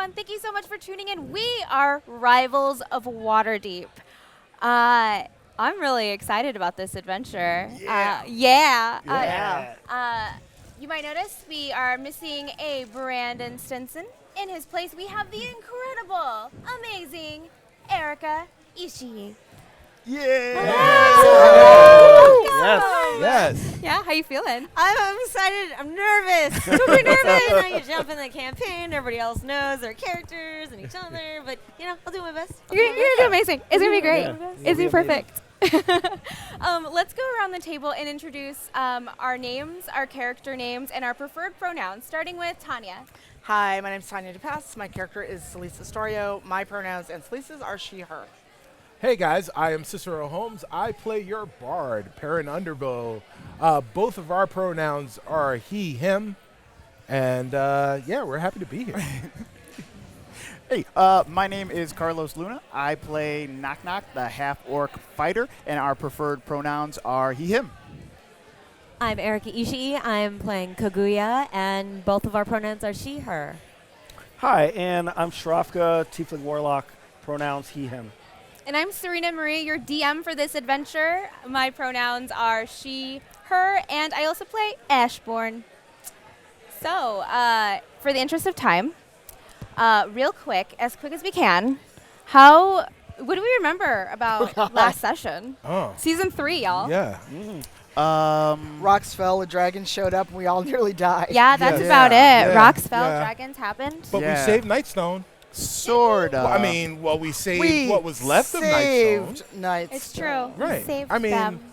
everyone. Thank you so much for tuning in. We are Rivals of Waterdeep. I'm really excited about this adventure. You might notice we are missing a Brandon Stinson. In his place, we have the incredible, amazing Erica Ishii. Yes. Yeah, how you feeling? I'm excited. I'm nervous. Super nervous. You jump in the campaign. Everybody else knows their characters and each other. But, I'll do my best. You're gonna do amazing. It's gonna be great. Yeah. It's gonna be perfect. Let's go around the table and introduce our names, our character names, and our preferred pronouns, starting with Tanya. Hi, my name is Tanya DePass. My character is Celisa Storio. My pronouns and Celisa's are she, her. Hey guys, I am Cicero Holmes. I play your bard, Perrin Underbow. Both of our pronouns are he, him, and we're happy to be here. Hey, my name is Carlos Luna. I play Knock Knock, the half-orc fighter, and our preferred pronouns are he, him. I'm Erica Ishii. I'm playing Kaguya, and both of our pronouns are she, her. Hi, and I'm Shrafka, Tiefling Warlock, pronouns he, him. And I'm Serena Marie, your DM for this adventure. My pronouns are she, her, and I also play Ashbourne. So, for the interest of time, real quick, as quick as we can, what do we remember about last session? Oh. Season 3, y'all. Yeah. Rocks fell, a dragon showed up, and we all nearly died. Yeah, that's Yes. about it. Yeah. Rocks fell, Yeah. dragons happened. But we Yeah. saved Nightstone. Sort of. We saved what was left of Nightstone. saved Nightstone. It's true. We Right. saved I mean, them.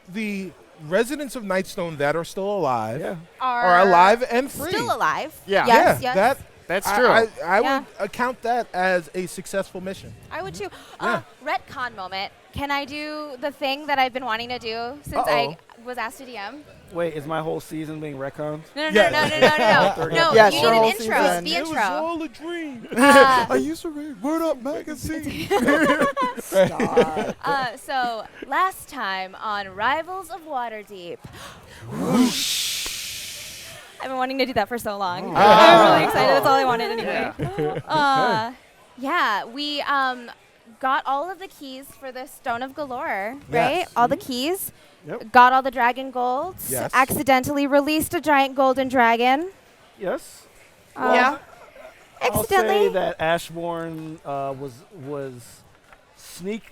the residents of Nightstone that are still alive Yeah. are alive and free. Still alive. Yeah. Yes, yes. That's I- true. I Yeah. would account that as a successful mission. I would too. Yeah. Retcon moment. Can I do the thing that I've been wanting to do since Uh-oh. I was asked to DM? Wait, is my whole season being retconned? No, Yeah. No, Yes, you your need an whole intro. season. The It was intro. all a dream. Uh, used to read Word Up magazine. So, last time on Rivals of Waterdeep. I've been wanting to do that for so long. I'm really excited. That's all I wanted anyway. We got all of the keys for the Stone of Galore, right? Yes. All the keys. Yep. Got all the dragon golds. Yes. Accidentally released a giant golden dragon. Yes. Yeah. I'll say Accidentally. that Ashbourne was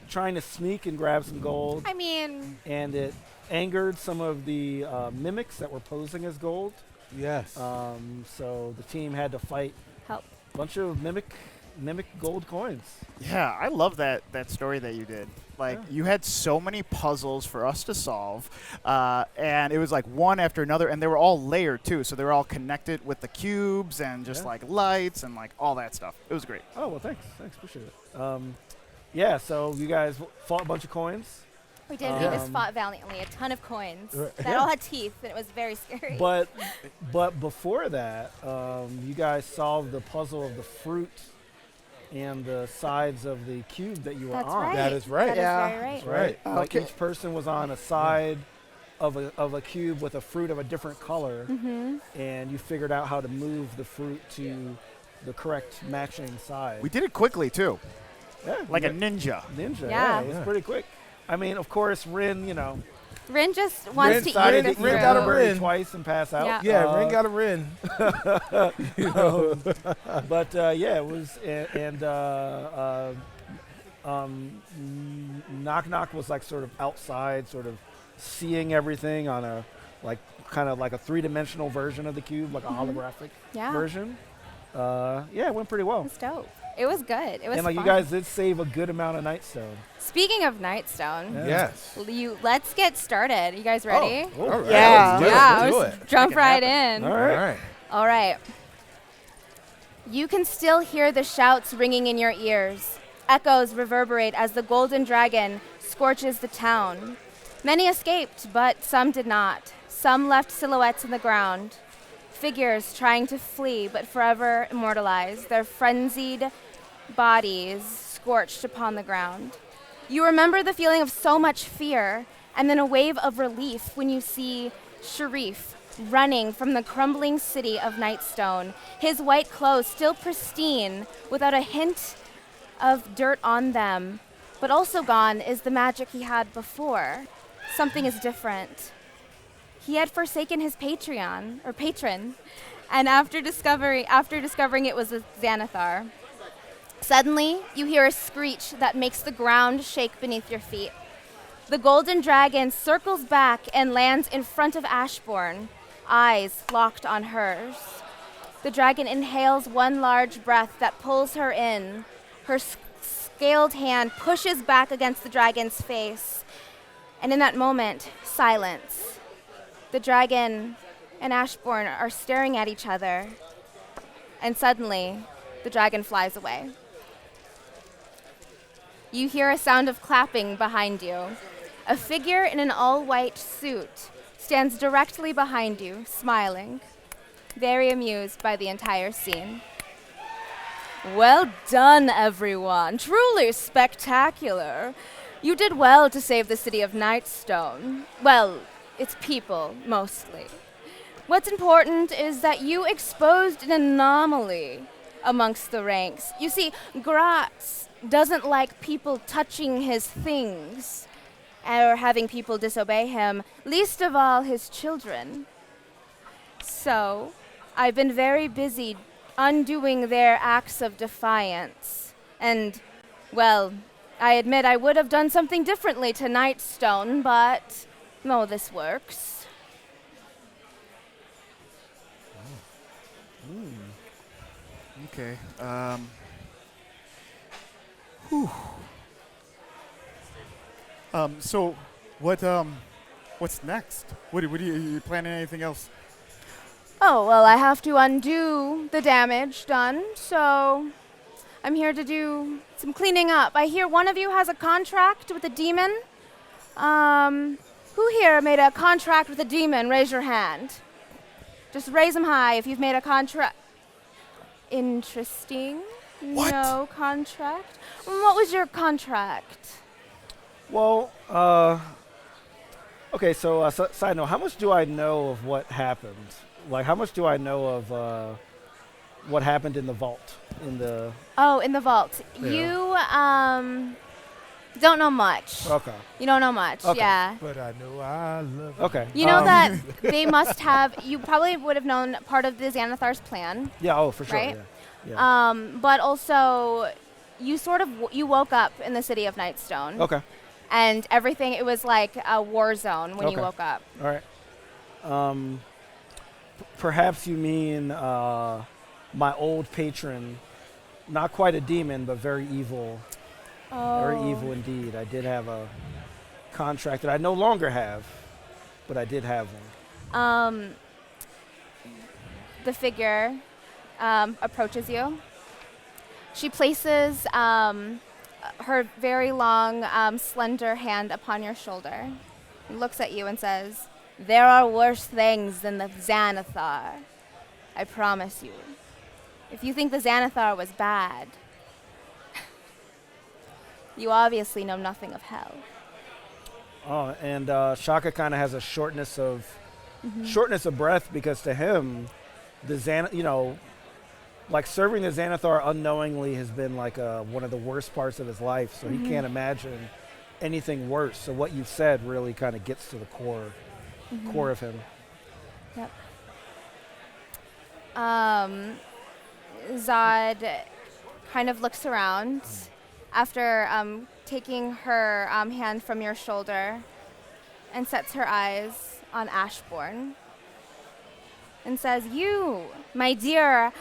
trying to sneak and grab some gold, I mean, and it angered some of the mimics that were posing as gold. Yes. So the team had to fight help. a bunch of mimic gold coins. Yeah, I love that story that you did. Like, you had so many puzzles for us to solve, and it was like one after another, and they were all layered too, so they were all connected with the cubes and just like lights and like all that stuff. It was great. Oh, well, thanks, appreciate it. So you guys fought a bunch of coins, We did. We just fought valiantly. A ton of coins Right. that all had teeth, and it was very scary. but before that, you guys solved the puzzle of the fruit and the sides of the cube that you were That's on. right. That is right. That Yeah. is very right. Right. Like Okay. each person was on a side of a cube with a fruit of a different color, and you figured out how to move the fruit to the correct matching side. We did it quickly too, Yeah, like you a got ninja. ninja. Yeah. It was pretty quick. I mean, of course, Rin, Rin just wants to eat decided the to Rin eat got a fruit. Rin. twice and pass out. Yeah. Yeah, Ring got a Rin. But it was Knock Knock was like sort of outside, sort of seeing everything on a kind of like a three-dimensional version of the cube, like a holographic Yeah. version. It went pretty well. It was dope. It was good. It was And like fun. you guys did save a good amount of Nightstone. Speaking of Nightstone, Yeah. Yes. let's get started. You guys ready? Oh, All right. Yeah. Let's do it. Yeah, Let's do let's it. jump Make it right happen. in. all All right. right. All right. You can still hear the shouts ringing in your ears. Echoes reverberate as the golden dragon scorches the town. Many escaped, but some did not. Some left silhouettes in the ground. Figures trying to flee, but forever immortalized, their frenzied bodies scorched upon the ground. You remember the feeling of so much fear, and then a wave of relief when you see Sharif running from the crumbling city of Nightstone, his white clothes still pristine, without a hint of dirt on them. But also gone is the magic he had before. Something is different. He had forsaken his patron, and after discovering it was a Xanathar. Suddenly, you hear a screech that makes the ground shake beneath your feet. The golden dragon circles back and lands in front of Ashbourne, eyes locked on hers. The dragon inhales one large breath that pulls her in. Her scaled hand pushes back against the dragon's face. And in that moment, silence. The dragon and Ashbourne are staring at each other. And suddenly, the dragon flies away. You hear a sound of clapping behind you. A figure in an all-white suit stands directly behind you, smiling, very amused by the entire scene. Well done, everyone. Truly spectacular. You did well to save the city of Nightstone. Well, its people, mostly. What's important is that you exposed an anomaly amongst the ranks. You see, Gratz doesn't like people touching his things or having people disobey him, least of all his children. So, I've been very busy undoing their acts of defiance. And, well, I admit I would have done something differently to Nightstone, but no, this works. Okay. So, what's next? What are you planning anything else? Oh, well, I have to undo the damage done, so I'm here to do some cleaning up. I hear one of you has a contract with a demon. Who here made a contract with a demon? Raise your hand. Just raise them high if you've made a contract. Interesting. What? No contract. What was your contract? Well, okay, so side note, how much do I know of what happened? Like, how much do I know of what happened in the vault? In the vault. Yeah. You, don't know much. Okay. You don't know much, Okay. yeah. But I know I love you. Okay. You know that they must have, you probably would have known part of the Xanathar's plan, Yeah. Oh, for sure. Right? Yeah. but also you you woke up in the city of Nightstone. Okay. And everything, it was like a war zone when you Okay. woke up. All right. Perhaps you mean my old patron, not quite a demon, but very evil. Oh. Very evil indeed. I did have a contract that I no longer have, but I did have one. The figure approaches you. She places her very long, slender hand upon your shoulder, looks at you and says, "There are worse things than the Xanathar. I promise you. If you think the Xanathar was bad, you obviously know nothing of hell." Oh, and Shaka kind of has a shortness of breath because to him, the like serving the Xanathar unknowingly has been like one of the worst parts of his life. So he can't imagine anything worse. So what you've said really kind of gets to the core of him. Yep. Zod kind of looks around after taking her hand from your shoulder and sets her eyes on Ashbourne and says, "You, my dear,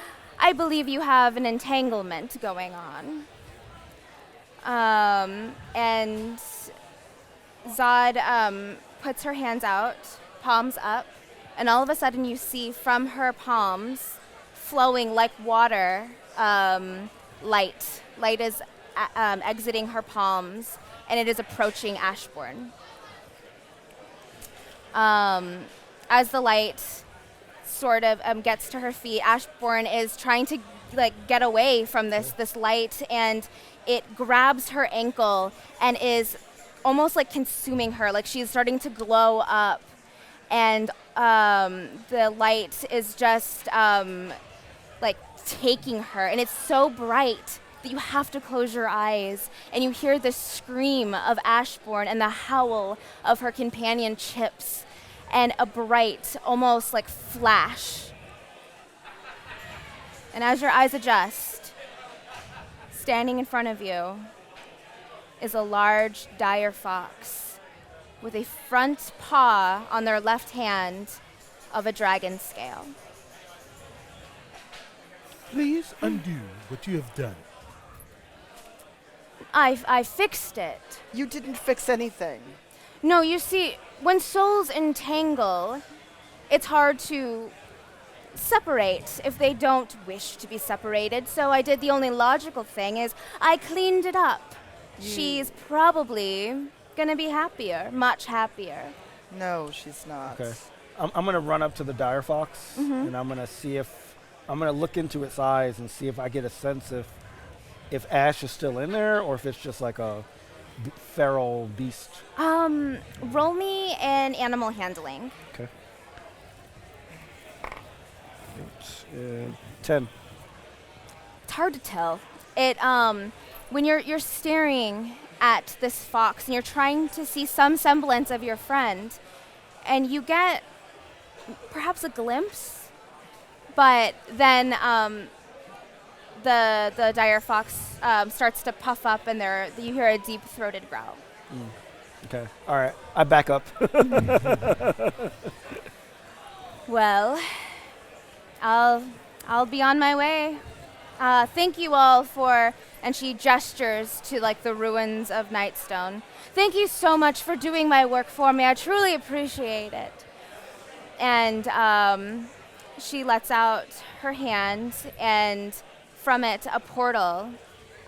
I believe you have an entanglement going on." And Zod puts her hands out, palms up, and all of a sudden you see from her palms flowing like water, light. Light is exiting her palms, and it is approaching Ashbourne. As the light sort of gets to her feet, Ashbourne is trying to get away from this light, and it grabs her ankle and is almost like consuming her. Like she's starting to glow up, and the light is just like taking her, and it's so bright that you have to close your eyes, and you hear the scream of Ashbourne and the howl of her companion Chips, and a bright, almost like flash. And as your eyes adjust, standing in front of you is a large dire fox with a front paw on their left hand of a dragon scale. Please undo what you have done. I fixed it. You didn't fix anything. No, you see, when souls entangle, it's hard to separate if they don't wish to be separated. So I did the only logical thing is I cleaned it up. She's probably gonna be happier, much happier. No, she's not. Okay. I'm going to run up to the dire fox, and I'm going to see if I'm going to look into its eyes and see if I get a sense if Ash is still in there or if it's just like a feral beast. Roll me an animal handling. Okay. 10. It's hard to tell. It when you're staring at this fox and you're trying to see some semblance of your friend, and you get perhaps a glimpse, but then the dire fox starts to puff up, and you hear a deep-throated growl. Okay. All right. I back up. Well, I'll be on my way. Thank you all for, and she gestures to like the ruins of Nightstone. Thank you so much for doing my work for me. I truly appreciate it. And she lets out her hand, and from it a portal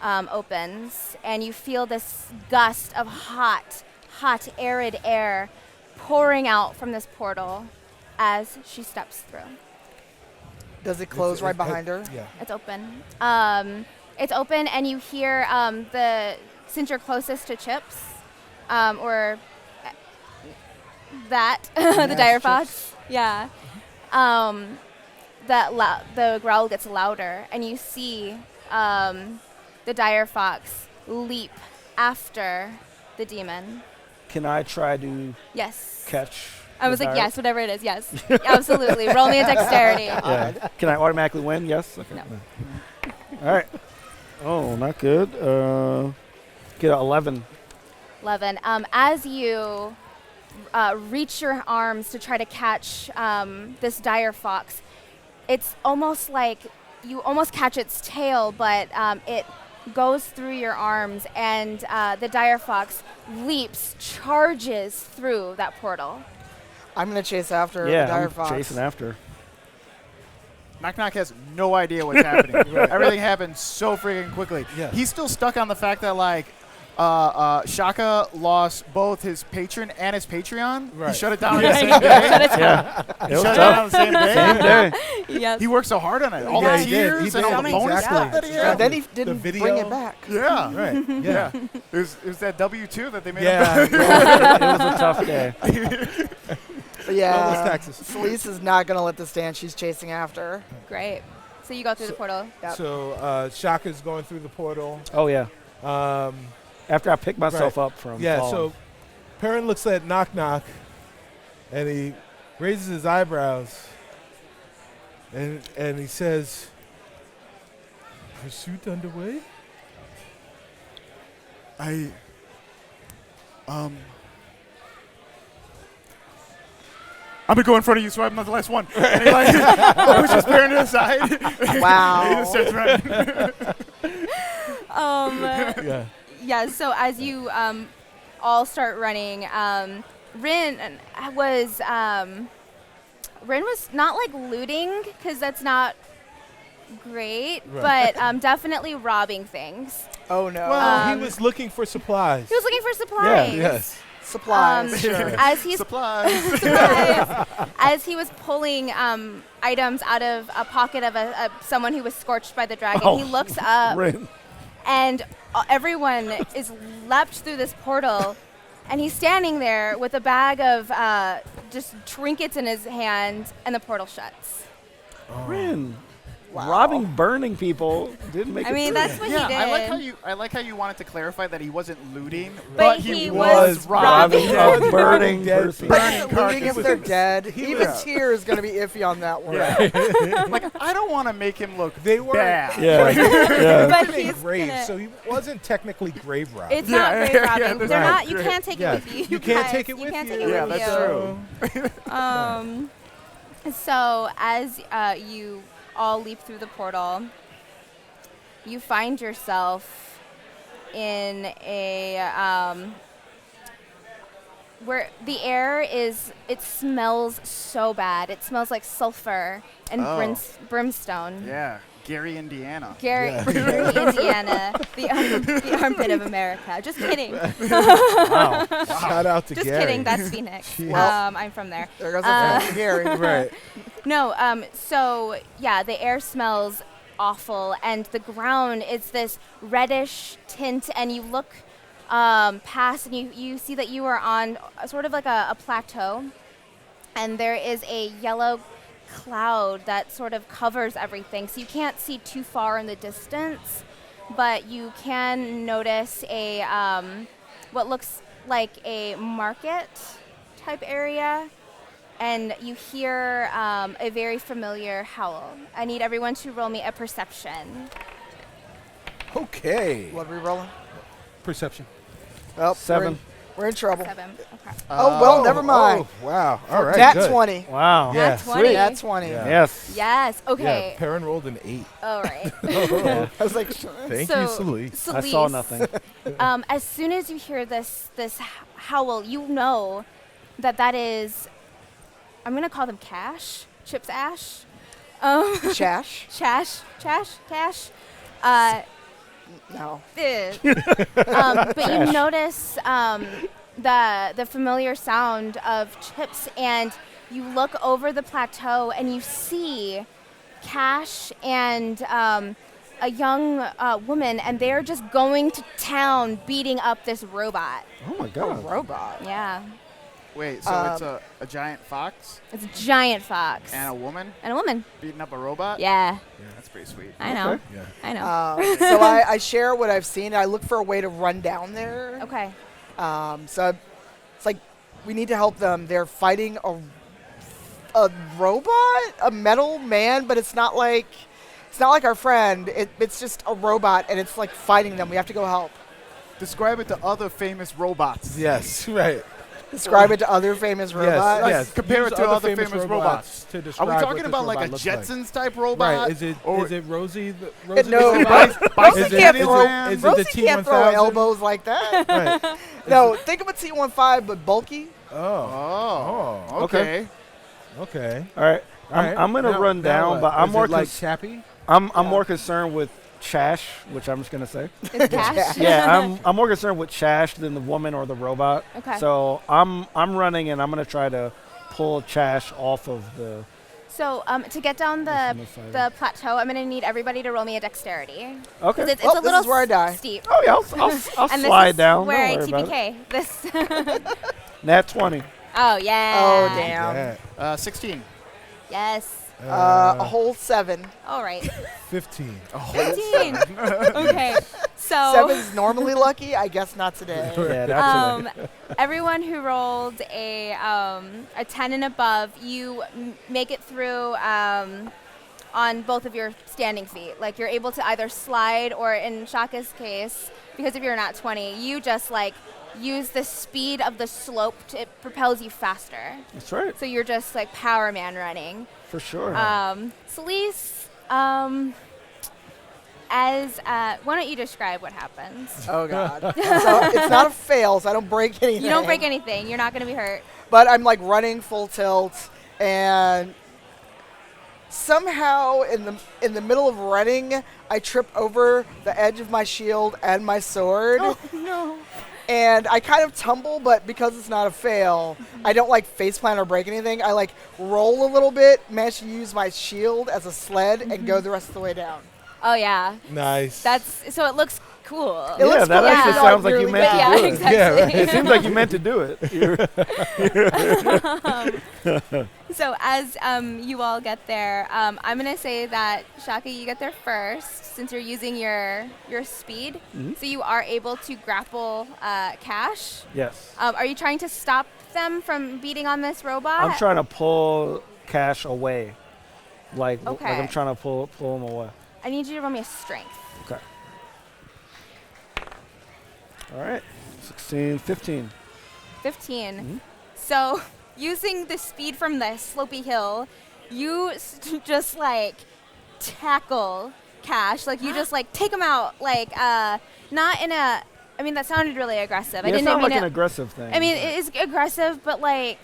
opens, and you feel this gust of hot, arid air pouring out from this portal as she steps through. Does it close right behind her? Yeah. It's open. It's open, and you hear since you're closest to Chips, or that the dire fox. Yeah. The growl gets louder, and you see the dire fox leap after the demon. Can I try to Yes. catch? I was the like, dire- yes, whatever it is, yes. Absolutely. Roll me a dexterity. Yeah. Can I automatically win? Yes. Okay. No. All right. Oh, not good. Get a 11. 11. As you reach your arms to try to catch this dire fox, it's almost like you almost catch its tail, but it goes through your arms, and the dire fox leaps, charges through that portal. I'm going to chase after the Yeah, dire I'm fox. chasing after. Knock Knock has no idea what's happening. Everything happens so freaking quickly. Yeah. He's still stuck on the fact that like Shaka lost both his patron and his Patreon. He Right. shut it down on the same day. Yeah. He shut it down on the same day. Same day. Yes. He worked so hard on it. All Yeah, the he did. tears He and all did. the bonus Exactly. stuff that he And had. then he didn't video. bring it back. Yeah. Right. Yeah. It was that W-2 that they made Yeah. him. It was a tough day. But yeah, All those taxes. Celise is not going to let this stand. She's chasing after. Great. So you go through the portal. Yep. So Shaka's going through the portal. Oh, yeah. Um, After I pick myself Right. up from yeah, falling. so Perrin looks at Knock Knock, and he raises his eyebrows, and he says, "Pursuit underway?" I'm gonna go in front of you so I'm not the last one. And he like pushes Perrin to the side. Wow. He just starts running. Yeah. Yeah, so as you all start running, Rin was not like looting, because that's not great, Right. but definitely robbing things. Oh, no. Well, he was looking for supplies. He was looking for supplies. Yes. Supplies. Sure. As he's Supplies. supplies, as he was pulling items out of a pocket of someone who was scorched by the dragon, Oh. he looks up, Rin. and everyone is leapt through this portal, And he's standing there with a bag of just trinkets in his hand, and the portal shuts. Rin, robbing, burning people didn't make I it mean, through. that's what he did. I like how you wanted to clarify that he wasn't looting, But he was robbing. a burning dead person. people. But he's looting if they're dead. Even Yeah. Tyr is going to be iffy on that one. like, I don't want to make him look They were bad. Yeah. yeah. But in he's grave, gonna- so he wasn't technically grave robbing. It's not grave robbing. there's They're not not. You grave. can't take Yeah. it with you. You can't guys. take it You with can't you. take it Yeah, with that's you. true. So as you all leap through the portal, you find yourself in a where the air is. It smells so bad. It smells like sulfur and Oh. brimstone. Yeah, Gary, Indiana. Gary, Yeah. Gary, Indiana, the armpit of America. Just kidding. Wow. Shout out to Just Gary. kidding. That's Phoenix. Well- I'm from there. There goes the Gary. Right. No, so yeah, the air smells awful, and the ground is this reddish tint, and you look past, and you see that you are on sort of like a plateau, and there is a yellow cloud that sort of covers everything, so you can't see too far in the distance, but you can notice a what looks like a market type area. And you hear a very familiar howl. I need everyone to roll me a perception. Okay. What are we rolling? Perception. Oh, 7. We're in trouble. 7. Okay. Oh, well, never mind. Oh, wow. All right. Nat good. 20. Wow. Yeah. Nat 20. Nat 20. Yeah. Yes. Yes. Okay. Yeah, Perrin rolled an 8. All right. I was like, Thank So- you, Celise. I saw nothing. As soon as you hear this howl, you know that is. I'm gonna call them Cash. Chip's Ash. Chash? Cash. No. But you notice the familiar sound of Chips, and you look over the plateau and you see Cash and a young woman, and they're just going to town beating up this robot. Oh my A god. robot. Yeah, Wait, so it's a giant fox it's a giant fox and a woman and a woman. beating up a robot? Yeah, That's pretty sweet. I know. Okay. Yeah. I know. So I share what I've seen. I look for a way to run down there. Okay. So it's like we need to help them. They're fighting a robot, a metal man, but it's not like our friend. It's just a robot, and it's like fighting them. We have to go help. Describe it to other famous robots. Yes, right. Describe it to other famous robots. Yes. Compare Use it to other famous famous robots. to Are describe we what talking this about like a robot looks like. Jetsons type robot? Right. Is Or- it Rosie? Rosie No, the robot? Rosie Is it- can't is throw. it- is it Rosie the can't throw T1000? elbows like that. Right. No, think of a T15, but bulky. Oh. Oh, Oh. okay. Okay. All right. All right. I'm gonna Now- run now down, what? but I'm Is more it like cons- Chappie. I'm more concerned with Chash, which I'm just gonna say. It's Cash. Yeah, I'm more concerned with Chash than the woman or the robot. Okay. So I'm running, and I'm gonna try to pull Chash off of the. So to get down From the fire. the plateau, I'm gonna need everybody to roll me a dexterity. Okay. It's Well, a this little is where I die. steep. Oh yeah, I'll And slide this is down. where I Don't worry about it. TPK. This. Nat 20. Oh yeah. Oh damn. Yeah. 16. Yes. A whole 7. All right. 15. 15. Okay. So 7's normally lucky. I guess not today. Yeah, that's everyone who rolled a 10 and above, you make it through on both of your standing feet. Like you're able to either slide, or in Shaka's case, because if you're not 20, you just like use the speed of the slope. It propels you faster. That's right, So you're just like Power Man running. for sure. Celise, why don't you describe what happens? Oh god. So it's not a fail, so I don't break anything. You don't break anything. You're not going to be hurt. But I'm like running full tilt, and somehow in the middle of running, I trip over the edge of my shield and my sword. Oh, no. And I kind of tumble, but because it's not a fail, I don't like faceplant or break anything. I like roll a little bit, manage to use my shield as a sled, and go the rest of the way down. Oh, yeah. Nice. So it looks cool. It looks that cool. actually Yeah. sounds like you Really meant good. to Yeah, do it. It exactly. sounds like you meant to do it. Yeah, Yeah, exactly. It seems like you meant to do it. So as you all get there, I'm gonna say that Shaka, you get there first since you're using your speed. Mhm. So you are able to grapple Cash. Yes. Are you trying to stop them from beating on this robot? I'm trying to pull Cash away. Like I'm Okay. trying to pull him away. I need you to roll me a strength. Okay. All right. 16, 15. 15. Mhm. So using the speed from the slopey hill, you just like tackle Cash. Like you just like take him out. Like not in a. I mean that sounded really aggressive. I Yeah, it didn't sounds mean like an it. aggressive thing. I mean it is aggressive, but like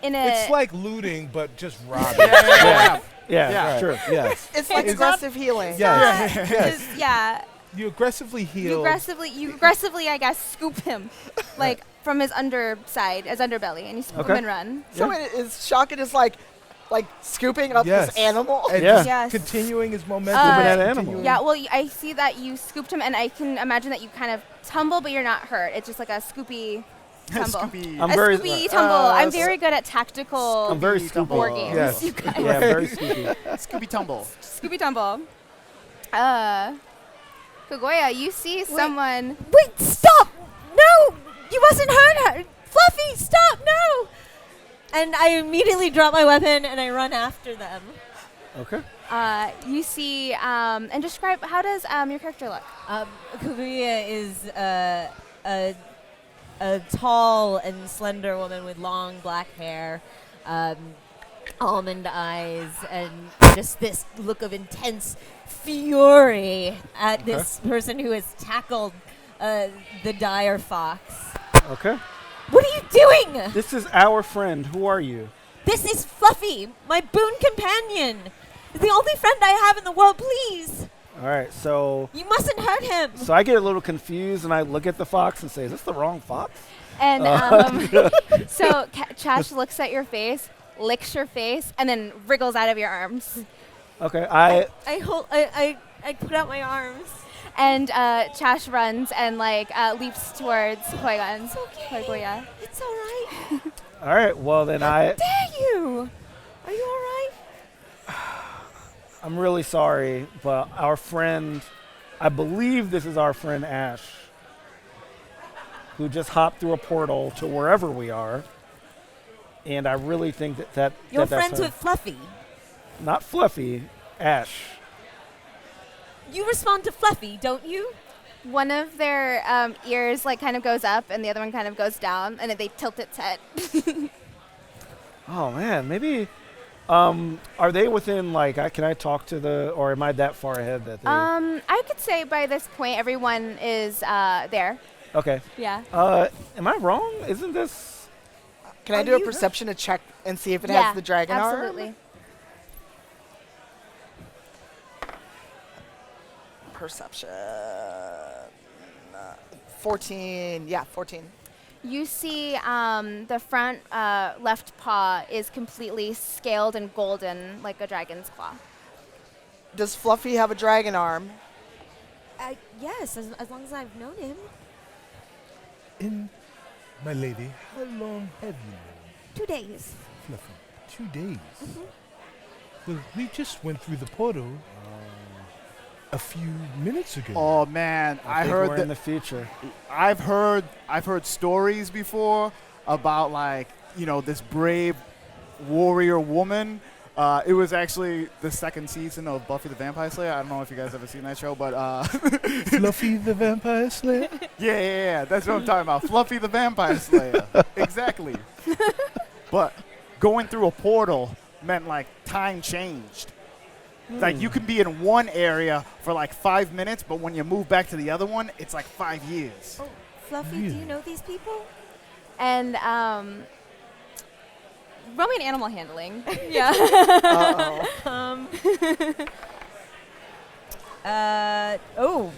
in a. It's like looting, but just robbing. yeah, Yeah. sure. Yes. It's like It's aggressive healing. Yes. Just- Yes. yeah. You aggressively heal. You aggressively, I guess, scoop him, like from his underside, his underbelly, and you scoop Okay. him and run. So is Shaka just like scooping up Yes. this animal? And Yeah. just Yes. continuing his momentum. Scooping that continuing- animal. Yeah, well, I see that you scooped him, and I can imagine that you kind of tumble, but you're not hurt. It's just like a scoopy tumble. Scooby. I'm a very- scoopy tumble. I'm very good at tactical I'm very Scooby scoopy. war games. Yes. You guys. Yeah, very scoopy. Scooby Tumble. Scoopy tumble. Kagoya, you see someone. Wait, stop! No! You mustn't hurt her! Fluffy, stop! No! And I immediately drop my weapon and I run after them. Okay. You see, and describe, how does your character look? Kaguya is a tall and slender woman with long black hair, almond eyes, and just this look of intense fury at this person who has tackled the dire fox. Okay. What are you doing? This is our friend. Who are you? This is Fluffy, my boon companion. The only friend I have in the world, please. All right. So You mustn't hurt him. I get a little confused and I look at the fox and say, "Is this the wrong fox?" And so Chash looks at your face, licks your face, and then wriggles out of your arms. Okay. I put out my arms. And Chash runs and leaps towards Koigan. It's okay. Koigoya. It's all right. All right. Well, then Dare you? Are you all right? I'm really sorry, but our friend, I believe this is our friend Ash, who just hopped through a portal to wherever we are, and I really think that You're that's friends her. with Fluffy. Not Fluffy, Ash. You respond to Fluffy, don't you? One of their ears kind of goes up, and the other one kind of goes down, and then they tilt its head. Oh man, maybe. Are they within can I talk to or am I that far ahead that they? I could say by this point everyone is there. Okay. Yeah. Am I wrong? Isn't this? Can I Are do a you- perception to check and see if it Yeah, has the dragon arm? absolutely. Perception. 14. Yeah, 14. You see the front left paw is completely scaled and golden like a dragon's claw. Does Fluffy have a dragon arm? Yes, as long as I've known him. My lady, how long have you known 2 days. Fluffy? 2 days. Well, we just went through the portal a few minutes ago. Oh man, I think heard we're that. in the future. I've heard stories before about this brave warrior woman. It was actually the second season of Buffy the Vampire Slayer. I don't know if you guys ever seen that show, but Fluffy the Vampire Slayer? yeah, that's what I'm talking about. Fluffy the Vampire Slayer. Exactly. But going through a portal meant time changed. Like you can be in one area for 5 minutes, but when you move back to the other one, it's 5 years. Oh, Fluffy, do you know these people? And roll me an animal handling. Yeah. Uh-oh.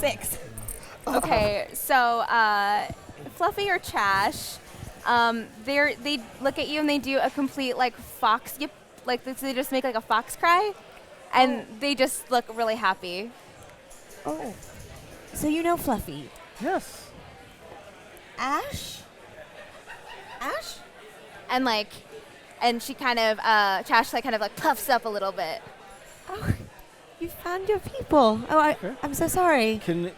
6. Okay, so Fluffy or Chash, they look at you and they do a complete fox yip, they just make a fox cry, and they just look really happy. Oh. So you know Fluffy. Yes. Ash? Ash? And like, and she kind of, Chash like kind of like puffs up a little bit. Oh, you found your people. Oh, Okay. I'm so sorry. Can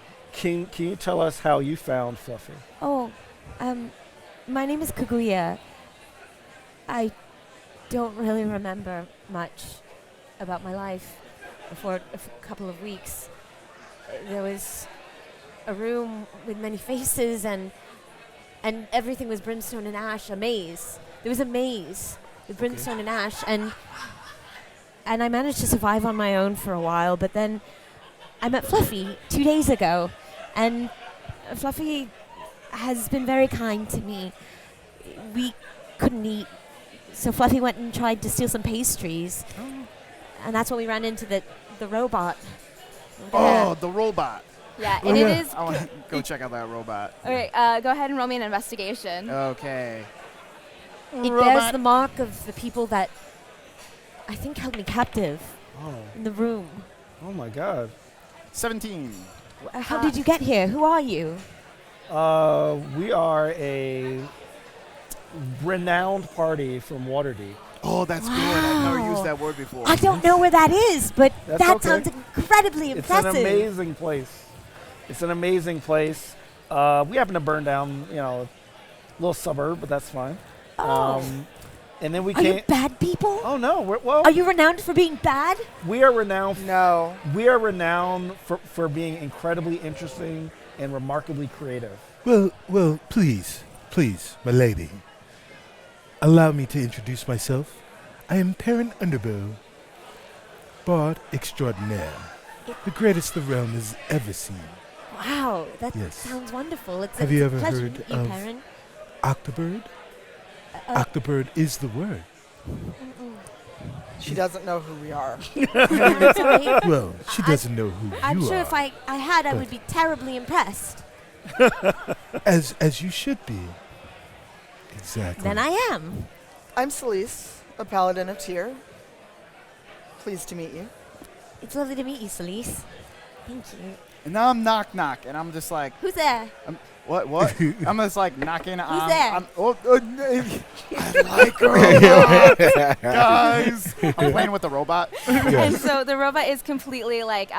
you tell us how you found Fluffy? Oh, my name is Kaguya. I don't really remember much about my life. For a couple of weeks, there was a room with many faces, and everything was brimstone and ash. A maze. There was a maze with brimstone and ash, and I managed to survive on my own for a while. But then I met Fluffy 2 days ago, and Fluffy has been very kind to me. We couldn't eat, so Fluffy went and tried to steal some pastries, and that's when we ran into the robot. Oh, the robot. Yeah, and it is. I want to go check out that robot. Okay, go ahead and roll me an investigation. Okay. It bears the mark of the people that I think held me captive Oh. in the room. Oh my God. 17. How did you get here? Who are you? We are a renowned party from Waterdeep. Oh, that's good. I've never Wow. used that word before. I don't know where that is, but That's that okay. sounds incredibly It's impressive. an amazing place. It's an amazing place. We happen to burn down, a little suburb, but that's fine. Oh. And then we Are you can't. bad people? Oh no! Are you renowned for being bad? We are renowned. No. We are renowned for being incredibly interesting and remarkably creative. Well, please, my lady. Allow me to introduce myself. I am Perrin Underbow, Bard Extraordinaire, the greatest the realm has ever seen. Wow, that Yes. sounds wonderful. It's Have a you ever pleasure heard to meet you, of- Perrin. Octobird? Octobird is the word. She doesn't know who we are. I'm sorry. Well, she doesn't know who I'm you sure are. if I had, I but- would be terribly impressed. As you should be. Exactly. Then I am. I'm Celise, a paladin of Tyr. Pleased to meet you. It's lovely to meet you, Celise. Thank you. And now I'm knock, and I'm just like, Who's there? what? I'm just like knocking on. there? I like her. Guys. I'm playing with the robot. And so the robot is completely like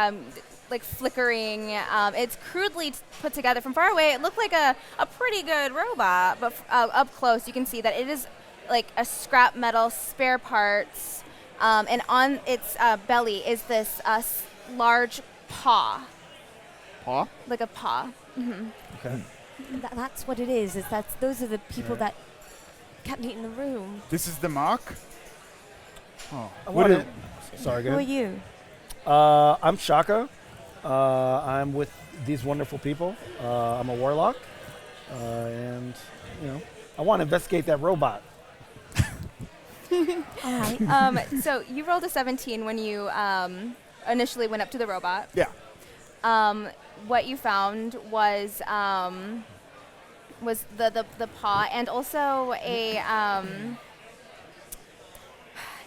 flickering. It's crudely put together from far away. It looked like a pretty good robot, but up close you can see that it is like a scrap metal spare parts, and on its belly is this large paw, Paw? like a paw. Okay. That's what it is. Those are the people that kept me in the room. This is the mark? Oh. Sorry, go Who are ahead. you? I'm Shaka. I'm with these wonderful people. I'm a warlock, and I want to investigate that robot. All right. So you rolled a 17 when you initially went up to the robot. Yeah. What you found was the paw, and also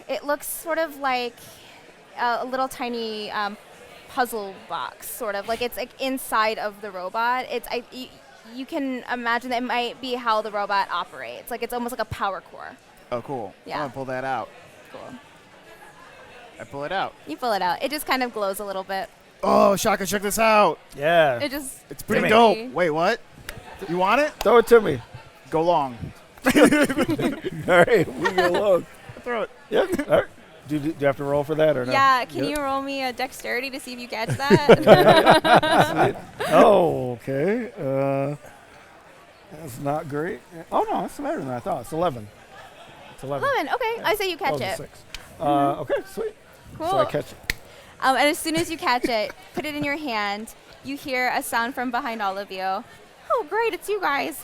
it looks sort of like a little tiny puzzle box, sort of like it's like inside of the robot. You can imagine that it might be how the robot operates. Like it's almost like a power core. Oh, cool. Yeah. I'm going to pull that out. Cool. I pull it out. You pull it out. It just kind of glows a little bit. Oh, Shaka, check this out. Yeah. It just It's pretty me. dope. Wait, what? You want it? Throw it to me. Go long. All right, we go along. Throw it. Yeah. All right. Do you have to roll for that or no? Yeah, can you roll me a dexterity to see if you catch that? Oh, okay. That's not great. Oh no, that's better than I thought. It's 11. It's 11. 11, okay. I say you catch Oh, it's a it. 6. Okay, sweet. Cool. So I catch it. And as soon as you catch it, put it in your hand, you hear a sound from behind all of you. Oh, great, it's you guys.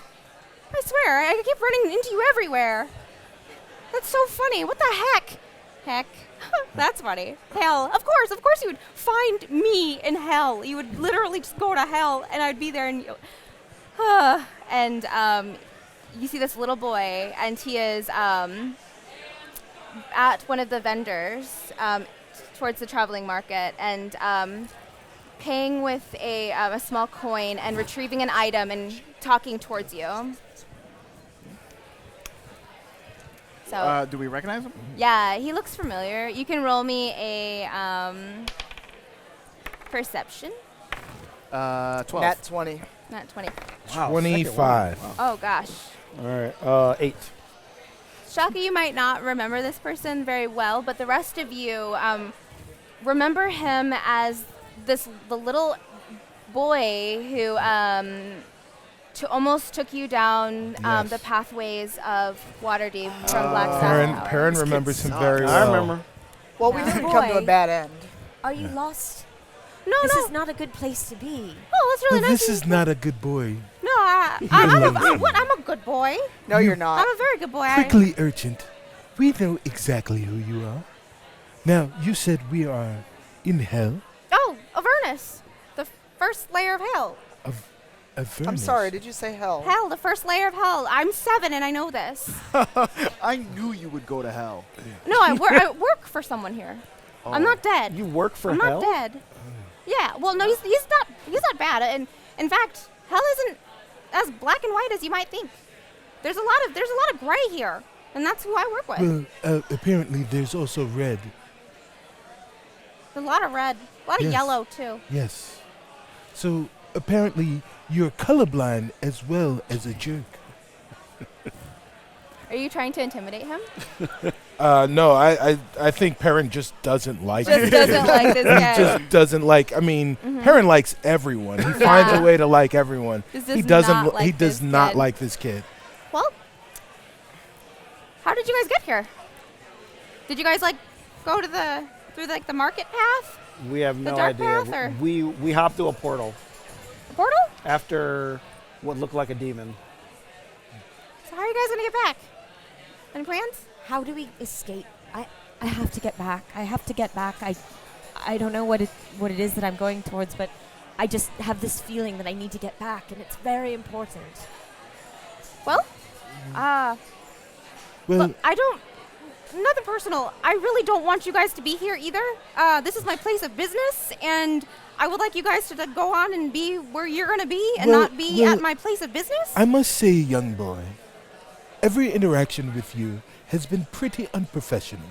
I swear, I keep running into you everywhere. That's so funny. What the heck? Heck. That's funny. Hell. Of course you would find me in hell. You would literally just go to hell, and I'd be there, and you see this little boy, and he is at one of the vendors towards the traveling market, and paying with a small coin and retrieving an item and talking towards you. So, Do we recognize him? yeah, he looks familiar. You can roll me a perception. 12. Nat 20. Not 20. Wow, 25. second one. Oh, gosh. Wow. All right. 8. Shaka, you might not remember this person very well, but the rest of you remember him as the little boy who almost took you down Yes. the pathways of Waterdeep from Blackstaff Tower. Perrin This kid remembers him sucks. very I well. remember. Well, we Yeah. didn't come to a Boy. bad end. Are you lost? No, This no. is not a good place to be. Oh, that's really Well, nice. this of is you. not a good boy. No, I'm a good boy. No, you're not. I'm a very good boy. Quickly, urgent. We know exactly who you are. Now, you said we are in hell. Oh, Avernus, the first layer of hell. I'm sorry, did you say hell? Hell, the first layer of hell. I'm 7 and I know this. I knew you would go to hell. No, I work for someone here. I'm not dead. You work for I'm hell? not dead. Yeah, well, no, he's not bad. And in fact, hell isn't as black and white as you might think. There's a lot of gray here, and that's who I work with. Well, apparently there's also red. A lot of red, a lot of Yes. yellow too. Yes. So, apparently you're colorblind as well as a jerk. Are you trying to intimidate him? No, I think Perrin just doesn't like Just it. doesn't like this guy. Just doesn't like. I mean, Perrin likes everyone. He finds a way to like everyone. This He does doesn't. not like he does this not kid. like this kid. Well, how did you guys get here? Did you guys go to the market path? We have no dark idea. path, or- We hopped through a portal The portal? after what looked like a demon. So how are you guys gonna get back? Any plans? How do we escape? I have to get back. I have to get back. I don't know what it is that I'm going towards, but I just have this feeling that I need to get back, and it's very important. Well, Well, look, nothing personal. I really don't want you guys to be here either. This is my place of business, and I would like you guys to go on and be where you're gonna be and Well- not be well, at my place of business. I must say, young boy, every interaction with you has been pretty unprofessional.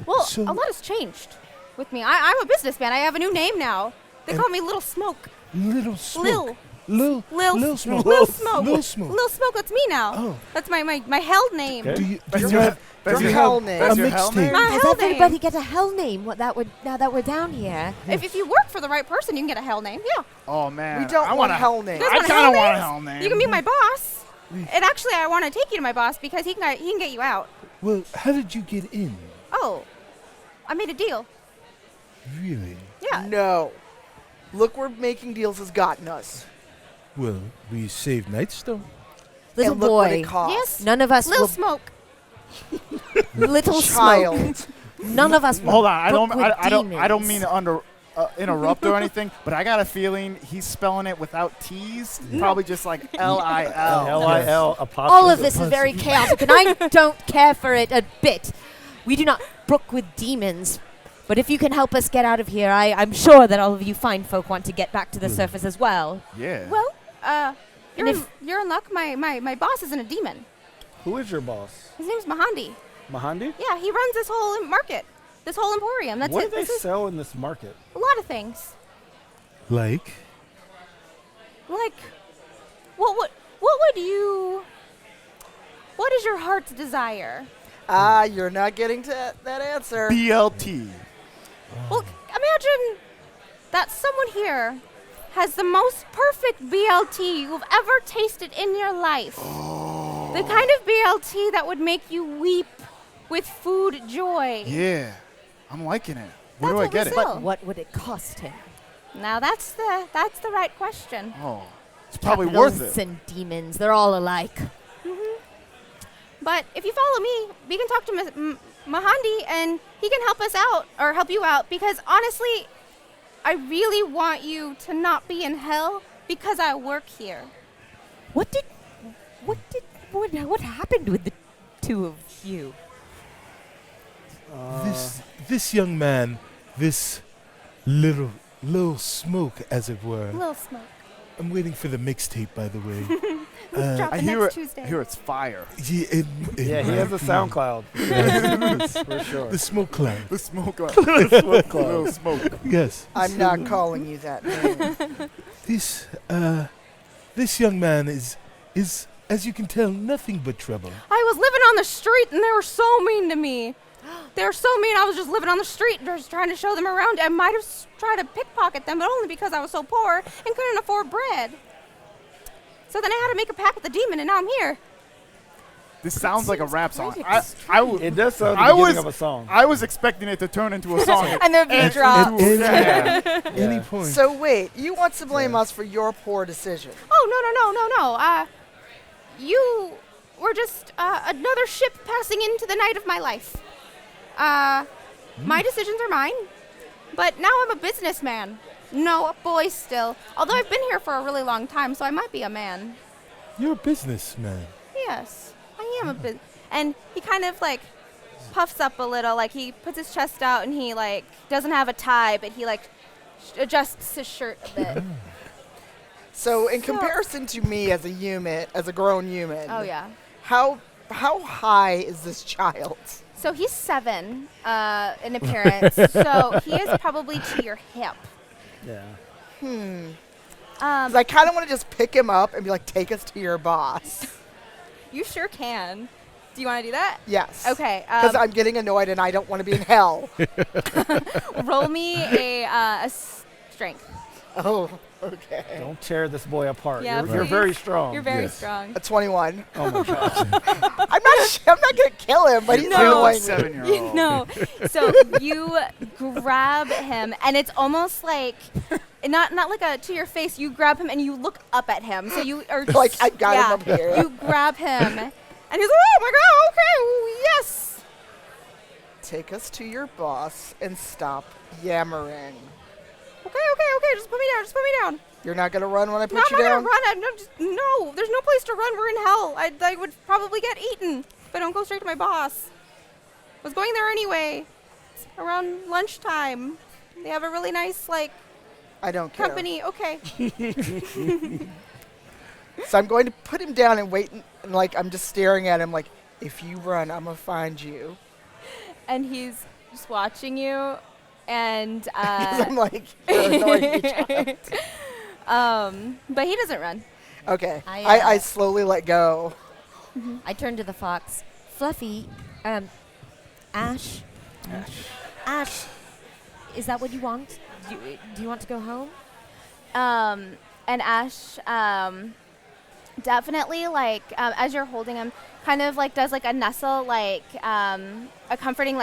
Well, so- a lot has changed with me. I'm a businessman. I have a new name now. They And- call me Little Smoke. Little smoke. Lil smoke. Lil Smoke. Lil Smoke. Little Smoke, that's me now. Oh. That's my held name. Okay. Do you That's have your Your hell name. That's a your hell mixtape? name? My Does hell everybody name. get a hell name? Now that we're down here. If you work for the right person, you can get a hell name. Yeah. Oh man, We don't I want wanna, hell You name. guys I want kind of hell want a names? hell name. You can be my boss. And actually, I want to take you to my boss because he can get you out. Well, how did you get in? Oh, I made a deal. Really? Yeah. No. Look where making deals has gotten us. Well, we saved Nightstone. Little and look what it boy. cost. Yes. None of us Little will. Smoke. Little smoke. Child. None of us will. Hold on, I book don't, with I don't mean demons. to interrupt or anything, but I got a feeling he's spelling it without T's, probably just like L-I-L. L-I-L apostrophe. All of this is very chaotic, and I don't care for it a bit. We do not brook with demons. But if you can help us get out of here, I'm sure that all of you fine folk want to get back to the surface as well. Yeah. Well, And if- you're in luck. My boss isn't a demon. Who is your boss? His name's Mahandi. Mahandi? Yeah, he runs this whole market, this whole emporium. That's What it. do they This is sell in this market? a lot of things. Like? Like, what would you? What is your heart's desire? You're not getting to that answer. BLT. Well, imagine that someone here has the most perfect BLT you've ever tasted in your life. The kind of BLT that would make you weep with food joy. Yeah, I'm liking it. Where That's do I what we get it? sell. But what would it cost him? Now that's the right question. Oh, it's probably worth Capitalists it. and demons, they're all alike. But if you follow me, we can talk to Mahandi and he can help us out or help you out because honestly, I really want you to not be in hell because I work here. What happened with the two of you? This young man, this little little smoke, as it were. Little smoke. I'm waiting for the mixtape, by the way. Drop I it hear next it. Tuesday. Hear it's fire. Yeah, Yeah, he has a SoundCloud. For sure. The smoke cloud. The smoke. Little smoke. Yes. I'm not calling you that name. This young man is, as you can tell, nothing but trouble. I was living on the street and they were so mean to me. They were so mean. I was just living on the street, just trying to show them around. I might have tried to pickpocket them, but only because I was so poor and couldn't afford bread. So then I had to make a pact with the demon, and now I'm here. This sounds like a rap song. crazy. It does sound I the beginning was- of a song. I was expecting it to turn into a song. And the beat drops. Any point. So wait, you want to blame us for your poor decision? Oh, no. You were just another ship passing into the night of my life. My decisions are mine, but now I'm a businessman. No, a boy still. Although I've been here for a really long time, so I might be a man. You're a businessman. Yes, I am a bit. And he kind of like puffs up a little, like he puts his chest out and he like doesn't have a tie, but he like adjusts his shirt a bit. So in So- comparison to me as a human, as a grown human, Oh yeah. how high is this child? So he's 7 in appearance, so he is probably to your hip. Yeah. 'Cause I kind of want to just pick him up and be like, take us to your boss. You sure can. Do you want to do that? Yes. Okay. Because I'm getting annoyed and I don't want to be in hell. Roll me a strength. Oh, okay. Don't tear this boy apart. Yeah, You're please. very strong. You're very Yes. strong. A 21. Oh my gosh. I'm not gonna kill him, but he's No. Kill a annoying me. 7-year-old. No. So you grab him, and it's almost like not like a to your face. You grab him and you look up at him. So you are Like, I got him up here. You grab him, and he's like, "Oh my god! Okay, yes." Take us to your boss and stop yammering. Okay. Just put me down. You're not gonna run when I put No, I'm you not down? gonna run. No, there's no place to run. We're in hell. I would probably get eaten if I don't go straight to my boss. I was going there anyway. It's around lunchtime. They have a really nice I don't care. company. Okay. So I'm going to put him down and wait, and like I'm just staring at him like, if you run, I'm gonna find you. And he's just watching you, and 'Cause I'm like, you're annoying me, child. but he doesn't run. Okay. I, I slowly let go. I turned to the fox. Fluffy, Ash. Ash, is that what you want? Do you want to go home? And Ash, definitely as you're holding him, kind of does a nestle, a comforting,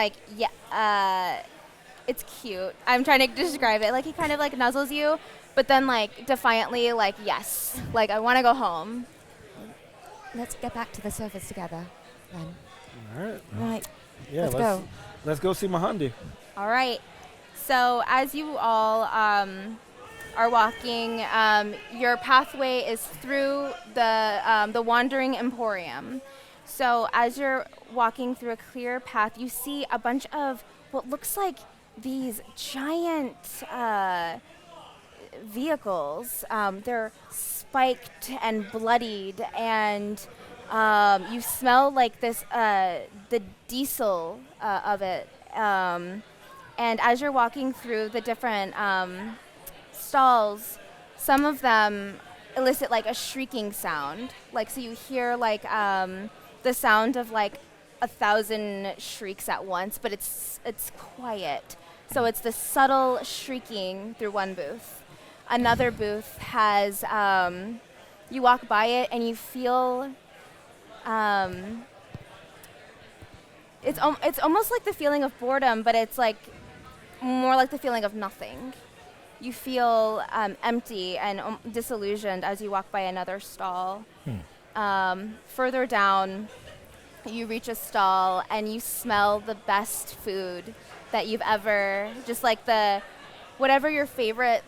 it's cute. I'm trying to describe it. He kind of nuzzles you, but then defiantly, yes, I want to go home. Let's get back to the surface together, then. All right. Right. Yeah. Let's go. Let's go see Mahandi. All right. So as you all are walking, your pathway is through the Wandering Emporium. So as you're walking through a clear path, you see a bunch of what looks like these giant vehicles. They're spiked and bloodied, and you smell this the diesel of it. And as you're walking through the different stalls, some of them elicit a shrieking sound. So you hear the sound of 1,000 shrieks at once, but it's quiet. So it's the subtle shrieking through one booth. Another booth has you walk by it and you feel it's almost like the feeling of boredom, but it's more like the feeling of nothing. You feel empty and disillusioned as you walk by another stall. Further down, you reach a stall and you smell the best food that you've ever, just whatever your favorite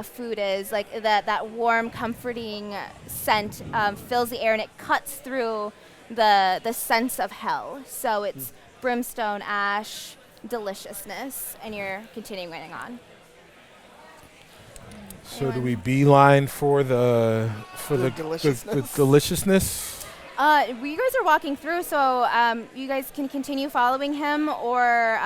food is, that warm, comforting scent fills the air, and it cuts through the sense of hell. So it's brimstone, ash, deliciousness, and you're continuing on. So do we beeline for the deliciousness? deliciousness? You guys are walking through, so you guys can continue following him, or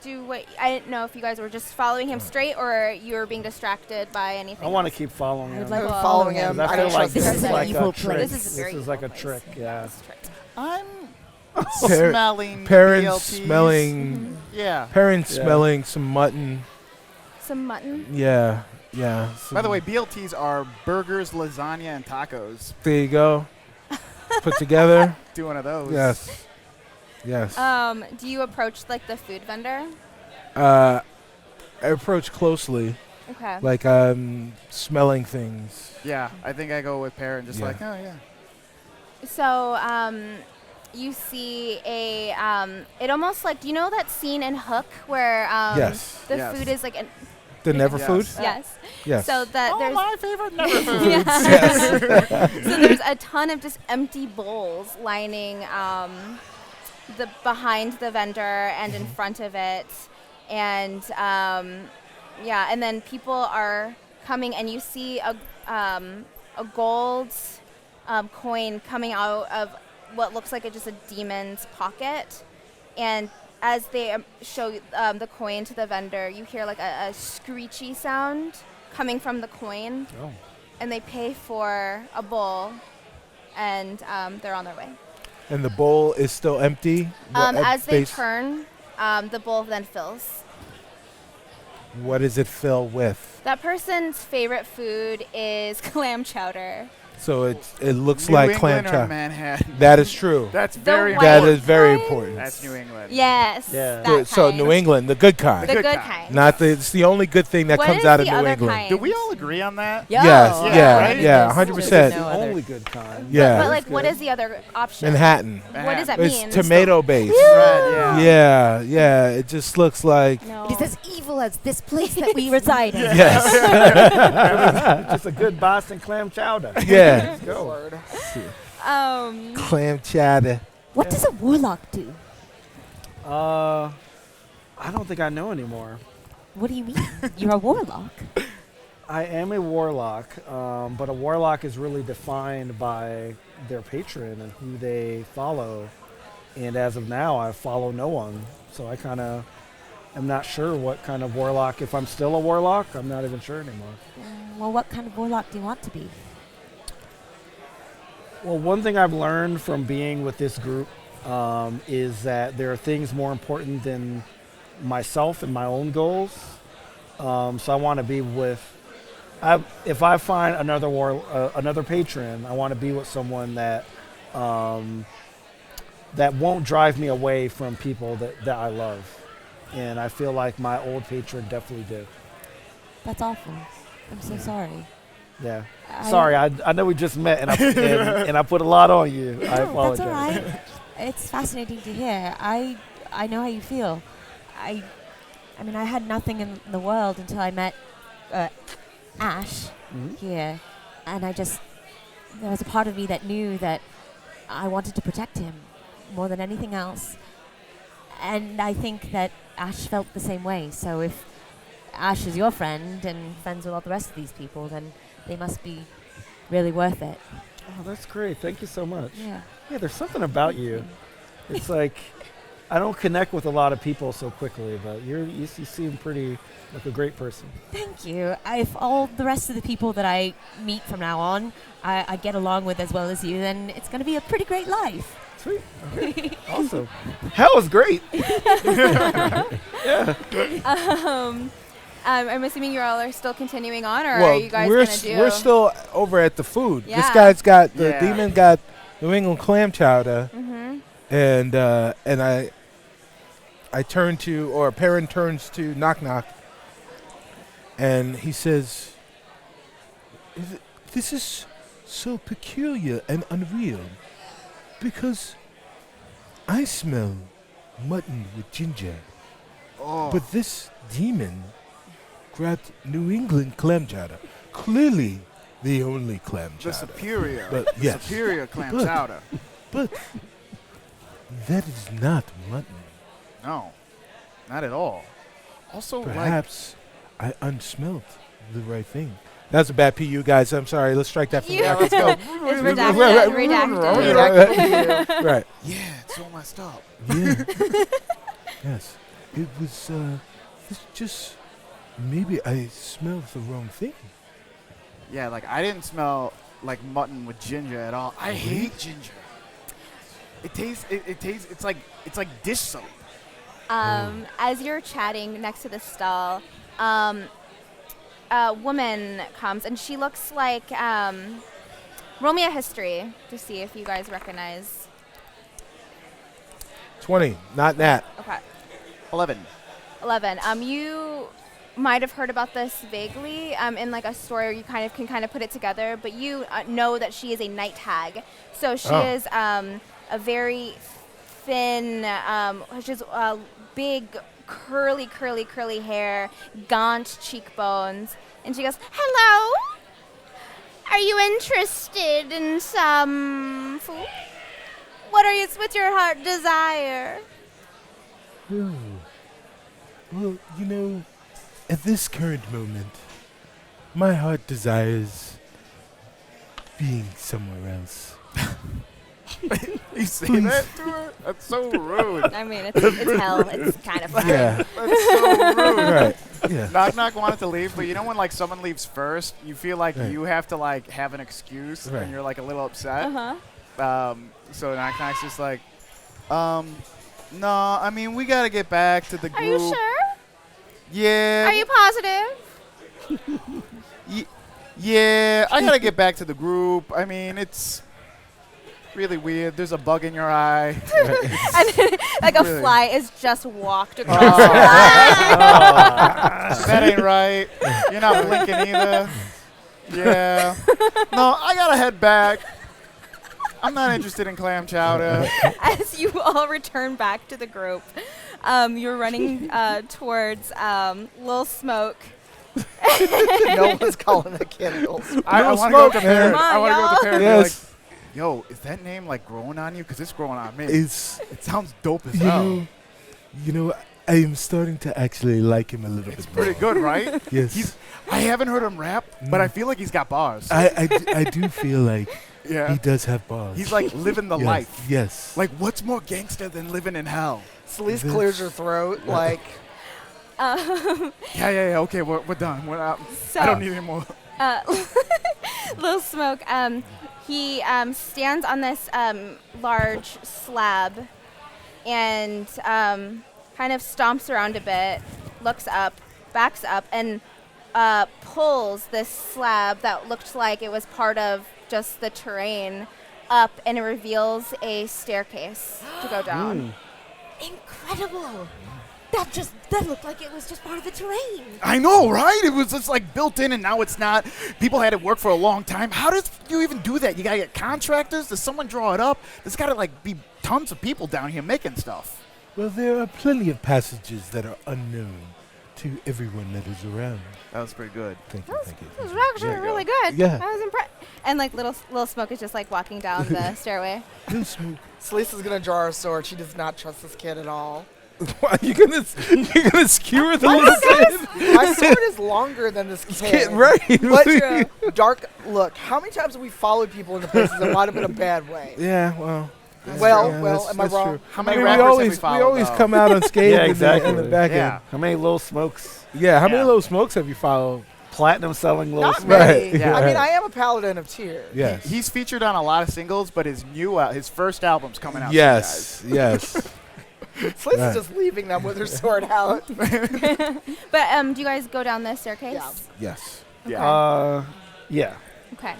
do what? I didn't know if you guys were just following him straight, or you were being distracted by anything. I want to else. keep following I him. would like Cool. to Following follow him. I I feel don't like trust this him. is This is like an evil a trick. place. This is a very like a evil place. trick. Yeah. This is a trick. I'm Par- smelling Parents BLTs. smelling. Yeah. Parents Yeah. smelling some mutton. Some mutton. Yeah. By the way, BLTs are burgers, lasagna, and tacos. there you go. Put together. Do one of those. Yes. Do you approach like the food vendor? I approach closely, Okay. like smelling things. Yeah, I think I go with pear and just Yeah. like, oh yeah. So, you see a, it almost like, do you know that scene in Hook where Yes. the Yes. food is like, The never Yes. food. yes. Yes. So that Oh, there's, my favorite never food. Yeah. So there's a ton of just empty bowls lining the behind the vendor and in front of it, and yeah, and then people are coming, and you see a gold coin coming out of what looks like just a demon's pocket, and as they show the coin to the vendor, you hear like a screechy sound coming from the coin, Oh. and they pay for a bowl, and they're on their way. And the bowl is still empty. As they turn, the bowl then fills. What does it fill with? That person's favorite food is clam chowder. So it looks New like clam England or chowder. Manhattan. That is true. That's The very white That important. is very kind? important. That's New England. Yes. Yeah. that So kind. New England, the good kind. The good good kind. kind. Not the. It's the only good thing that What comes is out of the New other England. kind? Do we all agree on that? Yo. Yes. Yeah, Yeah. right? Yeah. There's 100%. no The other- only good kind. Yeah. But like, That's what good. is the other option? Manhattan. What does that It's mean? tomato based. Red, yeah. Yeah. It just looks like. No. It is as evil as this place that we reside in. Yes. Just a good Boston clam chowder. Yeah. Let's go. Lord. Clam chowder. What does a warlock do? I don't think I know anymore. What do you mean? You're a warlock. I am a warlock, but a warlock is really defined by their patron and who they follow. And as of now, I follow no one. So I kind of am not sure what kind of warlock. If I'm still a warlock, I'm not even sure anymore. Well, what kind of warlock do you want to be? Well, one thing I've learned from being with this group is that there are things more important than myself and my own goals. So I want to be with. If I find another patron, I want to be with someone that that won't drive me away from people that I love. And I feel like my old patron definitely did. That's awful. I'm so sorry. Yeah. Sorry, I know we just met and I put a lot on you. I apologize. That's all right. It's fascinating to hear. I know how you feel. I mean, I had nothing in the world until I met Ash Mhm. here, and there was a part of me that knew that I wanted to protect him more than anything else. And I think that Ash felt the same way. So if Ash is your friend and friends with all the rest of these people, then they must be really worth it. Oh, that's great. Thank you so much. Yeah. Yeah, there's something about you. It's like I don't connect with a lot of people so quickly, but you seem pretty like a great person. Thank you. If all the rest of the people that I meet from now on, I get along with as well as you, then it's going to be a pretty great life. Sweet. Okay. Awesome. Hell was great. I'm assuming you all are still continuing on, or Well, are you guys we're gonna do? we're still over at the food. This Yeah. guy's got the Yeah. demon got New England clam chowder, Mm-hmm. and I turn to, or Perrin turns to Knock Knock, and he says, "This is so peculiar and unreal, because I smell mutton with ginger, Oh. but this demon grabbed New England clam chowder, clearly the only clam the chowder. superior. But the yes. superior clam But- chowder. But that is not mutton. No, not at all. Also, like, Perhaps I unsmelt the right thing. That's a bad PU, guys. I'm sorry. Let's strike that from the Yeah, record. Let's go. It's redacted. Redacted. Right. Yeah, it's all messed up. Yeah. Yes. It was, it's just, maybe I smelled the wrong thing. Yeah, like I didn't smell like mutton with ginger at all. I hate ginger. It tastes. It tastes. It's like dish soap. As you're chatting next to the stall, a woman comes, and she looks like, roll me a history to see if you guys recognize. 20. Not Nat. Okay. 11. 11. You might have heard about this vaguely in like a story where you can put it together, but you know that she is a night hag. So she is a very thin, she's big, curly hair, gaunt cheekbones, and she goes, "Hello, are you interested in some food? What's your heart desire?" Oh. Well, you know, at this current moment, my heart desires being somewhere else. You say that to her? That's so rude. I mean, it's hell. It's kind of fun. Yeah. That's so rude. Right. Yeah. Knock wanted to leave, but you know when like someone leaves first, you feel like Right. you have to like have an excuse, Right. and you're like a little upset. Uh-huh. So Knock's just like, no, I mean we gotta get back to the group. Are you sure? Yeah. Are you positive? Yeah, I gotta get back to the group. I mean, it's really weird. There's a bug in your eye. And then, like a Really? fly is just walked across. That ain't right. You're not blinking either. Yeah. No, I gotta head back. I'm not interested in clam chowder. As you all return back to the group, you're running towards Lil Smoke. No one's calling that kid Lil Smoke. I No want to go with the smoke, man. parent. Come on, I want to go with the y'all. parent. Yes. And be like, yo, is that name like growing on you? Because it's growing on me. It's, It sounds dope as you hell. know, I am starting to actually like him a little bit. Pretty good, right? Yes. I haven't heard him rap, but I feel like he's got bars. I do feel like Yeah. he does have bars. He's like living the Yes, life. Yes. Like, what's more gangster than living in hell? Celeste This- clears her throat like, Yeah. Okay, we're done. We're out. So, I don't need any more. Lil Smoke, he stands on this large slab and kind of stomps around a bit, looks up, backs up, and pulls this slab that looked like it was part of just the terrain up, and it reveals a staircase to go down. Incredible. That looked like it was just part of the terrain. I know, right? It was just like built in, and now it's not. People had it work for a long time. How does you even do that? You gotta get contractors. Does someone draw it up? There's gotta like be tons of people down here making stuff. Well, there are plenty of passages that are unknown to everyone that is around. That was pretty good. Thank you. Thank you. This was thank you. actually There you really go. good. Yeah. I was impressed. And like little Smoke is just like walking down the stairway. No smoke. Celeste is gonna draw her sword. She does not trust this kid at all. Why, you're gonna skewer the little kid? My sword is longer than this kid. Kid, right? But dark. Look, how many times have we followed people into places that might have been a bad way? Yeah, well. Well, yeah, well, that's- am I that's wrong? true. How I many mean, rappers have we we followed, always though? come out unscathed Yeah, in exactly. the back Yeah. end. How many little smokes? Yeah, how many Yeah. little smokes have you followed? Platinum selling little Not smokes. many. Right, I mean, right. I am a paladin of tears. Yes. He's featured on a lot of singles, but his first album's coming out. Yes, yes. Celeste Right. is just leaving them with her sword out. But do you guys go down the staircase? Yeah. Yes. Yeah. Yeah. Okay,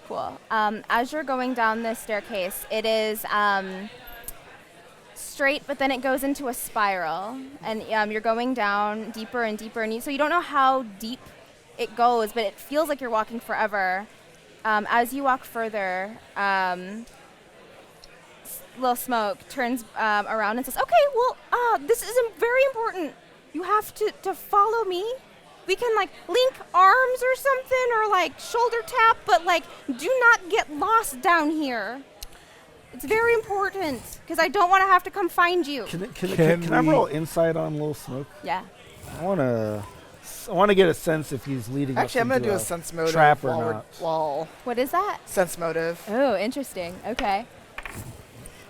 cool. As you're going down this staircase, it is straight, but then it goes into a spiral, and you're going down deeper and deeper, and so you don't know how deep it goes, but it feels like you're walking forever. As you walk further, Lil Smoke turns around and says, "Okay, well, this is very important. You have to follow me. We can like link arms or something, or like shoulder tap, but like do not get lost down here. It's very important because I don't want to have to come find you." Can I we- roll insight on Little Smoke? Yeah. I want to I want to get a sense if he's leading. Actually, us I'm gonna into do a sense motive trap or while we're- not. while What is that? sense motive. Oh, interesting. Okay.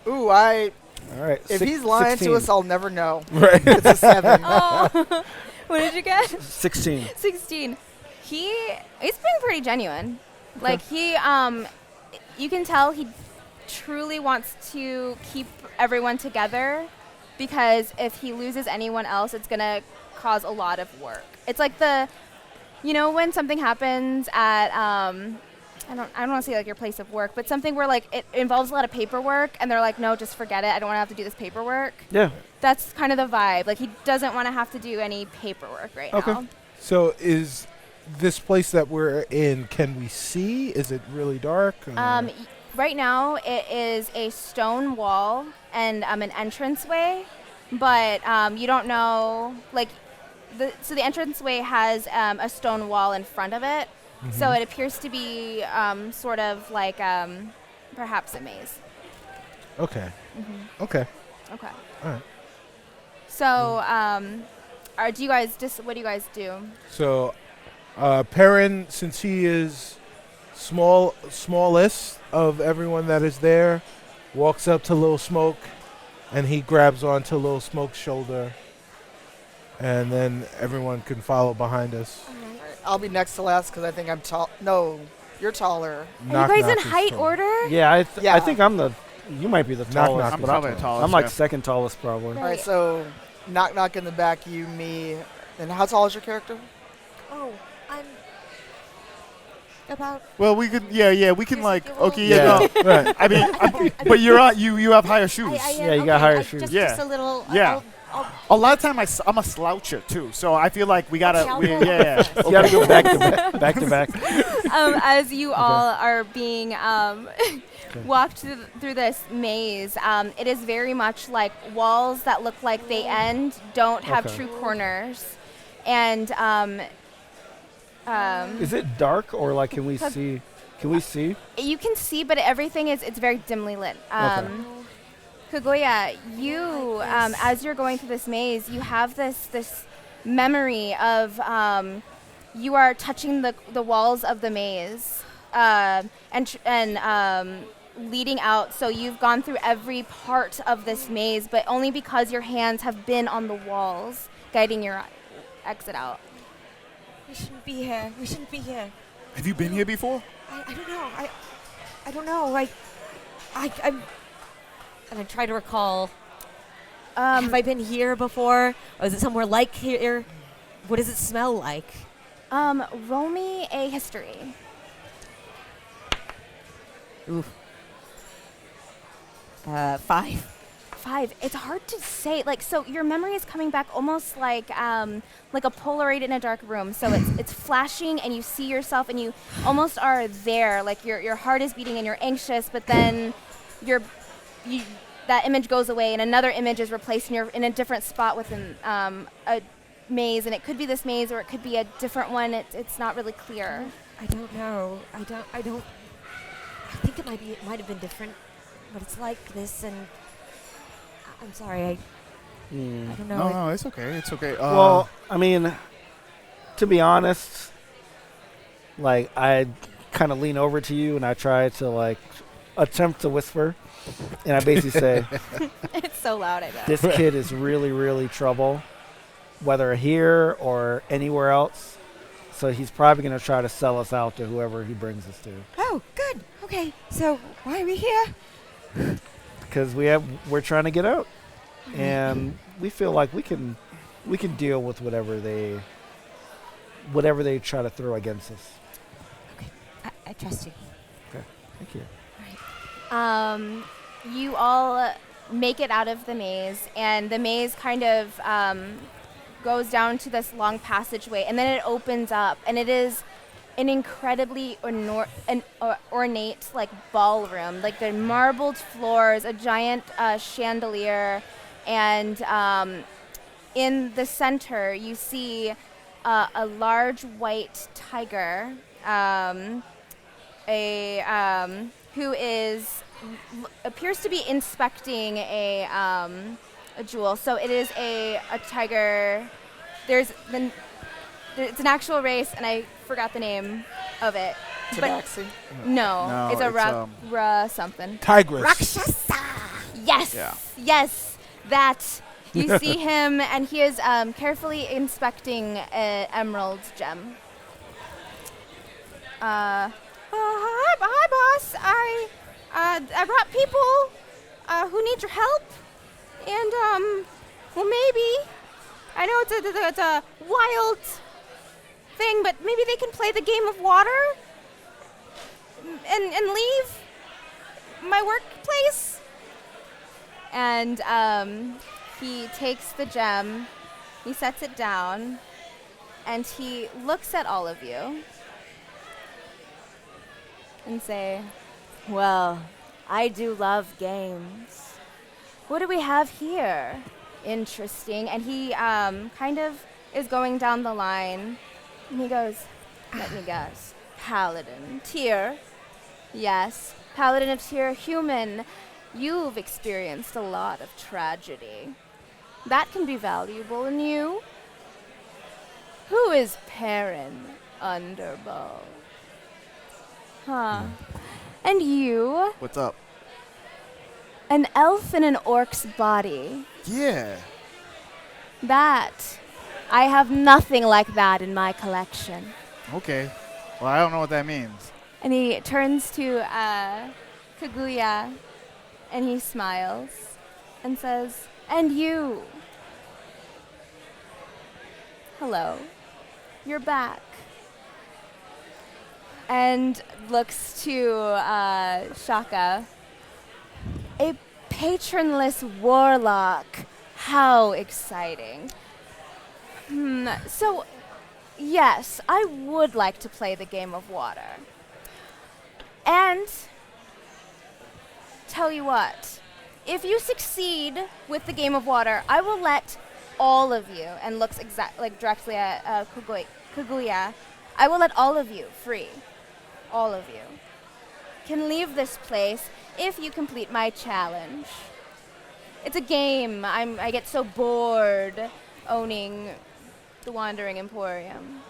Ooh, All right. if he's lying 16. to us, I'll never know. Right. It's a 7. Oh, what did you get? 16. 16. He's being pretty genuine. Like you can tell he truly wants to keep everyone together, because if he loses anyone else, it's gonna cause a lot of work. It's like when something happens at I don't want to say like your place of work, but something where like it involves a lot of paperwork, and they're like, no, just forget it. I don't want to have to do this paperwork. Yeah. That's kind of the vibe. Like he doesn't want to have to do any paperwork right now. So is this place that we're in, can we see? Is it really dark? Right now, it is a stone wall and an entranceway, but you don't know, like, so the entranceway has a stone wall in front of it, so it appears to be sort of like perhaps a maze. Okay. Okay. Okay. All right. So, what do you guys do? So, Perrin, since he is smallest of everyone that is there, walks up to Little Smoke, and he grabs onto Little Smoke's shoulder, and then everyone can follow behind us. I'll be next to last because I think I'm tall. No, you're taller. Are you guys in is height tall. order? Yeah, I Yeah. think you might be the Knock tallest. Knock I'm is probably tall. the tallest. I'm like yeah. second tallest probably. Right. All right, so knock in the back, you, me, and how tall is your character? Oh, I'm about. Well, we could. Yeah. We can Here's like. a little- Okay. Yeah. Go. Right. I mean, but you have higher shoes. Yeah, you got higher shoes. Just, Yeah. just a little. Yeah. I'll A lot of time I'm a sloucher too, so I feel like we gotta. Okay, I'll we, go yeah. first. You gotta go back to back to back. As you all are being walked through this maze, it is very much like walls that look like they don't have Okay. true corners, and Is it dark or like can we see? Can we see? you can see, but everything it's very dimly lit. Kaguya, you as you're going through this maze, you have this memory of you are touching the walls of the maze and leading out. So you've gone through every part of this maze, but only because your hands have been on the walls, guiding your exit out. We shouldn't be here. We shouldn't be here. Have you been here before? I don't know. I don't know. I'm. And I try to recall. Have I been here before? Or is it somewhere like here? What does it smell like? Roll me a history. Oof. 5. 5. It's hard to say. Like, so your memory is coming back almost like a Polaroid in a dark room. So it's flashing, and you see yourself, and you almost are there. Like your heart is beating, and you're anxious, but then that image goes away, and another image is replaced, and you're in a different spot within a maze. And it could be this maze, or it could be a different one. It's not really clear. I don't know. I think it might have been different, but it's like this, and I'm sorry. I don't know. No, it's okay. It's okay. Well, I mean, to be honest, like I kind of lean over to you and I try to like attempt to whisper, and I basically say, It's so loud, I bet. "This kid is really, really trouble, whether here or anywhere else. So he's probably gonna try to sell us out to whoever he brings us to, Oh, good. Okay. So why are we here? because we're trying to get out, and we feel like we can deal with whatever they try to throw against us." I trust you. Thank you. You all make it out of the maze, and the maze kind of goes down to this long passageway, and then it opens up, and it is an incredibly ornate like ballroom. Like the marbled floors, a giant chandelier, and in the center you see a large white tiger, who appears to be inspecting a jewel. So it is a tiger. There's It's an actual race, and I forgot the name of it. But Tabaxi. no, No, it's a it's, something. Tigress. Rakshasa! Yes, Yeah. yes, that. You see him, and he is carefully inspecting an emerald gem. Hi, boss. I brought people who need your help, and well, maybe I know it's a wild thing, but maybe they can play the game of water and leave my workplace. And he takes the gem, he sets it down, and he looks at all of you and say, well, I do love games. What do we have here? Interesting. And he kind of is going down the line, and he goes, let me guess, Paladin, Tyr. Yes, Paladin of Tyr, human. You've experienced a lot of tragedy. That can be valuable in you. Who is Perrin Underbow? Huh. And you, What's up? an elf in an orc's body. Yeah. That, I have nothing like that in my collection. Okay. Well, I don't know what that means. And he turns to Kaguya, and he smiles and says, and you. Hello. You're back. And looks to Shaka. A patronless warlock. How exciting. So, yes, I would like to play the game of water. And, tell you what, if you succeed with the game of water, I will let all of you, and looks directly at Kaguya, I will let all of you free. All of you can leave this place if you complete my challenge. It's a game. I get so bored owning the Wandering Emporium.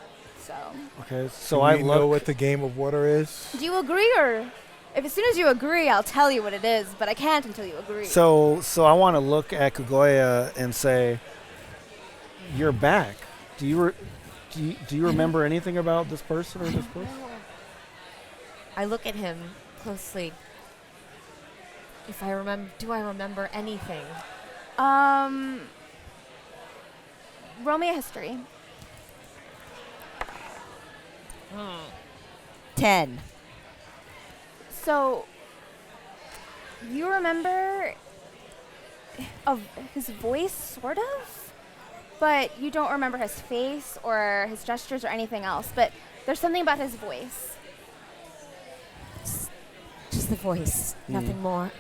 So. Okay, so Do I we know look. what the game of water is? Do you agree, or if as soon as you agree, I'll tell you what it is, but I can't until you agree. So I want to look at Kaguya and say, "You're back. Do you remember anything about this person or this place?" I look at him closely. If I remember, do I remember anything? Roll me a history. 10. So, you remember of his voice, sort of, but you don't remember his face or his gestures or anything else. But there's something about his voice. Just the voice, nothing more.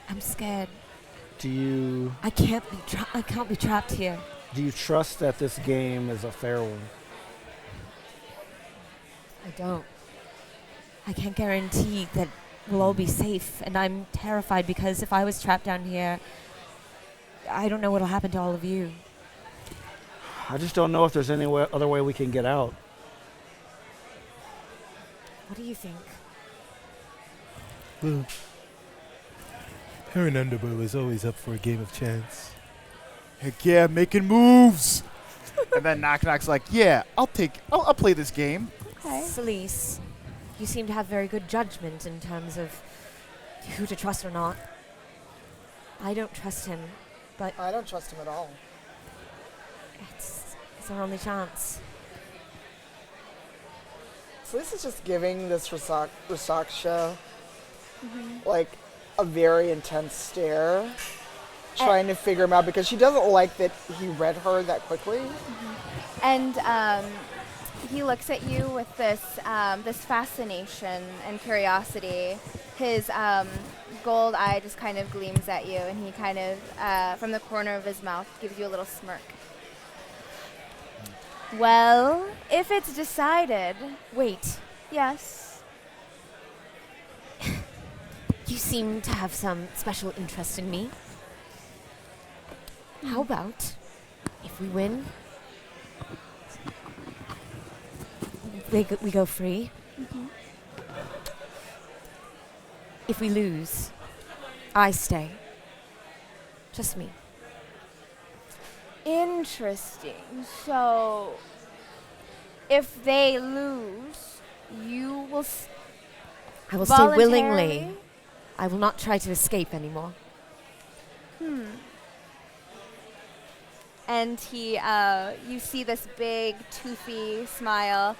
I'm scared. Do you I can't be trapped here. trust that this game is a fair one? I don't. I can't guarantee that we'll all be safe, and I'm terrified because if I was trapped down here, I don't know what'll happen to all of you. I just don't know if there's any other way we can get out. What do you think? Well, Perrin Underbow is always up for a game of chance. Heck yeah, making moves. And then Knock's like, yeah, I'll play this game. Okay. Celise, you seem to have very good judgment in terms of who to trust or not. I don't trust him, but I don't trust him at all. it's our only chance. So this is just giving this Rasaksha like a very intense stare, trying to figure him out because she doesn't like that he read her that quickly. And he looks at you with this this fascination and curiosity. His gold eye just kind of gleams at you, and he kind of, from the corner of his mouth, gives you a little smirk. Well, if it's decided, Wait, yes. you seem to have some special interest in me. How about if we win, we go free. If we lose, I stay. Just me. Interesting. So, if they lose, you will I will stay willingly. voluntarily? I will not try to escape anymore. And you see this big, toothy smile.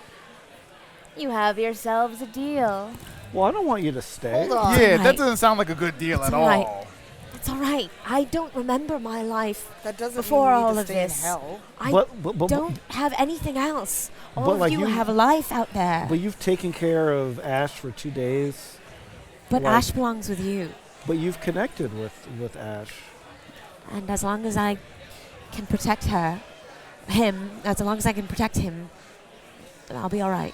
You have yourselves a deal. Well, I don't want you to stay. Hold on. Yeah, Right. that doesn't sound like a good deal It's at all right. all. It's all right. I don't remember my life. That doesn't Before mean you all need to of stay in this. hell. I But don't have anything else. All But of like you you- have a life out there. But you've taken care of Ash for 2 days. But like- Ash belongs with you. But you've connected with Ash. And as long as I can protect as long as I can protect him, then I'll be all right.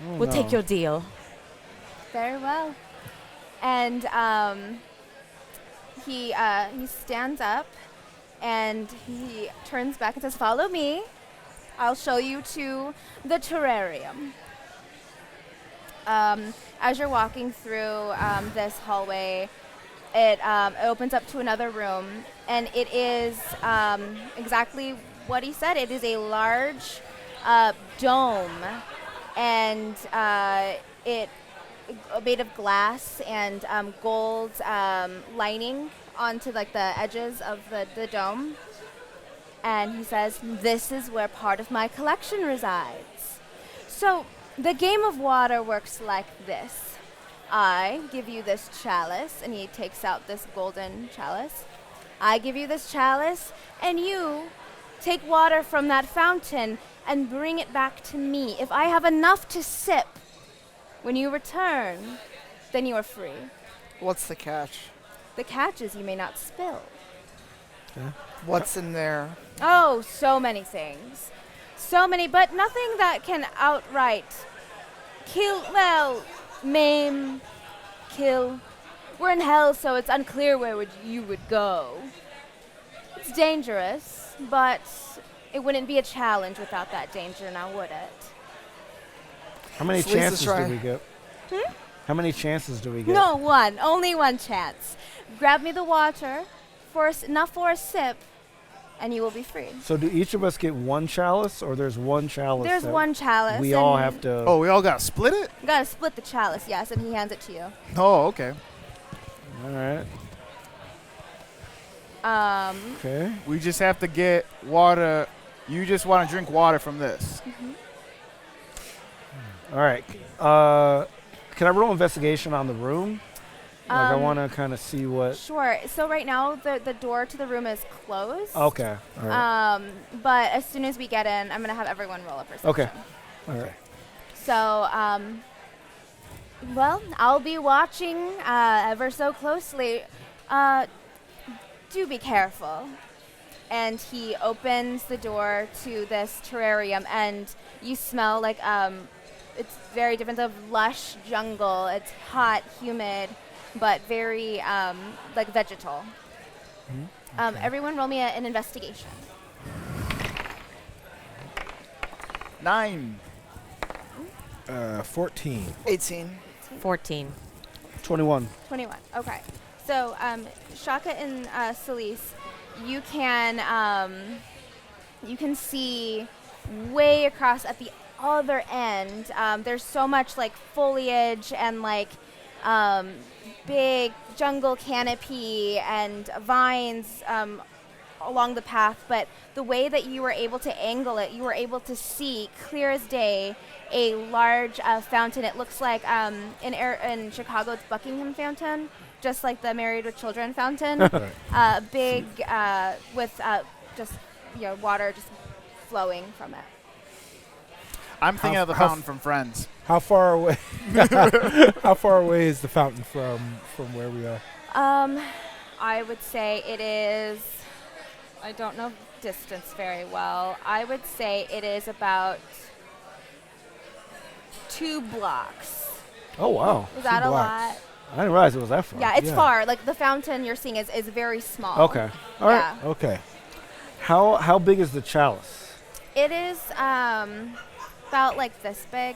Oh, We'll take no. your deal. Very well. And he stands up and he turns back and says, "Follow me. I'll show you to the terrarium." As you're walking through this hallway, it opens up to another room, and it is exactly what he said. It is a large dome, and it made of glass and gold lining onto like the edges of the dome. And he says, "This is where part of my collection resides." So the game of water works like this. I give you this chalice, and he takes out this golden chalice. I give you this chalice, and you take water from that fountain and bring it back to me. If I have enough to sip, when you return, then you are free. What's the catch? The catch is you may not spill. What's in there? Oh, so many things. So many, but nothing that can outright maim, kill. We're in hell, so it's unclear where you would go. It's dangerous, but it wouldn't be a challenge without that danger, now would it? How many Let's at least chances try. do we get? How many chances do we get? No, one. Only one chance. Grab me the water, enough for a sip, and you will be free. So do each of us get one chalice, or there's one chalice? There's that one chalice. We all and have to. Oh, we all got to split it? You gotta split the chalice, yes, and he hands it to you. Oh, okay. All right. Okay. We just have to get water. You just want to drink water from this. All right. Can I roll investigation on the room? I want to kind of see what. Sure. So right now the door to the room is closed. Okay. All right. But as soon as we get in, I'm gonna have everyone roll a perception. Okay. All right. So, well, I'll be watching ever so closely. Do be careful. And he opens the door to this terrarium, and you smell like it's very different of lush jungle. It's hot, humid, but very like vegetal. Everyone roll me an investigation. 9. 14. 18. 14. 21. 21. Okay. So, Shaka and Celise, you can see way across at the other end. There's so much like foliage and like big jungle canopy and vines along the path, but the way that you were able to angle it, you were able to see clear as day a large fountain. It looks like in Chicago it's Buckingham Fountain, just like the Married with Children fountain. Big with just water just flowing from it. I'm thinking of the fountain from Friends. How far away? How far away is the fountain from where we are? I would say it is. I don't know distance very well. I would say it is about 2 blocks. Oh wow. Is that a blocks. lot? I didn't realize it was that far. Yeah, it's Yeah. far. Like the fountain you're seeing is very small. Okay. All right. Yeah. Okay. How big is the chalice? It is about like this big.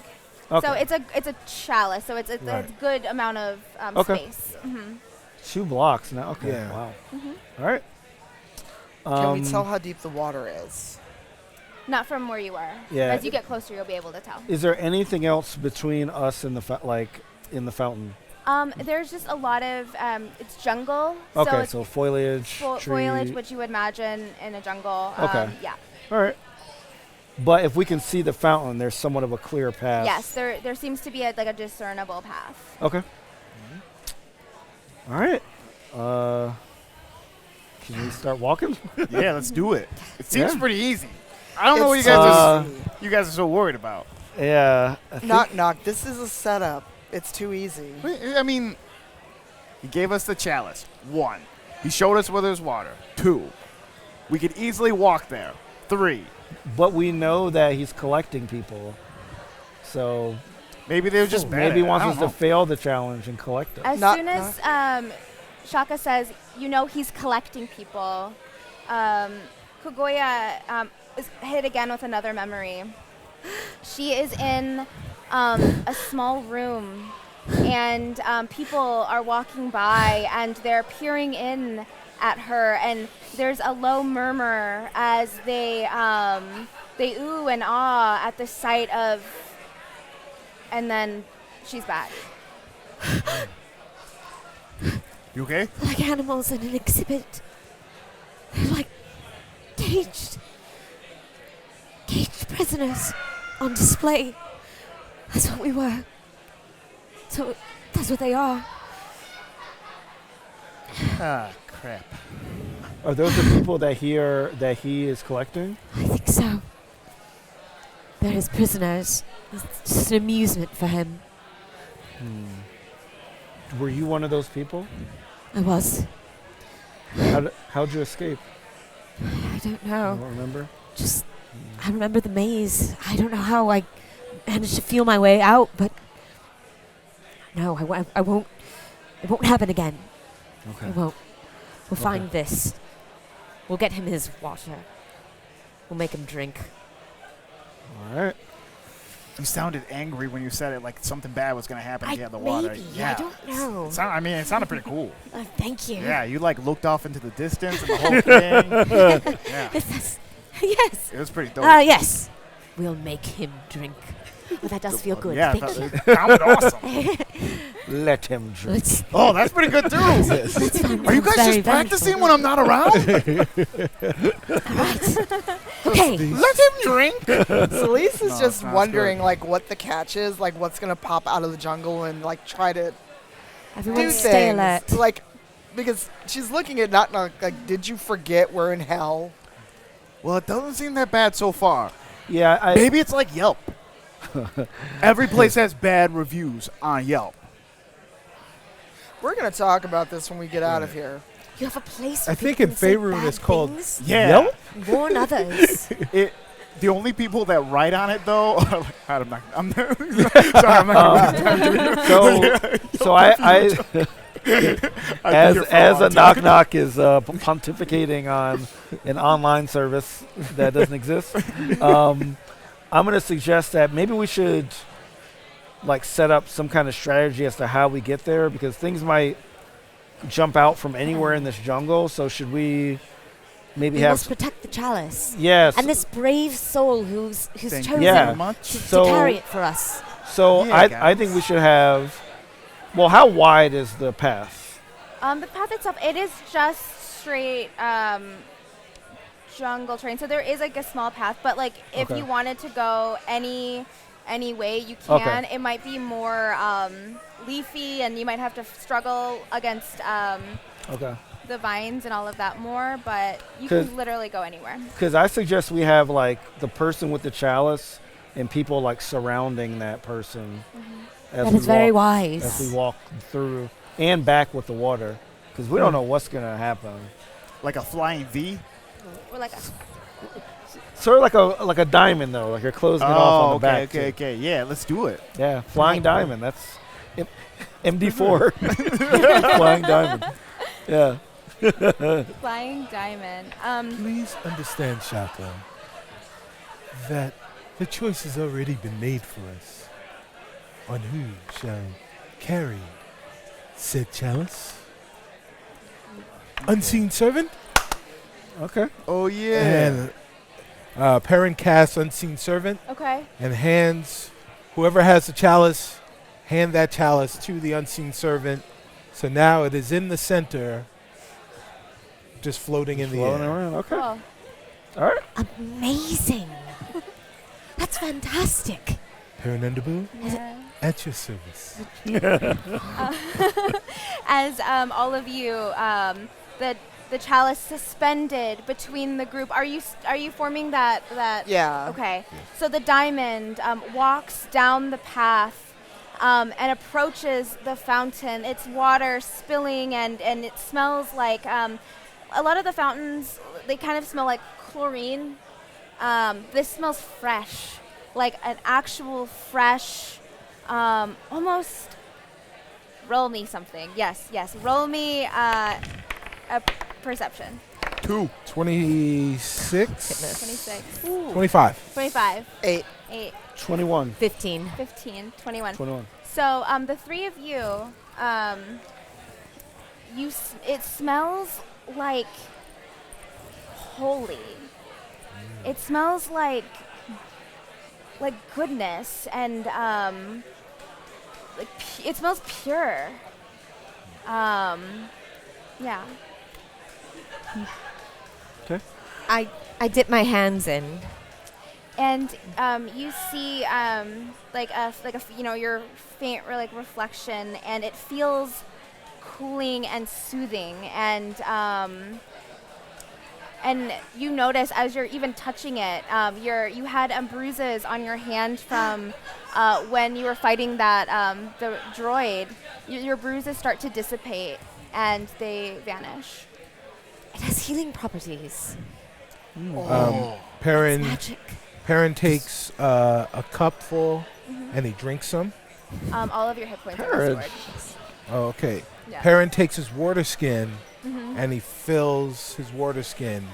Okay. So it's a chalice. So it's a Right. good amount of Okay. space. 2 blocks now. Okay. Yeah. Wow. Mm-hmm. All right. Can we tell how deep the water is? Not from where you are. Yeah. As you get closer, you'll be able to tell. Is there anything else between us and the in the fountain? There's just a lot of it's jungle. Okay, So it's so foliage, tree. foliage, which you would imagine in a jungle. Okay. Yeah. All right. But if we can see the fountain, there's somewhat of a clear path. Yes, there seems to be like a discernible path. Okay. All right. Can we start walking? Yeah, let's do it. It seems Yeah. pretty easy. I don't know what It's you guys are so worried about. Yeah. I think- Knock, knock. This is a setup. It's too easy. I mean, he gave us the chalice. 1, he showed us where there's water. 2, we could easily walk there. 3, But we know that he's collecting people. So maybe they were just bad. maybe he at it. wants I us don't to know. fail the challenge and collect us. As Knock, soon as Shaka says, he's collecting people, Kaguya is hit again with another memory. She is in a small room, and people are walking by, and they're peering in at her, and there's a low murmur as they ooh and ah at the sight of, and then she's back. You okay? Like animals in an exhibit. They're like caged prisoners on display. That's what we were. So that's what they are. Ah, crap. Are those the people that he is collecting? I think so. They're his prisoners. It's just an amusement for him. Were you one of those people? I was. How'd you escape? I don't You know. don't remember? Just, I remember the maze. I don't know how I managed to feel my way out, but no, I won't. It won't happen again. Okay. It won't. We'll Okay. find this. We'll get him his water. We'll make him drink. All right. You sounded angry when you said it, like something bad was going to happen if you had the maybe. water. I don't know. It sounded pretty cool. Thank you. Yeah, you like looked off into the distance and the whole thing. Yeah, Yes. it was pretty dope. Yes. We'll make him drink. Oh, that does feel good. Yeah, Thank you. that sounded awesome. Let him drink. Let's, Oh, that's pretty good too. let's find Are you something guys very just practicing when I'm not around? Okay. Let him drink. Celeste is No, just sounds wondering good. like what the catch is, like what's gonna pop out of the jungle and like try to Everyone do stay things. alert. Like because she's looking at not like did you forget we're in hell? Well, it doesn't seem that bad so far. Yeah, Maybe it's like Yelp. Every place has bad reviews on Yelp. We're gonna talk about this when we get out of here. You have a place I where think people in can say Faerun bad it's called things? Yeah. Yelp? Warn others. The only people that write on it though, are like, I'm not. Sorry, I'm not. so I as a knock knock is pontificating on an online service that doesn't exist. I'm going to suggest that maybe we should like set up some kind of strategy as to how we get there, because things might jump out from anywhere in this jungle. So should we maybe We have must protect the chalice. yes? And this brave soul who's Thank chosen you Yeah. very much. to So- carry it for us. So Yeah, I guys. think we should have. Well, how wide is the path? The path itself, it is just straight jungle terrain. So there is like a small path, but like if Okay. you wanted to go any way you Okay. can. It might be more leafy, and you might have to struggle against Okay. the vines and all of that more. But you 'Cause- can literally go anywhere. Because I suggest we have like the person with the chalice and people like surrounding that person as That we is very walk, as wise. we walk through and back with the water, because we don't know what's gonna happen. Like a flying V. Or like a Sort of like a diamond though, like you're closing it off on the back. too. okay. Yeah, let's do it. Yeah, flying diamond. That's MD4. Flying diamond. Yeah. flying diamond. Please understand, Shaka. that the choice has already been made for us on who shall carry said chalice. Unseen servant? Okay. Oh yeah. And Perrin casts Unseen Servant Okay. and hands whoever has the chalice, hand that chalice to the Unseen Servant. So now it is in the center, just floating in the Floating air. around. Okay. Cool. All right. Amazing. That's fantastic. Perrin Underbow, Yeah. at your service. As all of you, the chalice suspended between the group. Are you forming that? Yeah. Okay. So the diamond walks down the path and approaches the fountain. It's water spilling, and it smells like a lot of the fountains. They kind of smell like chlorine. This smells fresh, like an actual fresh, almost. Roll me something. Yes. Roll me a perception. 26? 26. 25. 25. 8. 8. 21. 15. 15. 21. 21. So the three of you, it smells like holy. It smells like goodness and it smells pure. Yeah. Okay. I dip my hands in. And you see your faint reflection, and it feels cooling and soothing, and you notice as you're even touching it, you had bruises on your hand from when you were fighting that the droid. Your bruises start to dissipate and they vanish. It has healing properties. Perrin, Magic. Perrin takes a cup full and he drinks some. All of your hit points are Perrin. restored. Oh, okay. Yeah. Perrin takes his water skin and he fills his water skin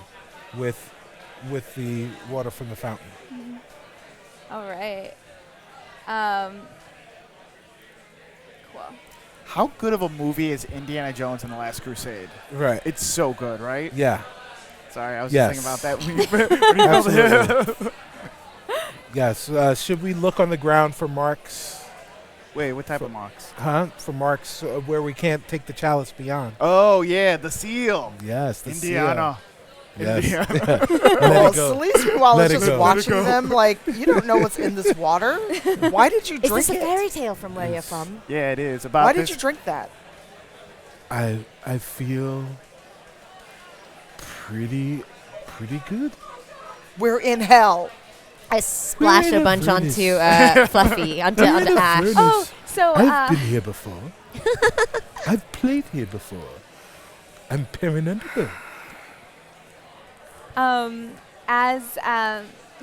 with the water from the fountain. All right. Cool. How good of a movie is Indiana Jones and the Last Crusade? Right. It's so good, right? Yeah. Sorry, I was Yes. just thinking about that. When you Absolutely. Yes. Should we look on the ground for marks? Wait, what type of marks? For marks where we can't take the chalice beyond. Oh yeah, the seal. Yes. The Indiana. seal. Yes. Indiana. Let Well, it go. Celeste, meanwhile, Let is it just go. watching them like, you don't know what's in this water. Why did you Is drink this a it? fairy tale from where you're Yes. from? Yeah, it is about. Why did this- you drink that? I feel pretty good. We're in hell. I splash in a a bunch furnace. onto Fluffy, onto I'm in a Ash. furnace. Oh, so I've been here before. I've played here before. I'm Perrin Underbow. as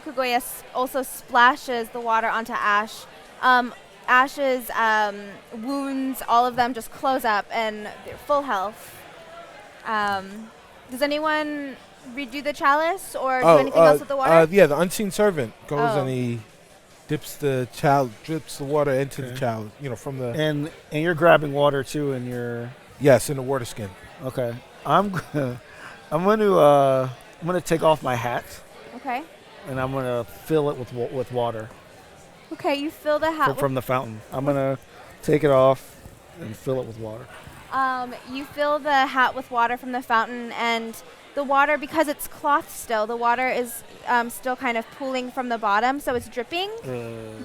Kugoya also splashes the water onto Ash, Ash's wounds, all of them just close up and they're full health. Does anyone redo the chalice or do anything else with the water? Yeah, the unseen servant goes Oh. and he drips the water into the chalice. From the And you're grabbing water too, and you're yes, in the water skin. okay. I'm gonna take off my hat Okay. and I'm gonna fill it with water Okay, you fill the hat. from the fountain. I'm gonna take it off and fill it with water. You fill the hat with water from the fountain, and the water, because it's cloth still, the water is still kind of pooling from the bottom, so it's dripping.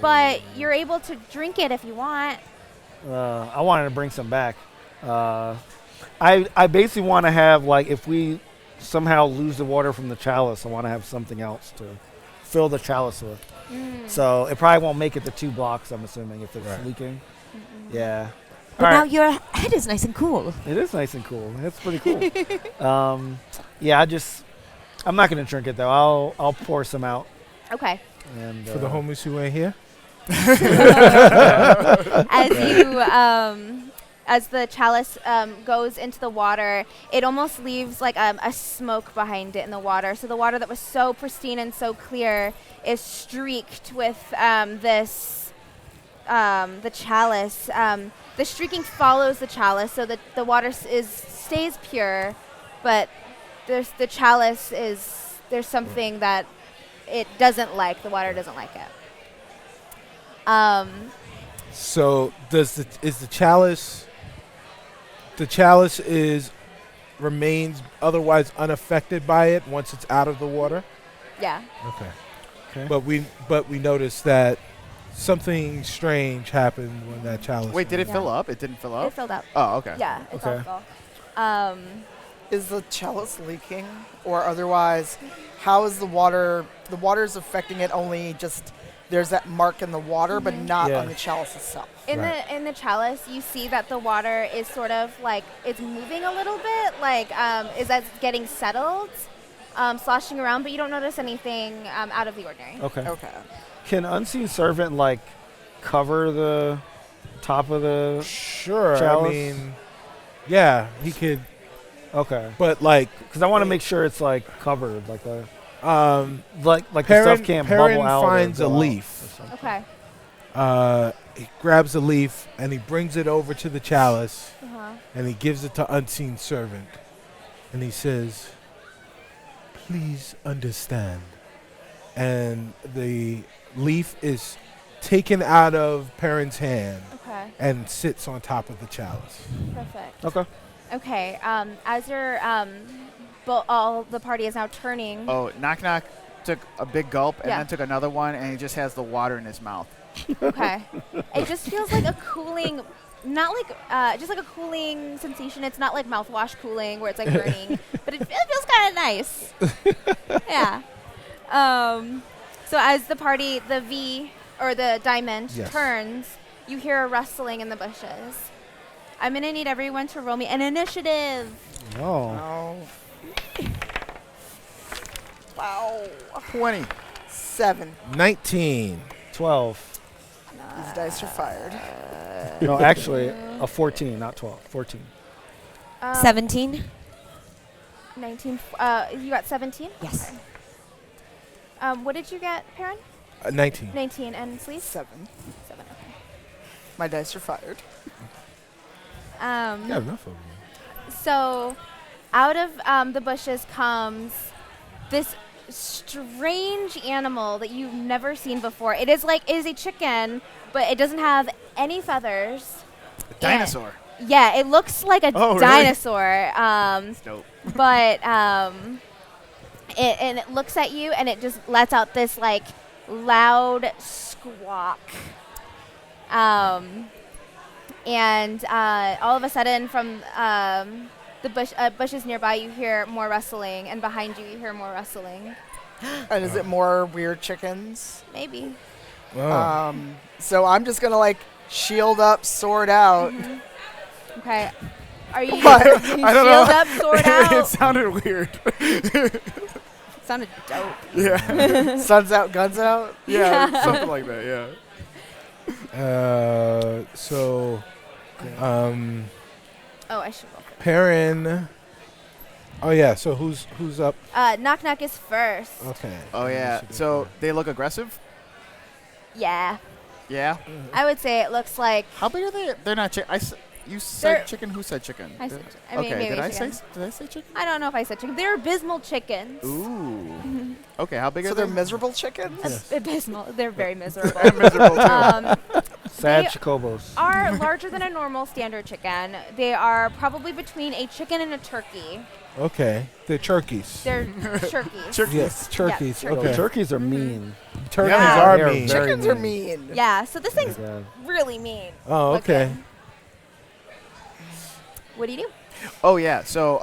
But you're able to drink it if you want. I wanted to bring some back. I basically want to have, like, if we somehow lose the water from the chalice, I want to have something else to fill the chalice with. So it probably won't make it the 2 blocks, I'm assuming, if it's Right. leaking. Yeah. But All now right. your head is nice and cool. It is nice and cool. That's pretty cool. Yeah, I'm not going to drink it, though. I'll pour some out. Okay. And, For the homies who ain't here. as the chalice goes into the water, it almost leaves like a smoke behind it in the water. So the water that was so pristine and so clear is streaked with the chalice. The streaking follows the chalice, so that the water stays pure, but there's something that it doesn't like. The water doesn't like it. So the chalice? The chalice remains otherwise unaffected by it once it's out of the water. Yeah. Okay. Okay. But we noticed that something strange happened when that chalice. Wait, did it Yeah. fill up? It didn't fill up? It filled up. Oh, okay. Yeah, it's Okay. all full. Is the chalice leaking, or otherwise, how is the water? The water's affecting it only just. There's that mark in the water, but not Yeah. on the chalice itself. In the chalice, you see that the water is sort of like it's moving a little bit, like is that getting settled, sloshing around, but you don't notice anything out of the ordinary. Okay. Okay. Can Unseen Servant like cover the top of the? Sure. Chalice? I mean, yeah, he could, Okay. but like, Because I want to make sure it's like covered, like the like the Perrin, stuff can't Perrin bubble out. or finds a go out leaf. or something. Okay. He grabs a leaf and he brings it over to the chalice Uh-huh. and he gives it to Unseen Servant, and he says, "Please understand." And the leaf is taken out of Perrin's hand Okay. and sits on top of the chalice. Perfect. Okay. Okay. As your all the party is now turning. Oh, Knock Knock took a big gulp and Yeah. then took another one, and he just has the water in his mouth. Okay. It just feels like a cooling, not like just like a cooling sensation. It's not like mouthwash cooling where it's like burning, but it feels kind of nice. Yeah. So as the party, the V or the diamond Yes. turns, you hear a rustling in the bushes. I'm gonna need everyone to roll me an initiative. Oh. Oh. Wow. 20. 7. 19. 12. These dice are fired. No, actually, a 14, not 12. 14. 17. 19. You got 17. Yes. What did you get, Perrin? 19. 19 and Sleeve. 7. 7. Okay. My dice are fired. Got enough of them. So, out of the bushes comes this strange animal that you've never seen before. It is a chicken, but it doesn't have any feathers. A dinosaur. Yeah, it looks like a Oh, really? dinosaur. Dope. But it looks at you and it just lets out this like loud squawk. And all of a sudden, from the bushes nearby, you hear more rustling, and behind you, you hear more rustling. And is it more weird chickens? Maybe. Oh. So I'm just gonna like shield up, sword out. Okay. Are you What? you I don't know. shield up, sword it out? sounded weird. Sounded dope. Yeah. Suns out, guns out. Yeah, something like that, yeah. So, Oh, I should roll. Perrin. Oh yeah. So who's up? Knock Knock is first. Okay. Oh, yeah. So they look aggressive? Yeah. Yeah. I would say it looks like. How big are they? They're not chicken. You said They're- chicken. Who said chicken? I said I mean, Okay. maybe Did I chicken. say chicken? I don't know if I said chicken. They're abysmal chickens. Ooh. Okay. How big So are they're they? miserable chickens. Abysmal. They're very miserable. Miserable too. Sad They chocobos. are larger than a normal standard chicken. They are probably between a chicken and a turkey. Okay. They're turkeys. They're turkeys. Yes, turkeys. turkeys. Okay. Turkeys are mean. Turkeys Yeah, are they are mean. very Chickens are mean. Yeah, so this thing's Yeah. really mean. Oh, okay. looking. What do you do? Oh yeah. So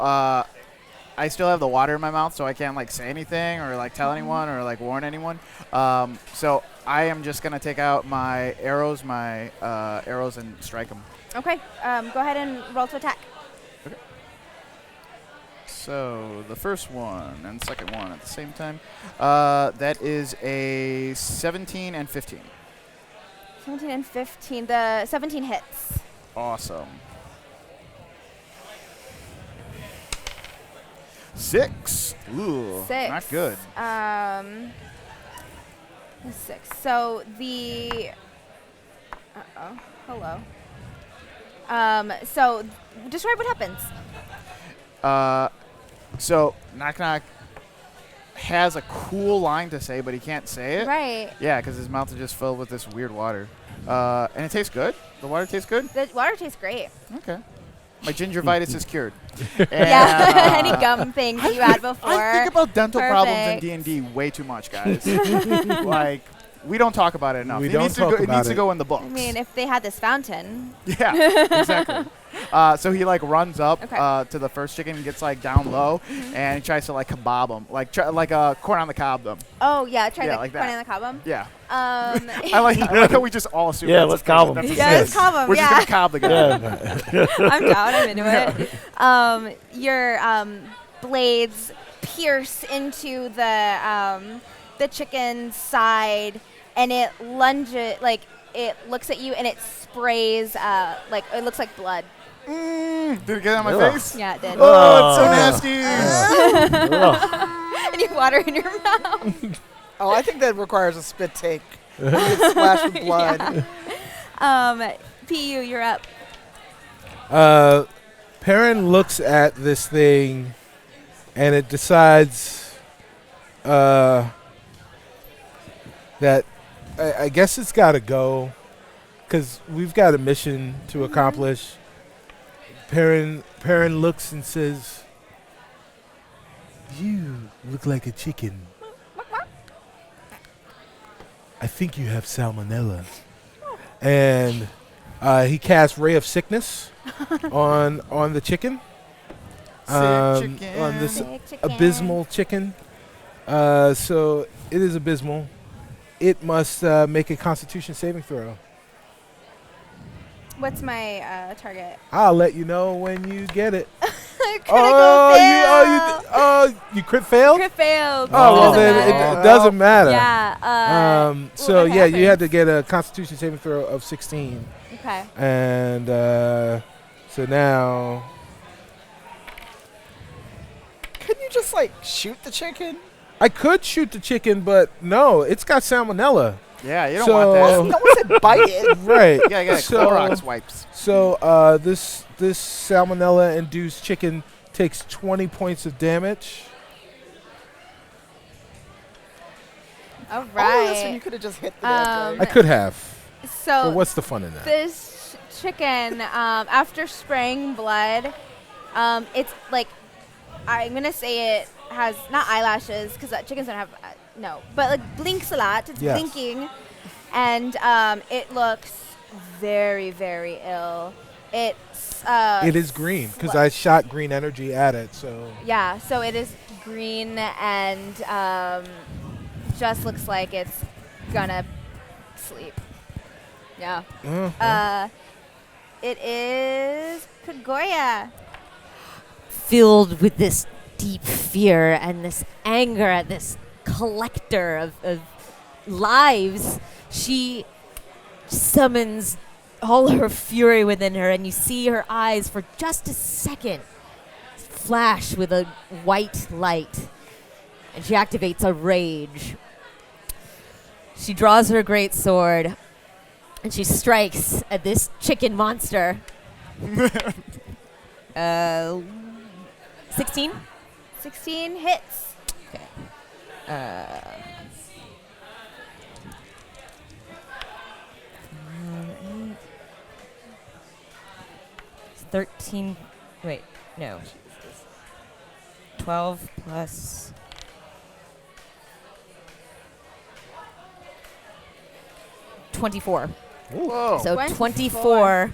I still have the water in my mouth, so I can't like say anything or like tell anyone or like warn anyone. So I am just gonna take out my arrows, and strike them. Okay, go ahead and roll to attack. So the first one and second one at the same time. That is a 17 and 15. 17 and 15. The 17 hits. Awesome. 6. Ooh, 6. not good. 6. So the. Hello. So describe what happens. So Knock Knock has a cool line to say, but he can't say it. Right. Yeah, because his mouth is just filled with this weird water. And it tastes good. The water tastes good. The water tastes great. Okay. My gingivitis is cured. Yeah. Any gum things you had before. I think about dental problems Perfect. in D&D way too much, guys. Like, we don't talk about it enough. We It don't needs to talk go, It about needs to it. go in the books. I mean, if they had this fountain. Yeah, exactly. So he like runs up Okay. to the first chicken and gets like down low, and he tries to like kebab them, like corn on the cob them. Oh yeah, try Yeah, the like corn that. on the cob 'em. Yeah. I I like how we just all assume. Yeah, that's let's a cob thing. 'em. That's a Yeah, thing. let's cob 'em, We're just yeah. gonna cob the guy. I'm down. I'm into it. Your blades pierce into the chicken's side, and it lunges like it looks at you, and it sprays like it looks like blood. Did it get on my Ugh. face? Yeah, it did. Oh, it's so nasty. Ugh. And you water in your mouth. Oh, I think that requires a spit take. You get splashed with blood. PU, you're up. Perrin looks at this thing, and it decides that I guess it's got to go, because we've got a mission to accomplish. Perrin looks and says, "You look like a chicken. I think you have salmonella." And he casts Ray of Sickness on the chicken. Sick chicken. On this Sick chicken. abysmal chicken. So it is abysmal. It must make a Constitution saving throw. What's my target? I'll let you know when you get it. Critical fail. You crit failed? Crit failed. Oh, well Doesn't then matter. it doesn't matter. Yeah. So what yeah, you had to happens? get a Constitution saving throw of 16, Okay. and so now Can you just like shoot the chicken? I could shoot the chicken, but no, it's got salmonella. Yeah, you don't So- want that. No one said bite it. Right. Yeah, you got So- Clorox wipes. So this salmonella induced chicken takes 20 points of damage. All Oh, this one you right. could have just hit the damn I thing. could have. So But what's the fun in that? this chicken, after spraying blood, it's like I'm gonna say it has not eyelashes because chickens don't have no, but like blinks a lot. It's Yes. blinking, and it looks very very ill. It's It is green because I shot green energy at it. So yeah, so it is green and just looks like it's gonna sleep. Yeah. It is Kagoya. Filled with this deep fear and this anger at this collector of lives, she summons all her fury within her, and you see her eyes for just a second flash with a white light, and she activates a rage. She draws her great sword, and she strikes at this chicken monster. 16? 16 hits. Okay. 13. Wait, no. 12 plus. $24. Whoa. So 24.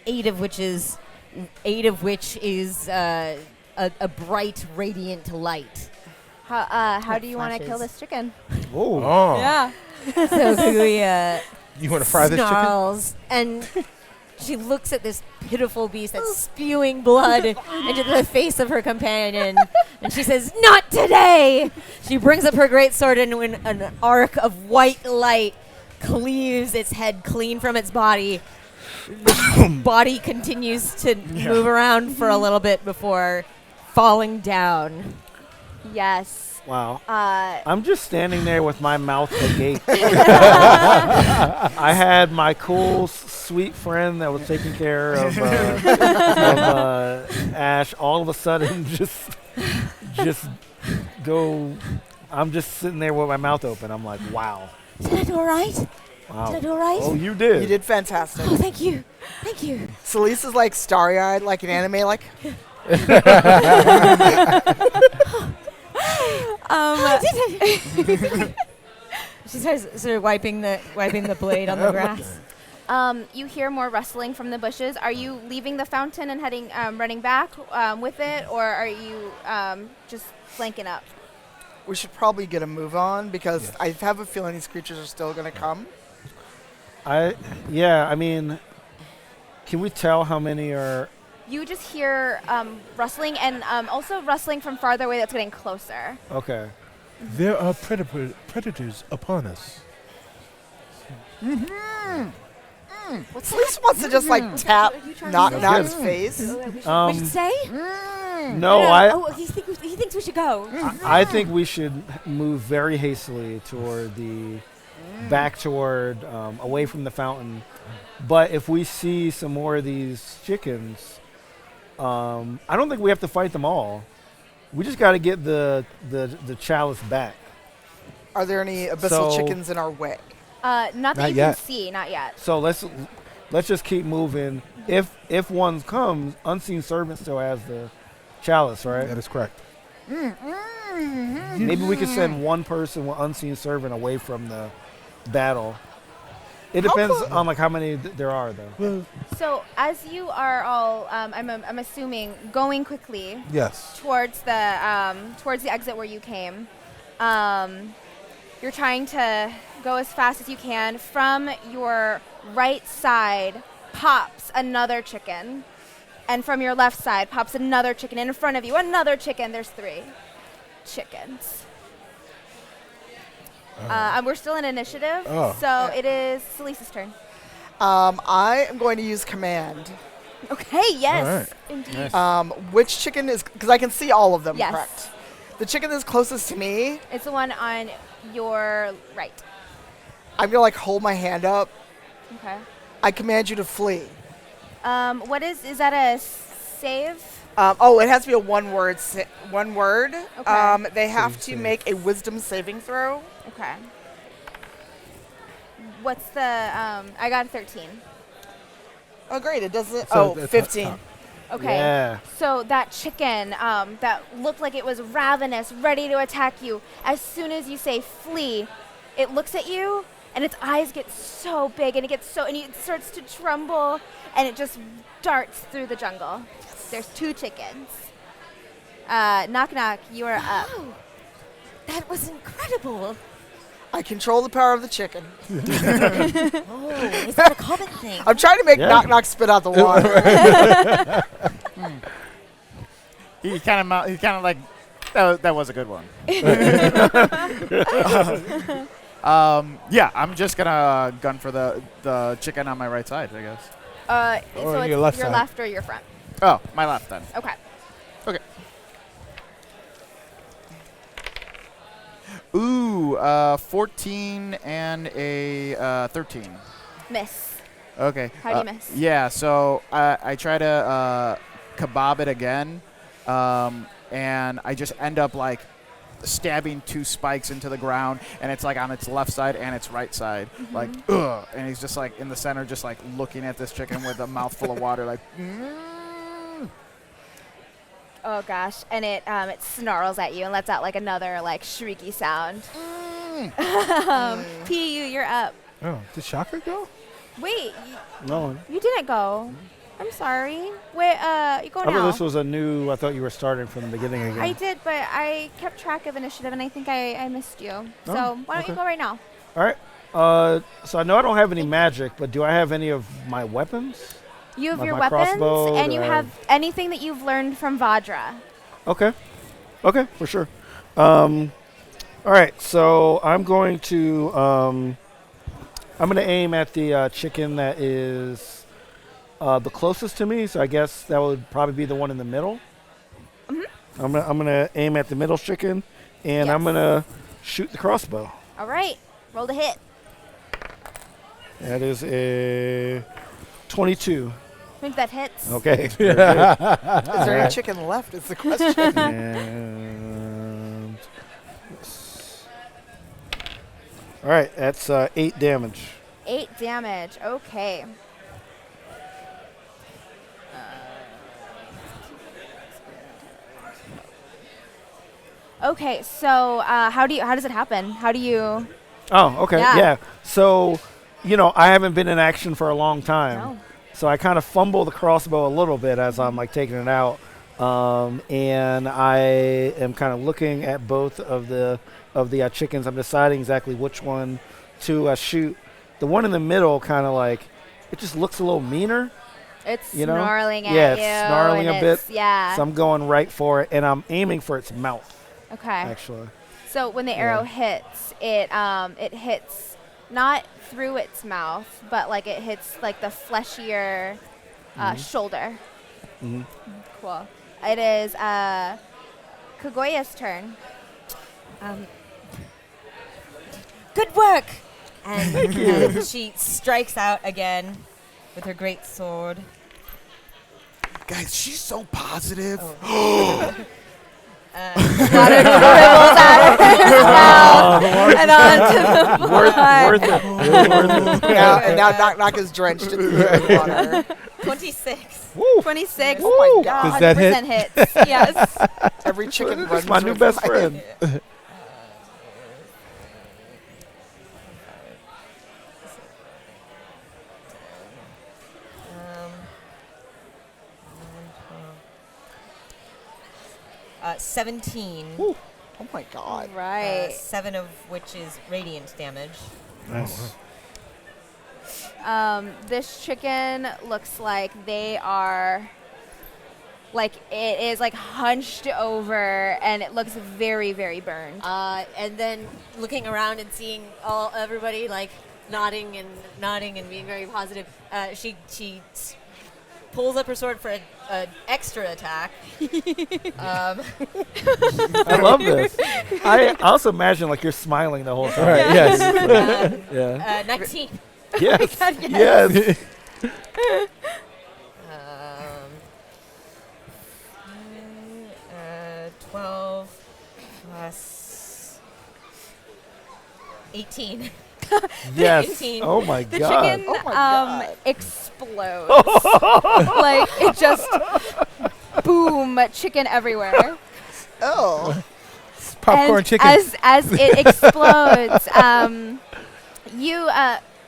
8 of which is a bright, radiant light. How do you want to kill Flashes. this chicken? oh, Yeah. So Kaguya you want to fry this chicken? snarls, and she looks at this pitiful beast that's spewing blood into the face of her companion, and she says, "Not today!" She brings up her great sword, and when an arc of white light cleaves its head clean from its body, the body continues to move around for a little bit before falling down. Yes. Wow. Uh, I'm just standing there with my mouth agape. I had my cool, sweet friend that was taking care of Ash. All of a sudden, just go. I'm just sitting there with my mouth open. I'm like, wow. Did I do all right? Wow. Did I do all right? Oh, you did. You did fantastic. Oh, thank you. Thank you. Celeste is like starry-eyed, like an anime, like. She starts sort of wiping the blade on the grass. you hear more rustling from the bushes. Are you leaving the fountain and heading, running back with it, or are you just flanking up? We should probably get a move on because I have a feeling these creatures are still going to come. I mean, can we tell how many are? You just hear rustling and also rustling from farther away that's getting closer. Okay. There are predators upon us. Celeste wants to just like tap Knock's face. We should say? No, he thinks we should go. I think we should move very hastily toward back toward away from the fountain. But if we see some more of these chickens, I don't think we have to fight them all. We just got to get the chalice back. Are there any abyssal chickens in our way? Not that you yet. can see, not yet. So let's just keep moving. If one comes, Unseen Servant still has the chalice, right? That is correct. Maybe we could send one person with Unseen Servant away from the battle. It depends on like how many there are, though. Well, So as you are all, I'm assuming, going quickly yes. towards the exit where you came, you're trying to go as fast as you can. From your right side pops another chicken, and from your left side pops another chicken. And in front of you, another chicken. There's 3 chickens. And we're still in initiative, so it is Celise's turn. I am going to use command. Okay, yes, All right. indeed. Nice. Which chicken is, because I can see all of them, Yes. correct? The chicken that's closest to me, It's the one on your right. I'm going to like hold my hand up. Okay. I command you to flee. What is that a save? It has to be a one word. Okay. They have to Save. make a wisdom saving throw. Okay. What's the, I got a 13. Oh, great. It doesn't. So the 15. top. Okay. Yeah. So that chicken that looked like it was ravenous, ready to attack you, as soon as you say flee, it looks at you and its eyes get so big and it starts to tremble and it just darts through the jungle. There's 2 chickens. Knock knock, you are up. Wow. That was incredible. I control the power of the chicken. Oh, is that a common thing? I'm trying to make Yeah. Knock Knock spit out the water. He kind of like that was a good one. Yeah, I'm just gonna gun for the chicken on my right side, I guess. Or So it's your left your side. left or your front. Oh, my left then. Okay. Okay. Ooh, 14 and a 13. Miss. Okay. How do you miss? Yeah, so I try to kebab it again, and I just end up like stabbing 2 spikes into the ground, and it's like on its left side and its right side, like ugh, and he's just like in the center, just like looking at this chicken with a mouthful of water, like. Oh gosh, and it snarls at you and lets out like another like shrieky sound. PU, you're up. Oh, did Chakra go? Wait, No. you didn't go. I'm sorry. Wait, you go I now. thought this was I thought you were starting from the beginning again. I did, but I kept track of initiative and I think I missed you. So why don't you okay. go right now? All right. So I know I don't have any magic, but do I have any of my weapons? You have Like your my weapons crossbow, and do you I have anything that you've learned from Vadra. Okay, for sure. All right, so I'm going to aim at the chicken that is the closest to me, so I guess that would probably be the one in the middle. I'm gonna aim at the middle chicken, and I'm Yes. gonna shoot the crossbow. All right. Roll to hit. That is a 22. I think that hits. Okay. Is there any chicken left? Is the question. And all right, that's 8 damage. 8 damage. Okay. Okay, so how does it happen? How do you? Oh, okay, Yeah. yeah. So, I haven't been in action for a long time. No. So I kind of fumble the crossbow a little bit as I'm like taking it out, and I am kind of looking at both of the chickens. I'm deciding exactly which one to shoot. The one in the middle kind of like it just looks a little meaner. It's You know? snarling at Yeah, you. it's snarling and a bit. it's- Yeah. So I'm going right for it, and I'm aiming for its mouth Okay. actually. So when the arrow hits, it hits not through its mouth, but like it hits like the fleshier shoulder. Mhm. Cool. It is Kaguya's turn. Good work! And she strikes out again with her great sword. Guys, she's so positive. Water dribbles out of his mouth and onto the floor. Worth it. now Knock is drenched in the water. 26. Woo. 26. Oh my God. Does that hit? 100% hits. Yes. Every chicken runs That's my new with best fire. friend. Um, 17. Oh my God. Right. 7 of which is radiant damage. Nice. This chicken looks like they are like it is like hunched over and it looks very, very burned. And then looking around and seeing everybody like nodding and being very positive, she pulls up her sword for an extra attack. I love this. I also imagine like you're smiling the whole time. Right, yes. Yeah. 19. Yes. Yes. 12 plus 18. Yes. 18. Oh my The God. chicken Oh my God. explodes. Like it just boom, chicken everywhere. Oh. Popcorn and chicken. As it explodes,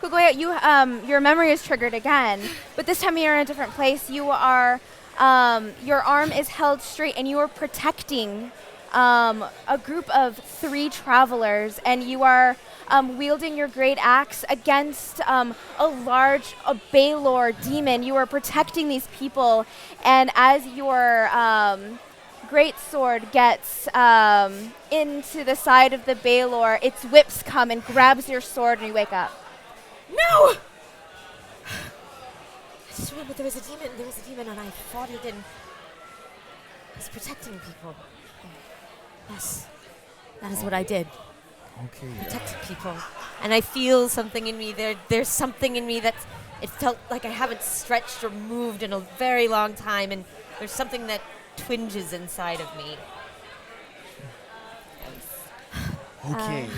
Kugoya, your memory is triggered again, but this time you're in a different place. You are, your arm is held straight, and you are protecting a group of 3 travelers, and you are wielding your great axe against a Baylor demon. You are protecting these people, and as your great sword gets into the side of the Baylor, its whips come and grabs your sword, and you wake up. No! I just remember there was a demon and I fought it and I was protecting people. Yes. That is what I did. Okay. Protected people. And I feel something in me. There's something in me that it felt like I haven't stretched or moved in a very long time, and there's something that twinges inside of me. Okay.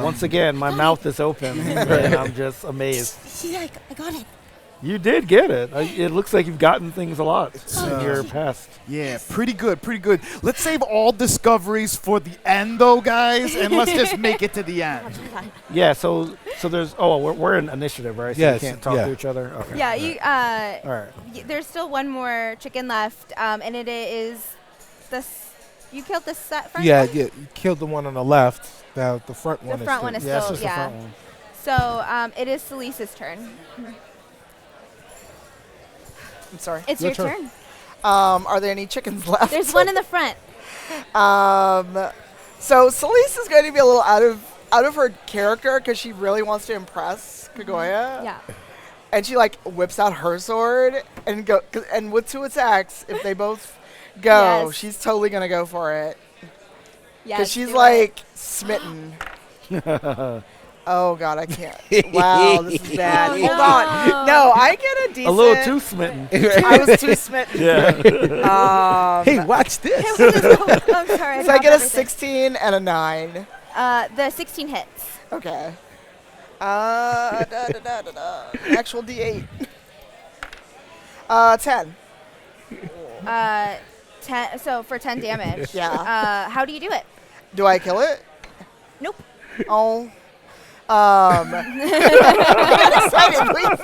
Once again, my mouth is open, and I'm just amazed. See, I got it. You did get it. It looks like you've gotten things a lot in your past. Yeah, pretty good, pretty good. Let's save all discoveries for the end, though, guys, and let's just make it to the end. Yeah. So there's. Oh, we're in initiative, right? So Yes, we can't talk yeah. to each other. Okay. Yeah, you. All right. There's still one more chicken left, and it is this. You killed the front Yeah, one? yeah. You killed the one on the left. Now the front The one front is one is Yeah, it's still, just the yeah. front one. So it is Celise's turn. I'm sorry. It's Your your turn. Are there any chickens left? There's one in the front. So Celise is going to be a little out of her character because she really wants to impress Kagoya. Yeah. And she like whips out her sword and and with 2 attacks, if they both go, Yes. she's totally gonna go for it. Yes, Because she's do like smitten. Oh god, I can't. Wow, this is bad. Oh, Hold no. on. No, I get a decent. A little too smitten. I was too smitten. Yeah. Hey, watch this. it. I'm sorry. So I get a everything. 16 and a 9. The 16 hits. Okay. Actual D8. 10. 10. So for 10 damage. Yeah. How do you do it? Do I kill it? Nope. Oh. I got excited, please.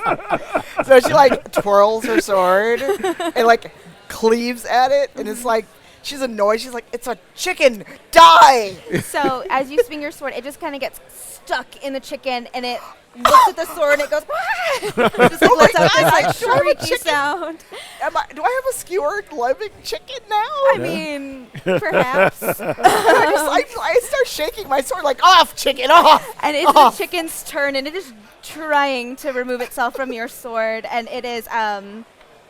So she like twirls her sword and like cleaves at it, and it's like she's annoyed. She's like, "It's a chicken, die!" So as you swing your sword, it just kind of gets stuck in the chicken, and it looks at the sword, and it goes, just like lets out this like Do I have a shrieky chicken? sound. Do I have a skewered living chicken now? I mean, perhaps. I start shaking my sword like, "Off, chicken, off!" And it's the chicken's turn, and it is trying to remove itself from your sword, and it is I'm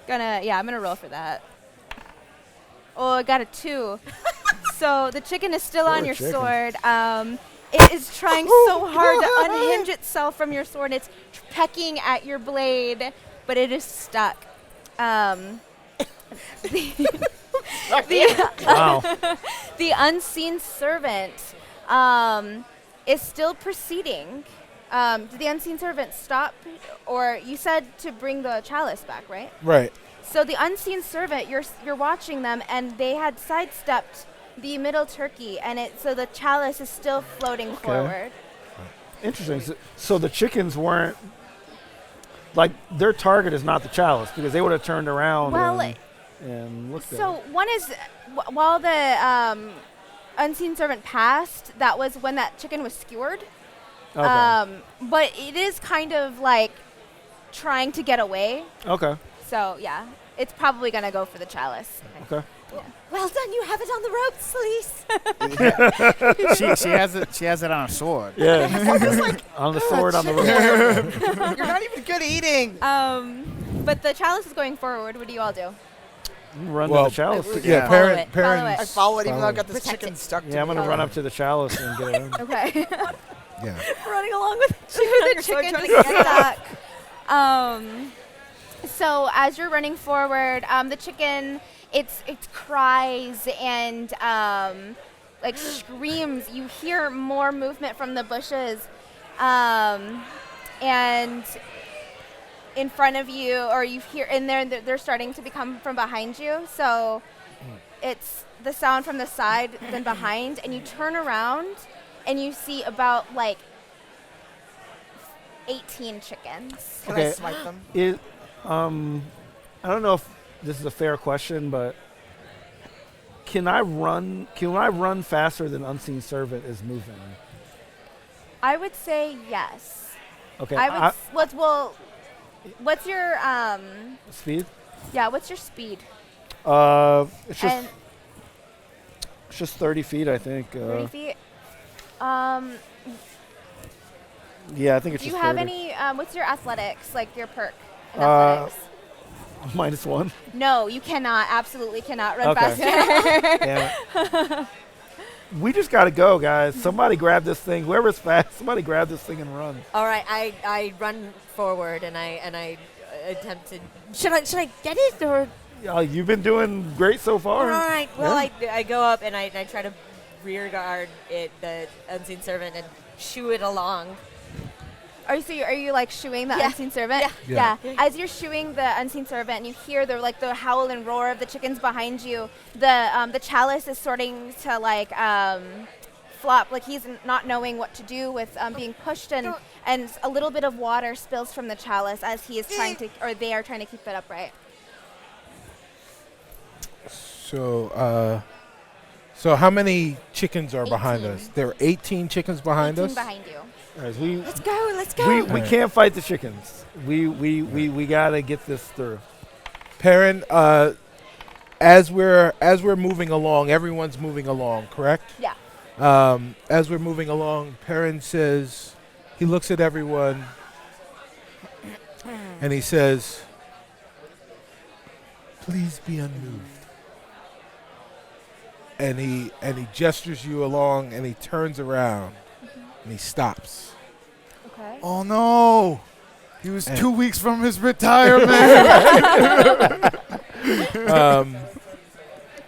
gonna roll for that. Oh, I got a 2. So the chicken is still on Poor your chicken. sword. It is trying so hard to unhinge itself from your sword. It's pecking at your blade, but it is stuck. Wow. The unseen servant is still proceeding. Did the unseen servant stop? Or you said to bring the chalice back, right? Right. So the unseen servant, you're watching them, and they had sidestepped the middle turkey, and so the chalice is still floating forward. Interesting. So the chickens weren't like their target is not the chalice because they would have turned around Well, and looked at So it. one is while the unseen servant passed, that was when that chicken was skewered. Okay. But it is kind of like trying to get away. Okay. So yeah, it's probably gonna go for the chalice. Okay. Well done, you have it on the ropes, Elise. she has it. She has it on a sword. Yeah. On the sword, on the rope. You're not even good eating. But the chalice is going forward. What do you all do? Run Well, to the chalice. Yeah, Follow parent, it. parents. I follow it even though I've got this Protect chicken it. stuck to Yeah, I'm me. gonna run up to the chalice and get it in. Okay. Yeah. Running along with The chicken just gets stuck. So as you're running forward, the chicken, it cries and like screams. You hear more movement from the bushes, and in front of you, or you hear, and they're starting to become from behind you. So it's the sound from the side, then behind, and you turn around, and you see about like 18 chickens. Can Okay. I smite them? I don't know if this is a fair question, but can I run faster than Unseen Servant is moving? I would say yes. Okay. I would. What's your speed? Yeah, what's your speed? It's just And it's just 30 feet, I think. 30 feet. Yeah, I think it's Do you just have 30. any? What's your athletics? Like your perk? In Uh, athletics? -1. No, you cannot. Absolutely cannot run Okay. faster. Damn it. We just gotta go, guys. Somebody grab this thing. Whoever's fast, somebody grab this thing and run. All right, I run forward and I attempt to. Should I get it or? You've been doing great so All far. right. Well, Yeah. I go up and I try to rear guard it, the unseen servant, and shoo it along. Are you like shooing the Yeah. unseen servant? Yeah. Yeah. As you're shooing the unseen servant, and you hear the howl and roar of the chickens behind you. The chalice is starting to like flop, like he's not knowing what to do with being pushed, and a little bit of water spills from the chalice as he is trying to, or they are trying to keep it upright. So how many chickens are behind 18. us? There are 18 chickens behind 18 us. behind you. Guys, Let's go. Let's go. we Alright. can't fight the chickens. We gotta get this through. Perrin, as we're moving along, everyone's moving along, correct? Yeah. As we're moving along, Perrin says, he looks at everyone, and he says, "Please be unmoved." And he gestures you along, and he turns around, and he stops. Okay. Oh no! He was And- 2 weeks from his retirement.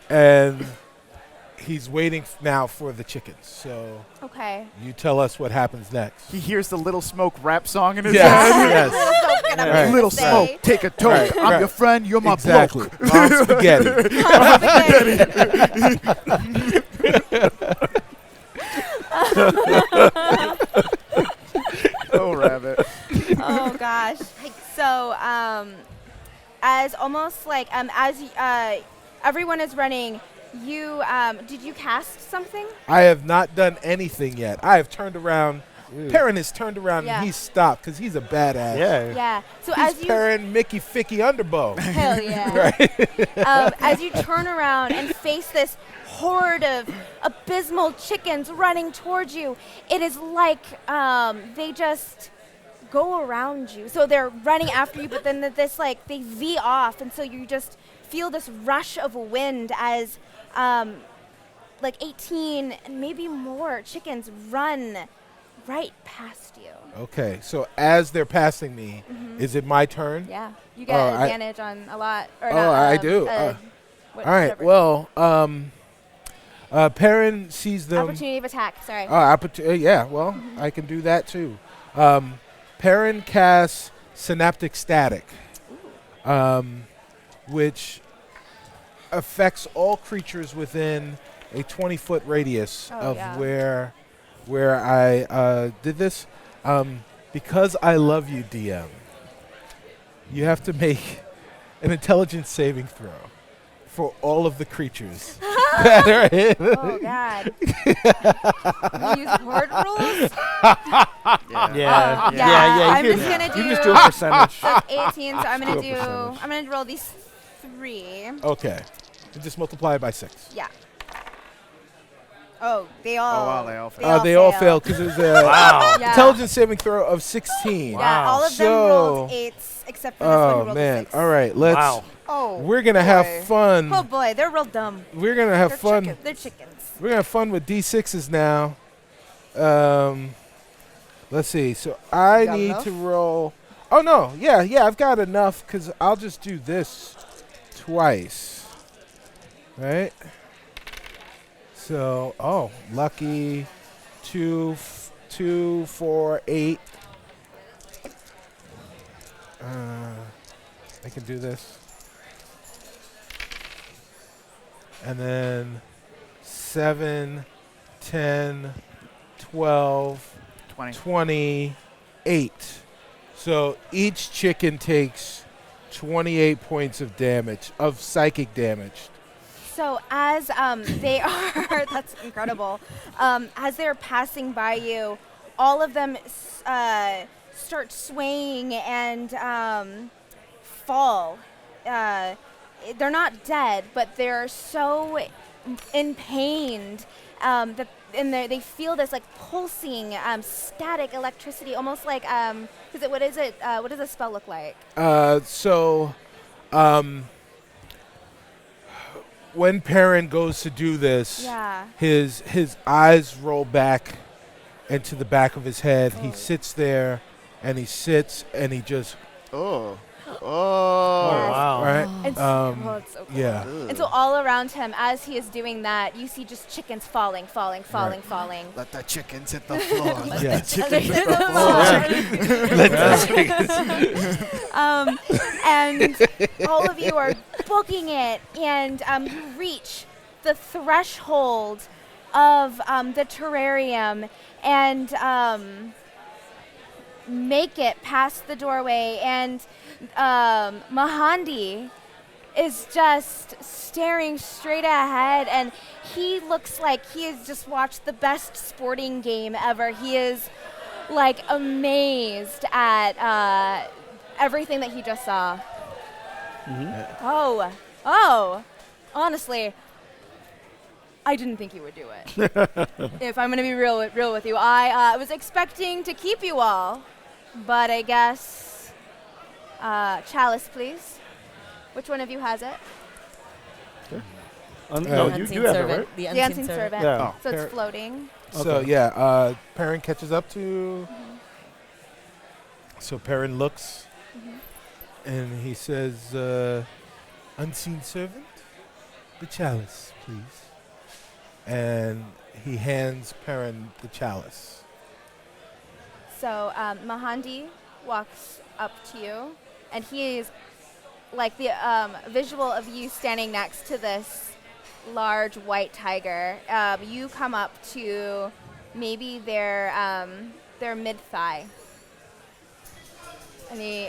And he's waiting now for the chickens. So Okay. you tell us what happens next. He hears the Little Smoke rap song in his Yes, head. yes. So good, I'm Right. gonna Little say. Smoke, take a toke. Right, I'm right. your friend. You're my Exactly. bloke. Mom spaghetti. Oh, rabbit. Oh gosh. So as almost like as everyone is running, you did you cast something? I have not done anything yet. I have turned around. Perrin has turned around Yeah. and he's stopped because he's a badass. Yeah. Yeah. So He's as you Perrin Mickey Ficky Underbow. hell yeah. As you turn around and face this horde of abysmal chickens running towards you, it is like they just go around you. So they're running after you, but then this like they V off, and so you just feel this rush of wind as like 18 and maybe more chickens run right past you. Okay, so as they're passing me, is it my turn? Yeah, you get Oh, I- advantage on a lot. Or Oh, not, I do. All right, well, Perrin sees them. opportunity of attack. Sorry. Yeah, well, I can do that too. Perrin casts Synaptic Static, which affects all creatures within a 20-foot radius Oh, of yeah. where I did this. Because I love you, DM, you have to make an intelligence saving throw for all of the creatures that are in. Oh God. You use word rules? Yeah. Yeah. I'm You just can, gonna do. you can just do a percentage. So it's 18. So I'm gonna Do a percentage. I'm gonna roll these 3. Okay. And just multiply it by 6. Yeah. Oh, they all. Oh, wow, they all They all failed because it was a Wow. Yeah. intelligence saving throw of 16. Yeah, Wow. all of them So- rolled 8s except for this one who Oh rolled man! a 6. All right, let's. Wow. Oh, We're gonna boy. have fun. Oh boy, they're real dumb. We're gonna have They're fun. They're chickens. We're gonna have fun with D6s now. Let's see. So I Got need enough? to roll. Oh no! Yeah, I've got enough because I'll just do this twice. Right. So lucky 2, 4, 8. I can do this. And then 7, 10, 12, 20. 28. So each chicken takes 28 points of damage, of psychic damage. So as they are, that's incredible. As they're passing by you, all of them start swaying and fall. They're not dead, but they're so in pain that they feel this like pulsing static electricity, almost like what is it? What does the spell look like? When Perrin goes to do this, Yeah. his eyes roll back into the back of his head. He Oh. sits there, and he just Oh. Yes. Wow. right. And it's so cool. Yeah. And so all around him, as he is doing that, you see just chickens falling. Let the chickens hit the floor. Let Yeah. the chickens hit the floor. And all of you are booking it, and you reach the threshold of the terrarium and make it past the doorway, and Mahandi is just staring straight ahead, and he looks like he has just watched the best sporting game ever. He is like amazed at everything that he just saw. Oh, honestly, I didn't think you would do it. If I'm going to be real with you, I was expecting to keep you all, but I guess Chalice, please. Which one of you has it? No, you Unseen have it, servant. right? The The unseen servant. Yeah. So it's Par- floating. So Okay. yeah, Perrin catches up to. So Perrin looks, and he says, "Unseen servant, the chalice, please." And he hands Perrin the chalice. So Mahandi walks up to you, and he is like the visual of you standing next to this large white tiger. You come up to maybe their mid-thigh, and he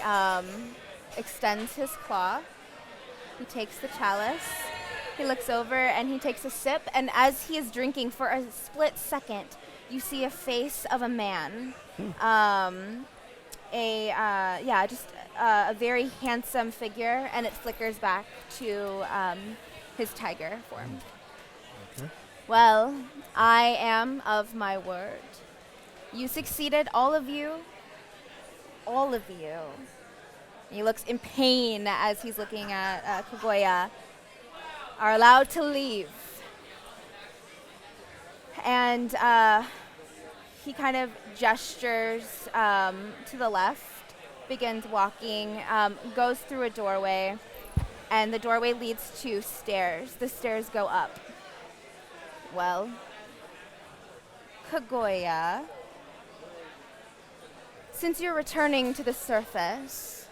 extends his claw. He takes the chalice. He looks over and he takes a sip, and as he is drinking for a split second, you see a face of a man. A very handsome figure, and it flickers back to his tiger form. Okay. Well, I am of my word. You succeeded, all of you. All of you. He looks in pain as he's looking at Kaguya. Are allowed to leave. And he kind of gestures to the left, begins walking, goes through a doorway, and the doorway leads to stairs. The stairs go up. Well, Kaguya, since you're returning to the surface,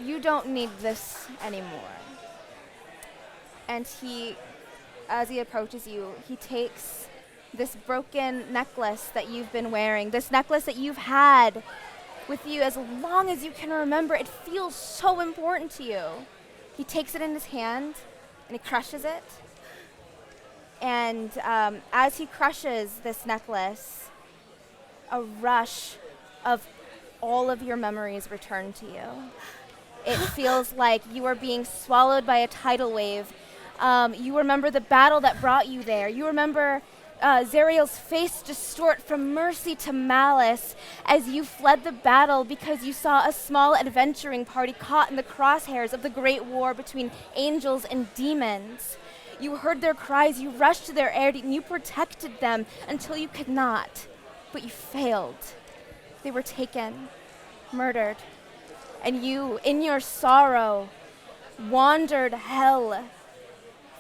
you don't need this anymore. And he, as he approaches you, he takes this broken necklace that you've been wearing, this necklace that you've had with you as long as you can remember. It feels so important to you. He takes it in his hand and he crushes it. And as he crushes this necklace, a rush of all of your memories return to you. It feels like you are being swallowed by a tidal wave. You remember the battle that brought you there. You remember Zariel's face distort from mercy to malice as you fled the battle because you saw a small adventuring party caught in the crosshairs of the great war between angels and demons. You heard their cries, you rushed to their aid, and you protected them until you could not. But you failed. They were taken, murdered. And you, in your sorrow, wandered hell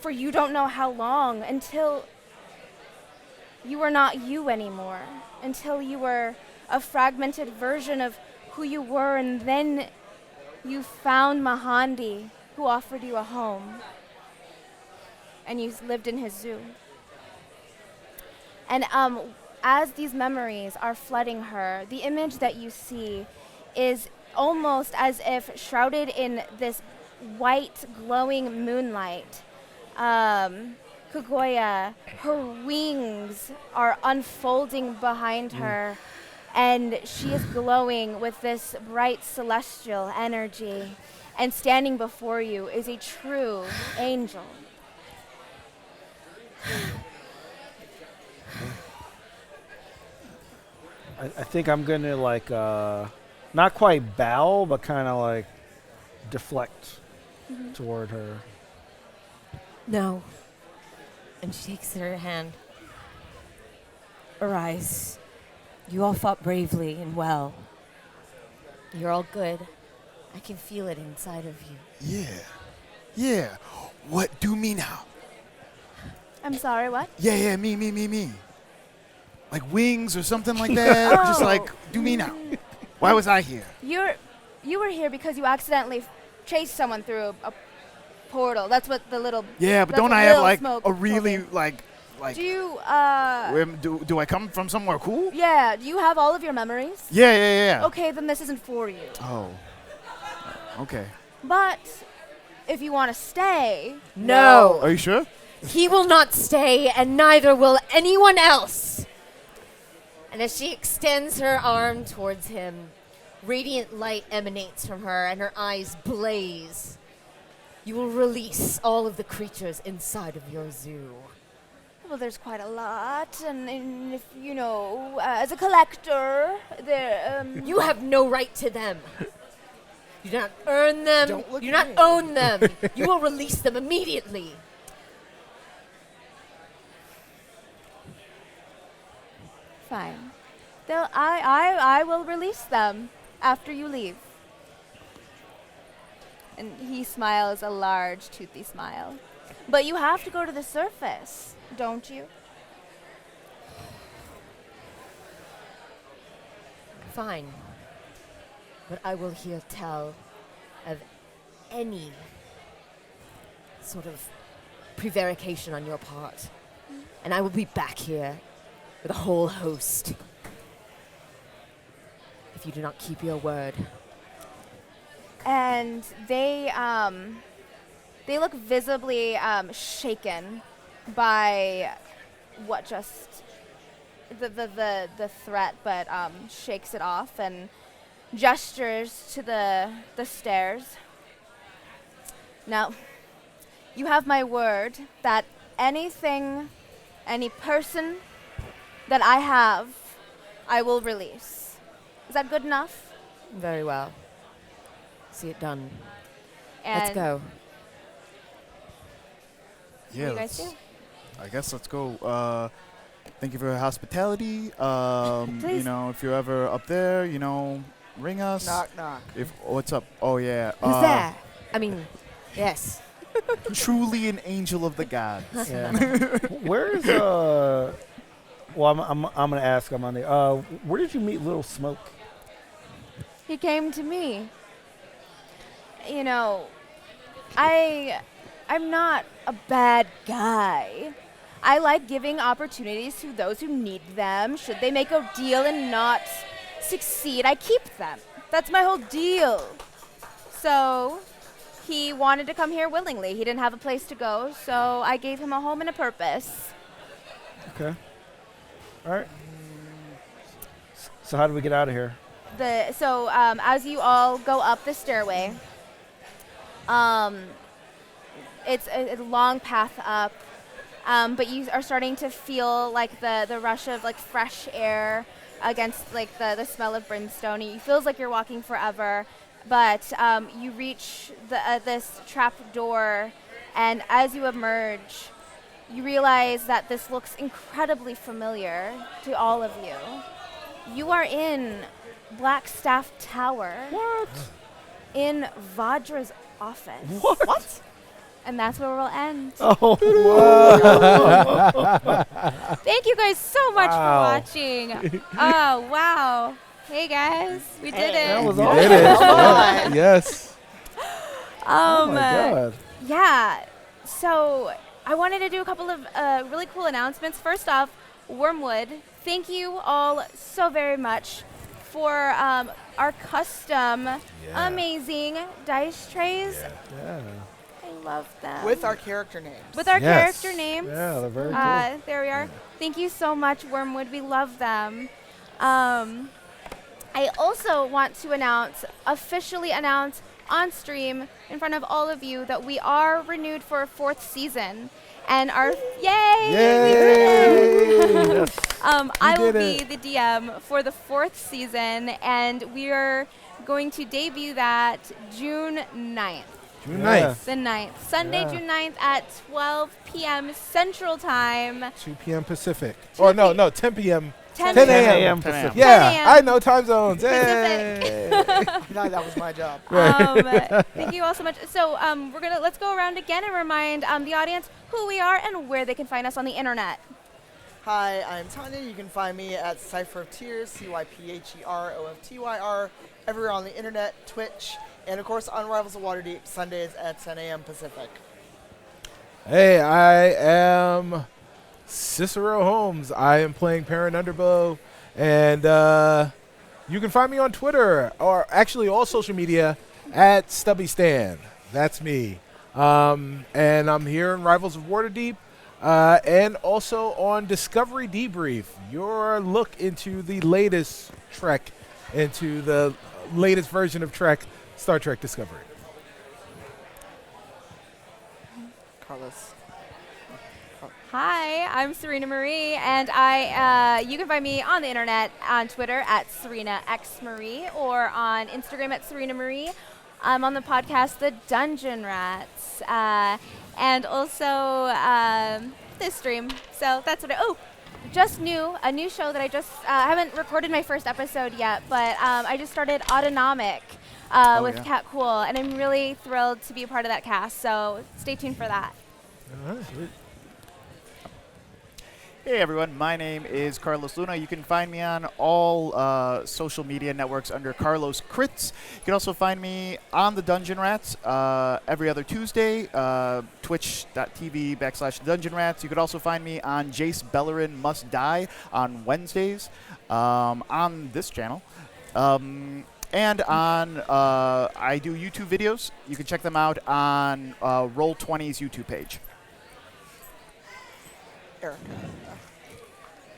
for you don't know how long, until you were not you anymore, until you were a fragmented version of who you were, and then you found Mahandi, who offered you a home, and you lived in his zoo. And as these memories are flooding her, the image that you see is almost as if shrouded in this white glowing moonlight. Kaguya, her wings are unfolding behind her, and she is glowing with this bright celestial energy. And standing before you is a true angel. I think I'm going to, not quite bow, but kind of, deflect toward her. No. And she takes her hand. Arise. You all fought bravely and well. You're all good. I can feel it inside of you. Yeah. What do me now? I'm sorry, what? Yeah, me. Like wings or something like that. Just do me now. Why was I here? You were here because you accidentally chased someone through a portal. That's what the little. Yeah, but that's don't what I have Lil Smoke a told really me. Do you do I come from somewhere cool? Yeah, do you have all of your memories? Yeah. Okay, then this isn't for you. Oh. Okay. But if you want to stay, No. Are you sure? He will not stay, and neither will anyone else. And as she extends her arm towards him, radiant light emanates from her, and her eyes blaze. You will release all of the creatures inside of your zoo. Well, there's quite a lot, and if you know, as a collector, there. You have no right to them. You do not earn them. Don't look You do at not me. own them. You will release them immediately. Fine. I will release them after you leave. And he smiles a large, toothy smile. But you have to go to the surface, don't you? Fine. But I will hear tell of any sort of prevarication on your part. And I will be back here with a whole host. If you do not keep your word. And they look visibly shaken by what just the threat, but shakes it off and gestures to the stairs. Now, you have my word that any person that I have, I will release. Is that good enough? Very well. See it done. And Let's go. do you guys do? I guess let's go. Thank you for your hospitality. Please. If you're ever up there, ring us. Knock, knock. What's up? Oh yeah. Who's there? I mean, yes. Truly an angel of the gods. Yeah. Where is Well, I'm gonna ask him on the. Where did you meet Little Smoke? He came to me. You know, I'm not a bad guy. I like giving opportunities to those who need them. Should they make a deal and not succeed, I keep them. That's my whole deal. So he wanted to come here willingly. He didn't have a place to go, so I gave him a home and a purpose. Okay. All right. So how do we get out of here? As you all go up the stairway, it's a long path up, but you are starting to feel like the rush of like fresh air against like the smell of brimstone. It feels like you're walking forever, but you reach this trap door, and as you emerge, you realize that this looks incredibly familiar to all of you. You are in Blackstaff Tower. What? In Vadra's office. What? And that's where we'll end. Oh. Thank you guys so much Wow. for watching. Oh, wow. Hey, guys. We did That it. was You awesome. did it. Come on. Yes. Oh my God. Yeah. So I wanted to do a couple of really cool announcements. First off, Wormwood, thank you all so very much for our custom, amazing dice trays. Yeah. I love them. With our character names. With our Yes. character names. Yeah, they're very cool. There we are. Thank you so much, Wormwood. We love them. I also want to officially announce on stream in front of all of you that we are renewed for a 4th season. And our yay! Yay! We did it. I will did be it. the DM for the 4th season, and we are going to debut that June 9th. June Yeah. 9th, The 9th. Sunday, Yeah. June 9th at 12 p.m. Central Time. 2 p.m. Pacific. Or no, 10 p.m. 10 10 a.m. a.m. Pacific. Yeah, 10 a.m. I know time zones. Pacific. Hey. No, that was my job. Thank you all so much. So let's go around again and remind the audience who we are and where they can find us on the internet. Hi, I'm Tanya. You can find me at Cypher of Tears, CYPHEROFTYR, everywhere on the internet, Twitch, and of course on Rivals of Waterdeep, Sundays at 10 a.m. Pacific. Hey, I am Cicero Holmes. I am playing Perrin Underbow, and you can find me on Twitter, or actually all social media, at Stubby Stan. That's me. And I'm here in Rivals of Waterdeep, and also on Discovery Debrief, your look into the latest Trek, into the latest version of Trek, Star Trek Discovery. Carlos. Hi, I'm Serena Marie, and you can find me on the internet on Twitter at SerenaXMarie or on Instagram at Serena Marie. I'm on the podcast The Dungeon Rats, and also this stream. So that's what just a new show that I haven't recorded my first episode yet, but I just started Autonomic with Cat Cool, and I'm really thrilled to be a part of that cast. So stay tuned for that. All right. Sweet. Hey everyone, my name is Carlos Luna. You can find me on all social media networks under Carlos Crits. You can also find me on the Dungeon Rats every other Tuesday, twitch.tv/Dungeon Rats. You could also find me on Jace Bellerin Must Die on Wednesdays on this channel. And on, I do YouTube videos. You can check them out on Roll20's YouTube page. Erica.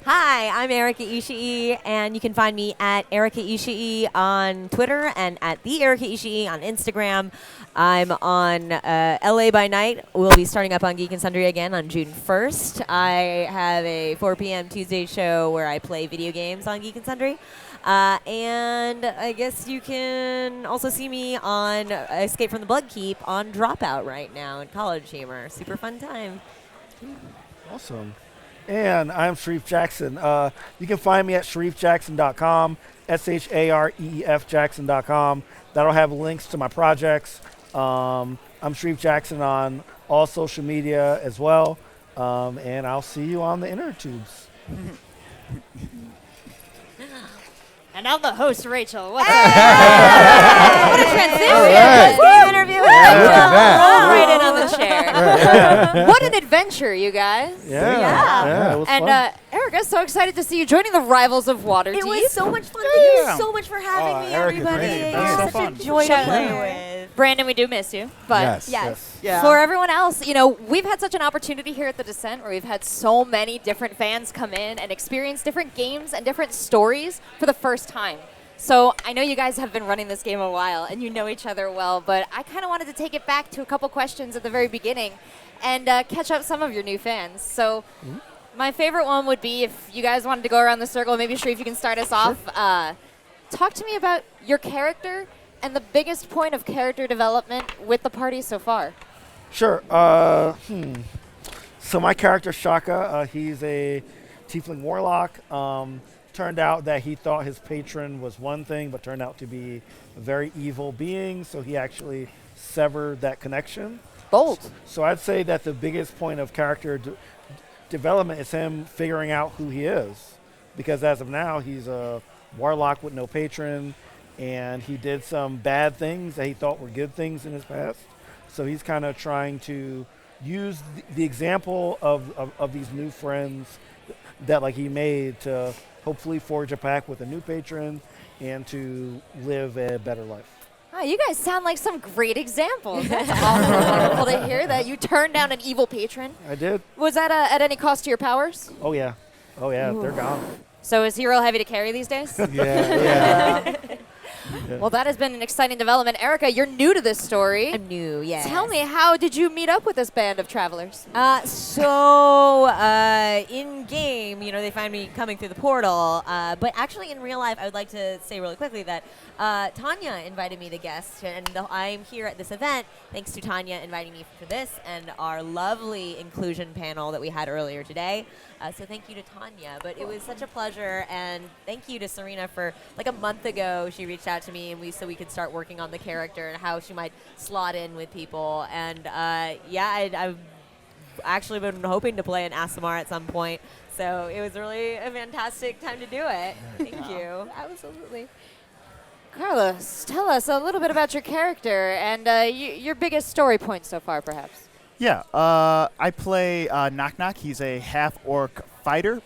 Hi, I'm Erica Ishii, and you can find me at Erica Ishii on Twitter and at the Erica Ishii on Instagram. I'm on LA by Night. We'll be starting up on Geek and Sundry again on June 1st. I have a 4 p.m. Tuesday show where I play video games on Geek and Sundry. And I guess you can also see me on Escape from the Bloodkeep on Dropout right now in College Humor. Super fun time. Awesome. And I'm Sharif Jackson. You can find me at sharifjackson.com, SHAREF That'll have links to my projects. I'm Sharif Jackson on all social media as well. And I'll see you on the inner tubes. And I'm the host, Rachel. What's What a transition! Interview. Look at that. Roll right in on the chair. What an adventure, you guys. Yeah, it was And fun. Erica, so excited to see you joining the Rivals of Waterdeep. It was so much fun. Thank you so much for having me, Erica's everybody. great. That's so You're fun. such a joy to Shout play out. with. Brandon, we do miss you. But Yes. Yeah. for everyone else, we've had such an opportunity here at The Descent where we've had so many different fans come in and experience different games and different stories for the first time. So I know you guys have been running this game a while and you know each other well, but I kind of wanted to take it back to a couple questions at the very beginning and catch up some of your new fans. So my favorite one would be if you guys wanted to go around the circle, maybe Sharif, you can start us off. Talk to me about your character and the biggest point of character development with the party so far. Sure. So my character, Shaka, he's a tiefling warlock. Turned out that he thought his patron was one thing, but turned out to be a very evil being, so he actually severed that connection. Bold. So I'd say that the biggest point of character development is him figuring out who he is. Because as of now, he's a warlock with no patron, and he did some bad things that he thought were good things in his past. So he's kind of trying to use the example of these new friends that he made to hopefully forge a pact with a new patron and to live a better life. Oh, you guys sound like some great examples. That's awesome. Wonderful to hear that you turned down an evil patron. I did. Was that at any cost to your powers? Oh yeah, they're gone. So is he real heavy to carry these days? Yeah. Well, that has been an exciting development. Erica, you're new to this story. I'm new, yes. Tell me, how did you meet up with this band of travelers? In game, they find me coming through the portal. But actually, in real life, I would like to say really quickly that Tanya invited me to guest, and I'm here at this event thanks to Tanya inviting me for this and our lovely inclusion panel that we had earlier today. So thank you to Tanya. But it was such a pleasure, and thank you to Serena for a month ago. She reached out to me, and we could start working on the character and how she might slot in with people. And I've actually been hoping to play an Aasimar at some point. So it was really a fantastic time to do it. Thank you. Absolutely. Carlos, tell us a little bit about your character and your biggest story point so far, perhaps. Yeah, I play Knock Knock. He's a half-orc fighter.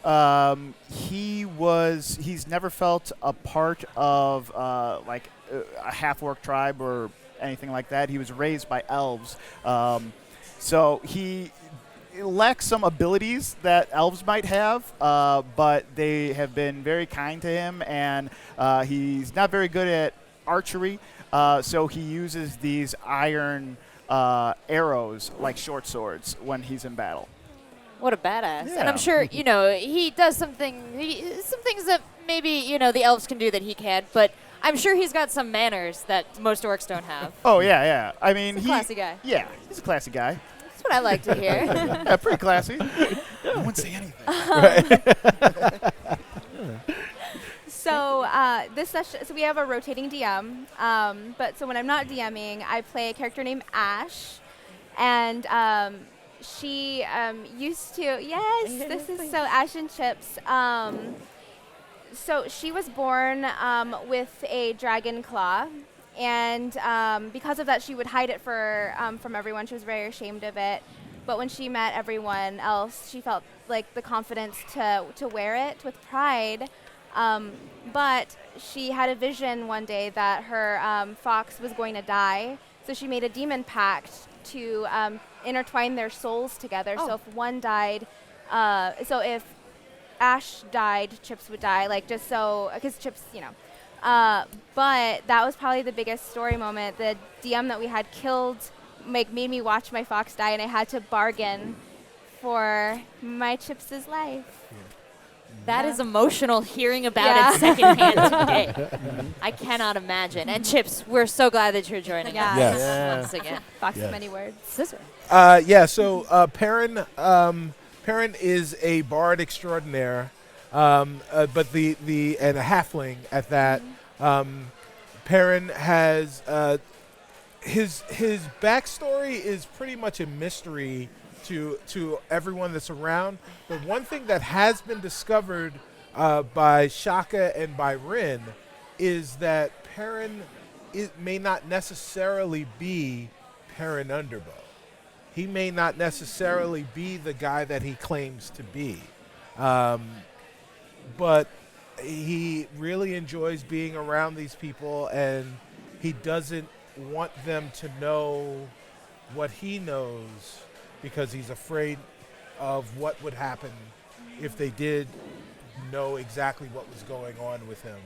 He's never felt a part of a half-orc tribe or anything like that. He was raised by elves. So he lacks some abilities that elves might have, but they have been very kind to him, and he's not very good at archery, so he uses these iron arrows like short swords when he's in battle. What a badass. And Yeah. I'm sure, he does some things that maybe, the elves can do that he can't, but I'm sure he's got some manners that most orcs don't have. Oh, yeah. I mean, He's a classy guy. Yeah, he's a classy guy. That's what I like to hear. Yeah, pretty classy. No one say anything. So this session, so we have a rotating DM. But so when I'm not DMing, I play a character named Ash, and she used to. Yes, this is so Ash and Chips. So she was born with a dragon claw, and because of that, she would hide it from everyone. She was very ashamed of it. But when she met everyone else, she felt like the confidence to wear it with pride. But she had a vision one day that her fox was going to die, so she made a demon pact to intertwine their souls together. So if one died, so if Ash died, Chips would die, because Chips, but that was probably the biggest story moment. The DM that we had made me watch my fox die, and I had to bargain for my Chips' life. That is emotional hearing about it secondhand today. I cannot imagine. And Chips, we're so glad that you're joining us Yes. once again. Fox of many words. Scissor. So Perrin is a bard extraordinaire, but and a halfling at that. Perrin has his backstory is pretty much a mystery to everyone that's around. But one thing that has been discovered by Shaka and by Rin is that Perrin may not necessarily be Perrin Underbow. He may not necessarily be the guy that he claims to be. But he really enjoys being around these people, and he doesn't want them to know what he knows because he's afraid of what would happen if they did know exactly what was going on with him.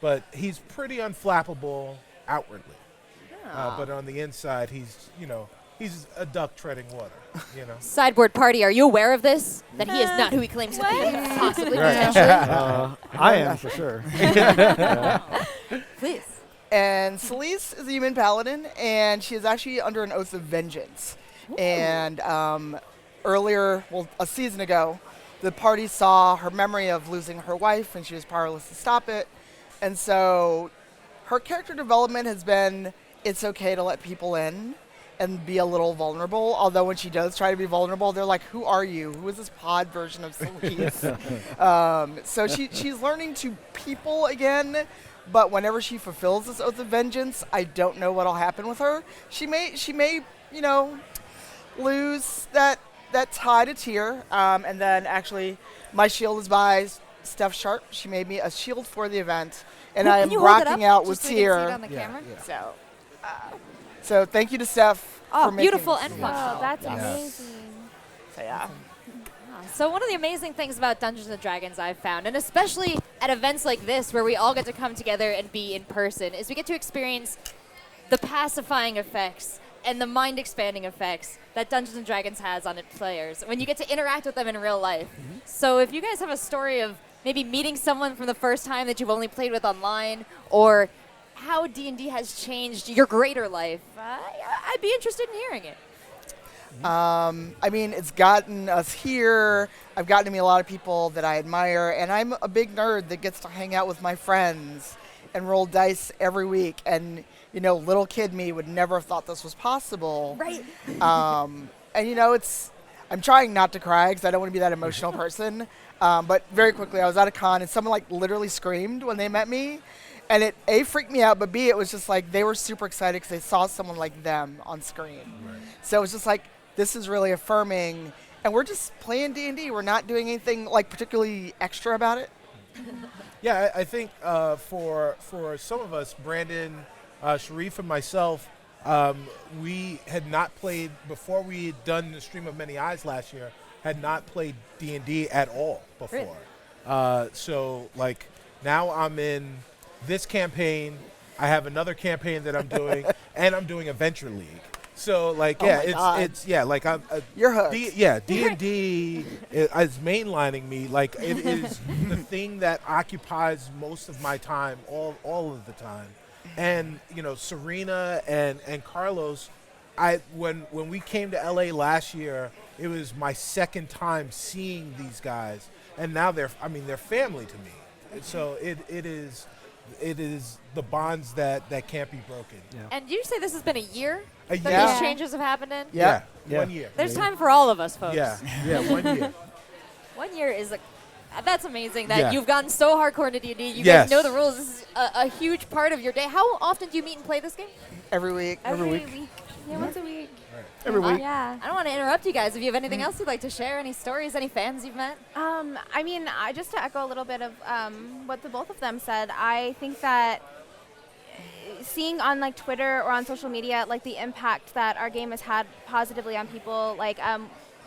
But he's pretty unflappable outwardly. But on the inside, he's a duck treading water, Sideboard party, are you aware of this? That he is not who he claims to be? Possibly, potentially. I am for sure. Please. And Celise is a human paladin, and she is actually under an oath of vengeance. Ooh. And a season ago, the party saw her memory of losing her wife, and she was powerless to stop it. And so her character development has been, it's okay to let people in and be a little vulnerable. Although when she does try to be vulnerable, they're like, who are you? Who is this pod version of Celise? So she's learning to people again. But whenever she fulfills this oath of vengeance, I don't know what'll happen with her. She may, lose that tie to Tyr. And then actually, my shield is by Steph Sharp. She made me a shield for the event, and I am rocking out with Tyr. So thank you to Steph. Oh, for making beautiful this. and functional. Oh, that's amazing. So yeah. So one of the amazing things about Dungeons & Dragons I've found, and especially at events like this where we all get to come together and be in person, is we get to experience the pacifying effects and the mind-expanding effects that Dungeons & Dragons has on its players when you get to interact with them in real life. Mm-hmm. So if you guys have a story of maybe meeting someone from the first time that you've only played with online, or how D&D has changed your greater life, I'd be interested in hearing it. I mean, it's gotten us here. I've gotten to meet a lot of people that I admire, and I'm a big nerd that gets to hang out with my friends and roll dice every week. And, little kid me would never have thought this was possible. Right. And, I'm trying not to cry because I don't want to be that emotional person. But very quickly, I was at a con, and someone, literally screamed when they met me. And it, A, freaked me out, but B, it was just they were super excited because they saw someone like them on screen. Right. So it was just this is really affirming, and we're just playing D&D. We're not doing anything particularly extra about it. Yeah, I think for some of us, Brandon, Sharif, and myself, we had not played before we had done the Stream of Many Eyes last year. Had not played D&D at all before. Really? So now I'm in this campaign. I have another campaign that I'm doing, and I'm doing Adventure League. So like Oh yeah, my God. it's yeah like I'm You're hooked. D&D is mainlining me. Like it is the thing that occupies most of my time, all of the time. And you know, Serena and Carlos, when we came to LA last year, it was my second time seeing these guys, and now they're family to me. And so it is the bonds that can't be broken. And you say this has been a year A that year. these changes have happened in? Yeah, Yeah. 1 year. There's time for all of us, folks. Yeah, 1 year. 1 year is that's amazing that Yeah. you've gotten so hardcore into D&D. You Yes. guys know the rules. This is a huge part of your day. How often do you meet and play this game? Every week. Every week. Yeah, once a week. Every week. Yeah. I don't want to interrupt you guys. If you have anything else you'd like to share, any stories, any fans you've met? I mean, just to echo a little bit of what the both of them said, I think that seeing on like Twitter or on social media, like the impact that our game has had positively on people, like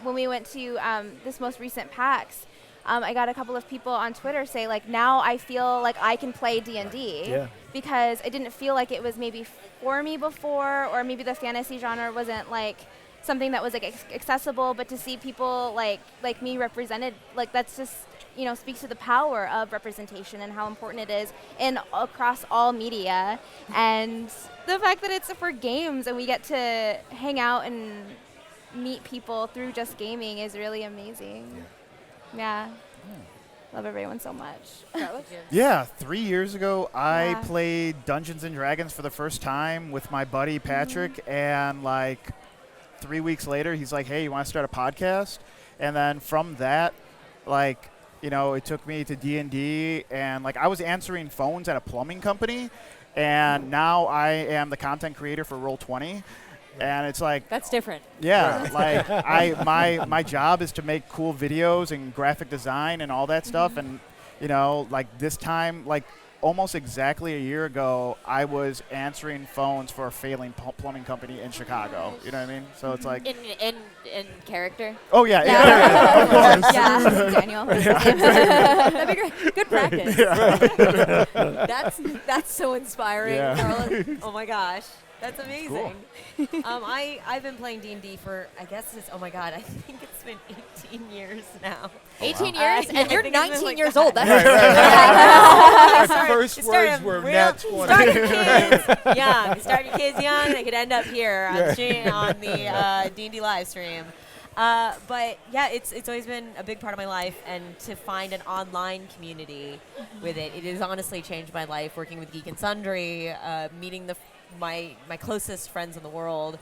when we went to this most recent PAX, I got a couple of people on Twitter say like, now I feel like I can play D&D Yeah. because I didn't feel like it was maybe for me before, or maybe the fantasy genre wasn't like something that was like accessible, but to see people like me represented, like that's just, you know, speaks to the power of representation and how important it is in across all media, and the fact that it's for games and we get to hang out and meet people through just gaming is really amazing. Yeah. Love everyone so much. Yeah, 3 years ago, I Yeah. played Dungeons and Dragons for the first time with my buddy Patrick, and like 3 weeks later, he's like, "Hey, you want to start a podcast?" And then from that, like, you know, it took me to D&D, and like I was answering phones at a plumbing company, and now I am the content creator for Roll20. And it's like, That's different. yeah, like my job is to make cool videos and graphic design and all that stuff. And, you know, like this time, like almost exactly a year ago, I was answering phones for a failing plumbing company in Chicago. You know what I mean? So it's like, In character. oh yeah, yeah. Of course. Yeah, Daniel. That'd be great. Good practice. That's so inspiring, Yeah. Carla. Oh my gosh, that's amazing. I've been playing D&D for, I guess it's, oh my god, I think it's been 18 years now. 18 wow. years, Yeah, and I you're think it's been 19 like years that. old. That's My first words were nat 20. Start your kids young. Start your kids young. They could end up here on the stream, on the D&D live stream. But yeah, it's always been a big part of my life, and to find an online community with it has honestly changed my life. Working with Geek and Sundry, meeting my closest friends in the world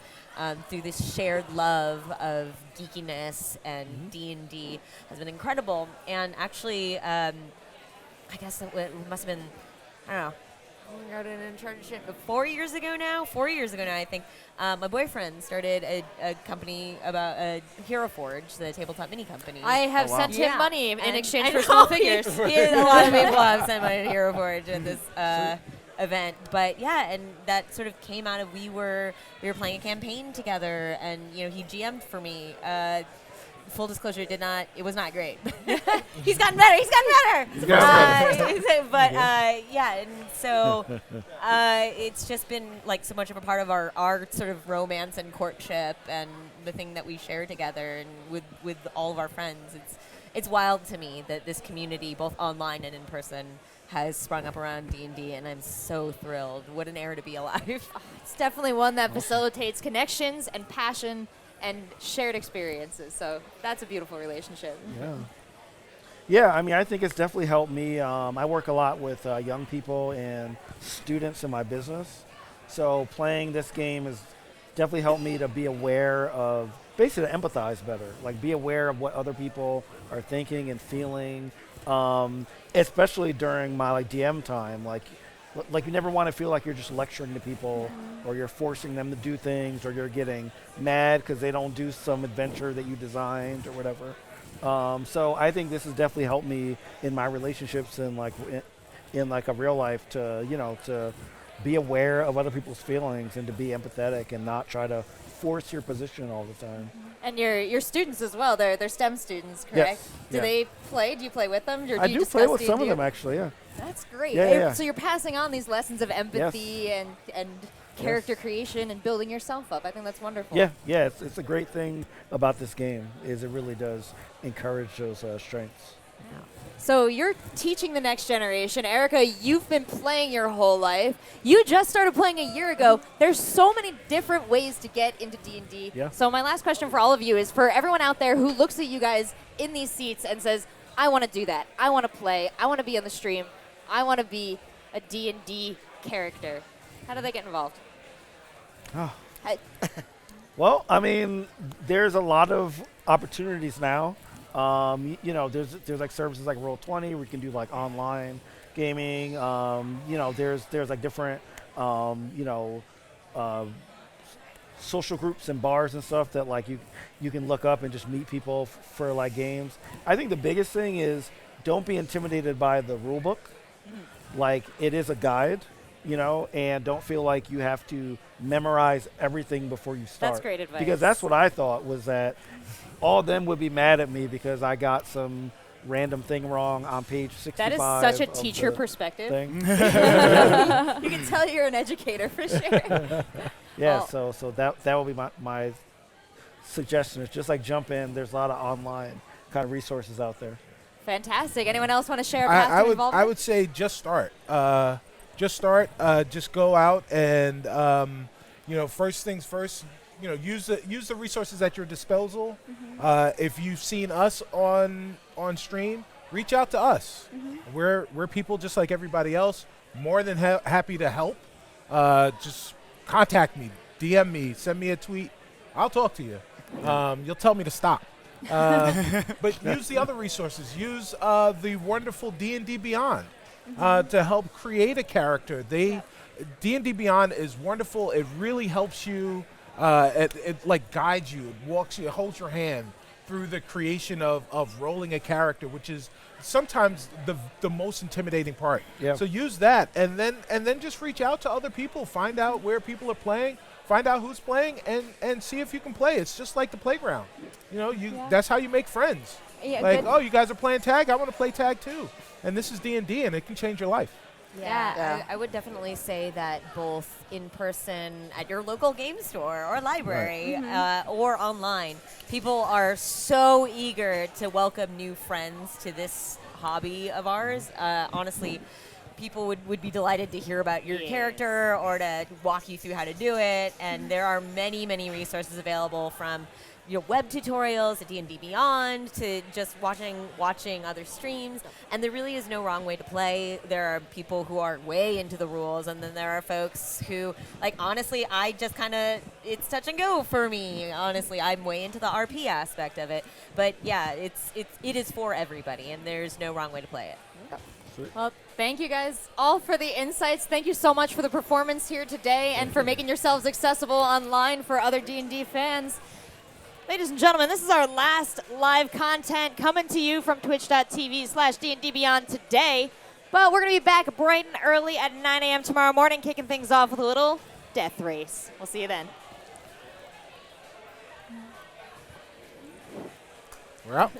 through this shared love of geekiness and D&D has been incredible. And actually, I guess it must have been, I don't know, I got an internship 4 years ago now. 4 years ago now, I think. My boyfriend started a company about Hero Forge, the tabletop mini company. I have wow. sent him Yeah. money in And exchange I for know small figures. a lot of people have sent money to Hero Forge at this event. But yeah, and that sort of came out of we were playing a campaign together, and you know, he GM'd for me. Full disclosure, it was not great. He's gotten better. But yeah, and so it's just been like so much of a part of our sort of romance and courtship, and the thing that we share together, and with all of our friends. It's wild to me that this community, both online and in person, has sprung up around D&D, and I'm so thrilled. What an era to be alive. It's definitely one that facilitates connections and passion and shared experiences. So that's a beautiful relationship. Yeah, I mean, I think it's definitely helped me. I work a lot with young people and students in my business. So playing this game has definitely helped me to be aware of, basically to empathize better, like be aware of what other people are thinking and feeling, especially during my like DM time. Like you never want to feel like you're just lecturing to people, or you're forcing them to do things, or you're getting mad because they don't do some adventure that you designed or whatever. So I think this has definitely helped me in my relationships and like in like a real life to, you know, to be aware of other people's feelings and to be empathetic and not try to force your position all the time. And your students as well. They're STEM students, correct? Yes. Do Yeah. they play? Do you play with them? Or do I you do play with discuss some of D&D? them actually, yeah. That's great. Yeah, yeah. So you're passing on these lessons of empathy and character creation and building yourself up. I think that's wonderful. Yeah, it's a great thing about this game is it really does encourage those strengths. So you're teaching the next generation. Erica, you've been playing your whole life. You just started playing a year ago. There's so many different ways to get into D&D. Yeah. So my last question for all of you is for everyone out there who looks at you guys in these seats and says, I want to do that. I want to play. I want to be on the stream. I want to be a D&D character. How do they get involved? Well, I mean, there's a lot of opportunities now. There's like services like Roll20 where you can do like online gaming. There's like different, social groups and bars and stuff that like you can look up and just meet people for like games. I think the biggest thing is don't be intimidated by the rule book. Like it is a guide, and don't feel like you have to memorize everything before you start. That's great advice. Because that's what I thought was that all of them would be mad at me because I got some random thing wrong on page 65. That is such a of teacher the perspective. thing. You can tell you're an educator for sure. Yeah, Well- so that will be my suggestion is just like jump in. There's a lot of online kind of resources out there. Fantastic. Anyone else want to share a path I to would involvement? I would say just start. Just go out and first things first. Use the resources at your disposal. If you've seen us on stream, reach out to us. We're people just like everybody else. More than happy to help. Just contact me, DM me, send me a tweet. I'll talk to you. You'll tell me to stop. But use the other resources. Use the wonderful D&D Beyond to help create a character. D&D Beyond is wonderful. It really helps you. It like guides you. It walks you. It holds your hand through the creation of rolling a character, which is sometimes the most intimidating part. Yeah. So use that, and then just reach out to other people. Find out where people are playing. Find out who's playing, and see if you can play. It's just like the playground. That's how you make friends. Yeah, Like, good- oh, you guys are playing tag? I want to play tag too. And this is D&D, and it can change your life. Yeah, I would definitely say that both in person at your local game store or library or online, people are so eager to welcome new friends to this hobby of ours. Honestly, people would be delighted to hear about your character or to walk you through how to do it. And there are many, many resources available from web tutorials to D&D Beyond to just watching other streams. And there really is no wrong way to play. There are people who are way into the rules, and then there are folks who, like, honestly, I just kind of, it's touch and go for me. Honestly, I'm way into the RP aspect of it. But yeah, it is for everybody, and there's no wrong way to play it. Well, thank you guys all for the insights. Thank you so much for the performance here today and for making yourselves accessible online for other D&D fans. Ladies and gentlemen, this is our last live content coming to you from twitch.tv/D&D Beyond today. But we're going to be back bright and early at 9 a.m. tomorrow morning, kicking things off with a little death race. We'll see you then. We're out.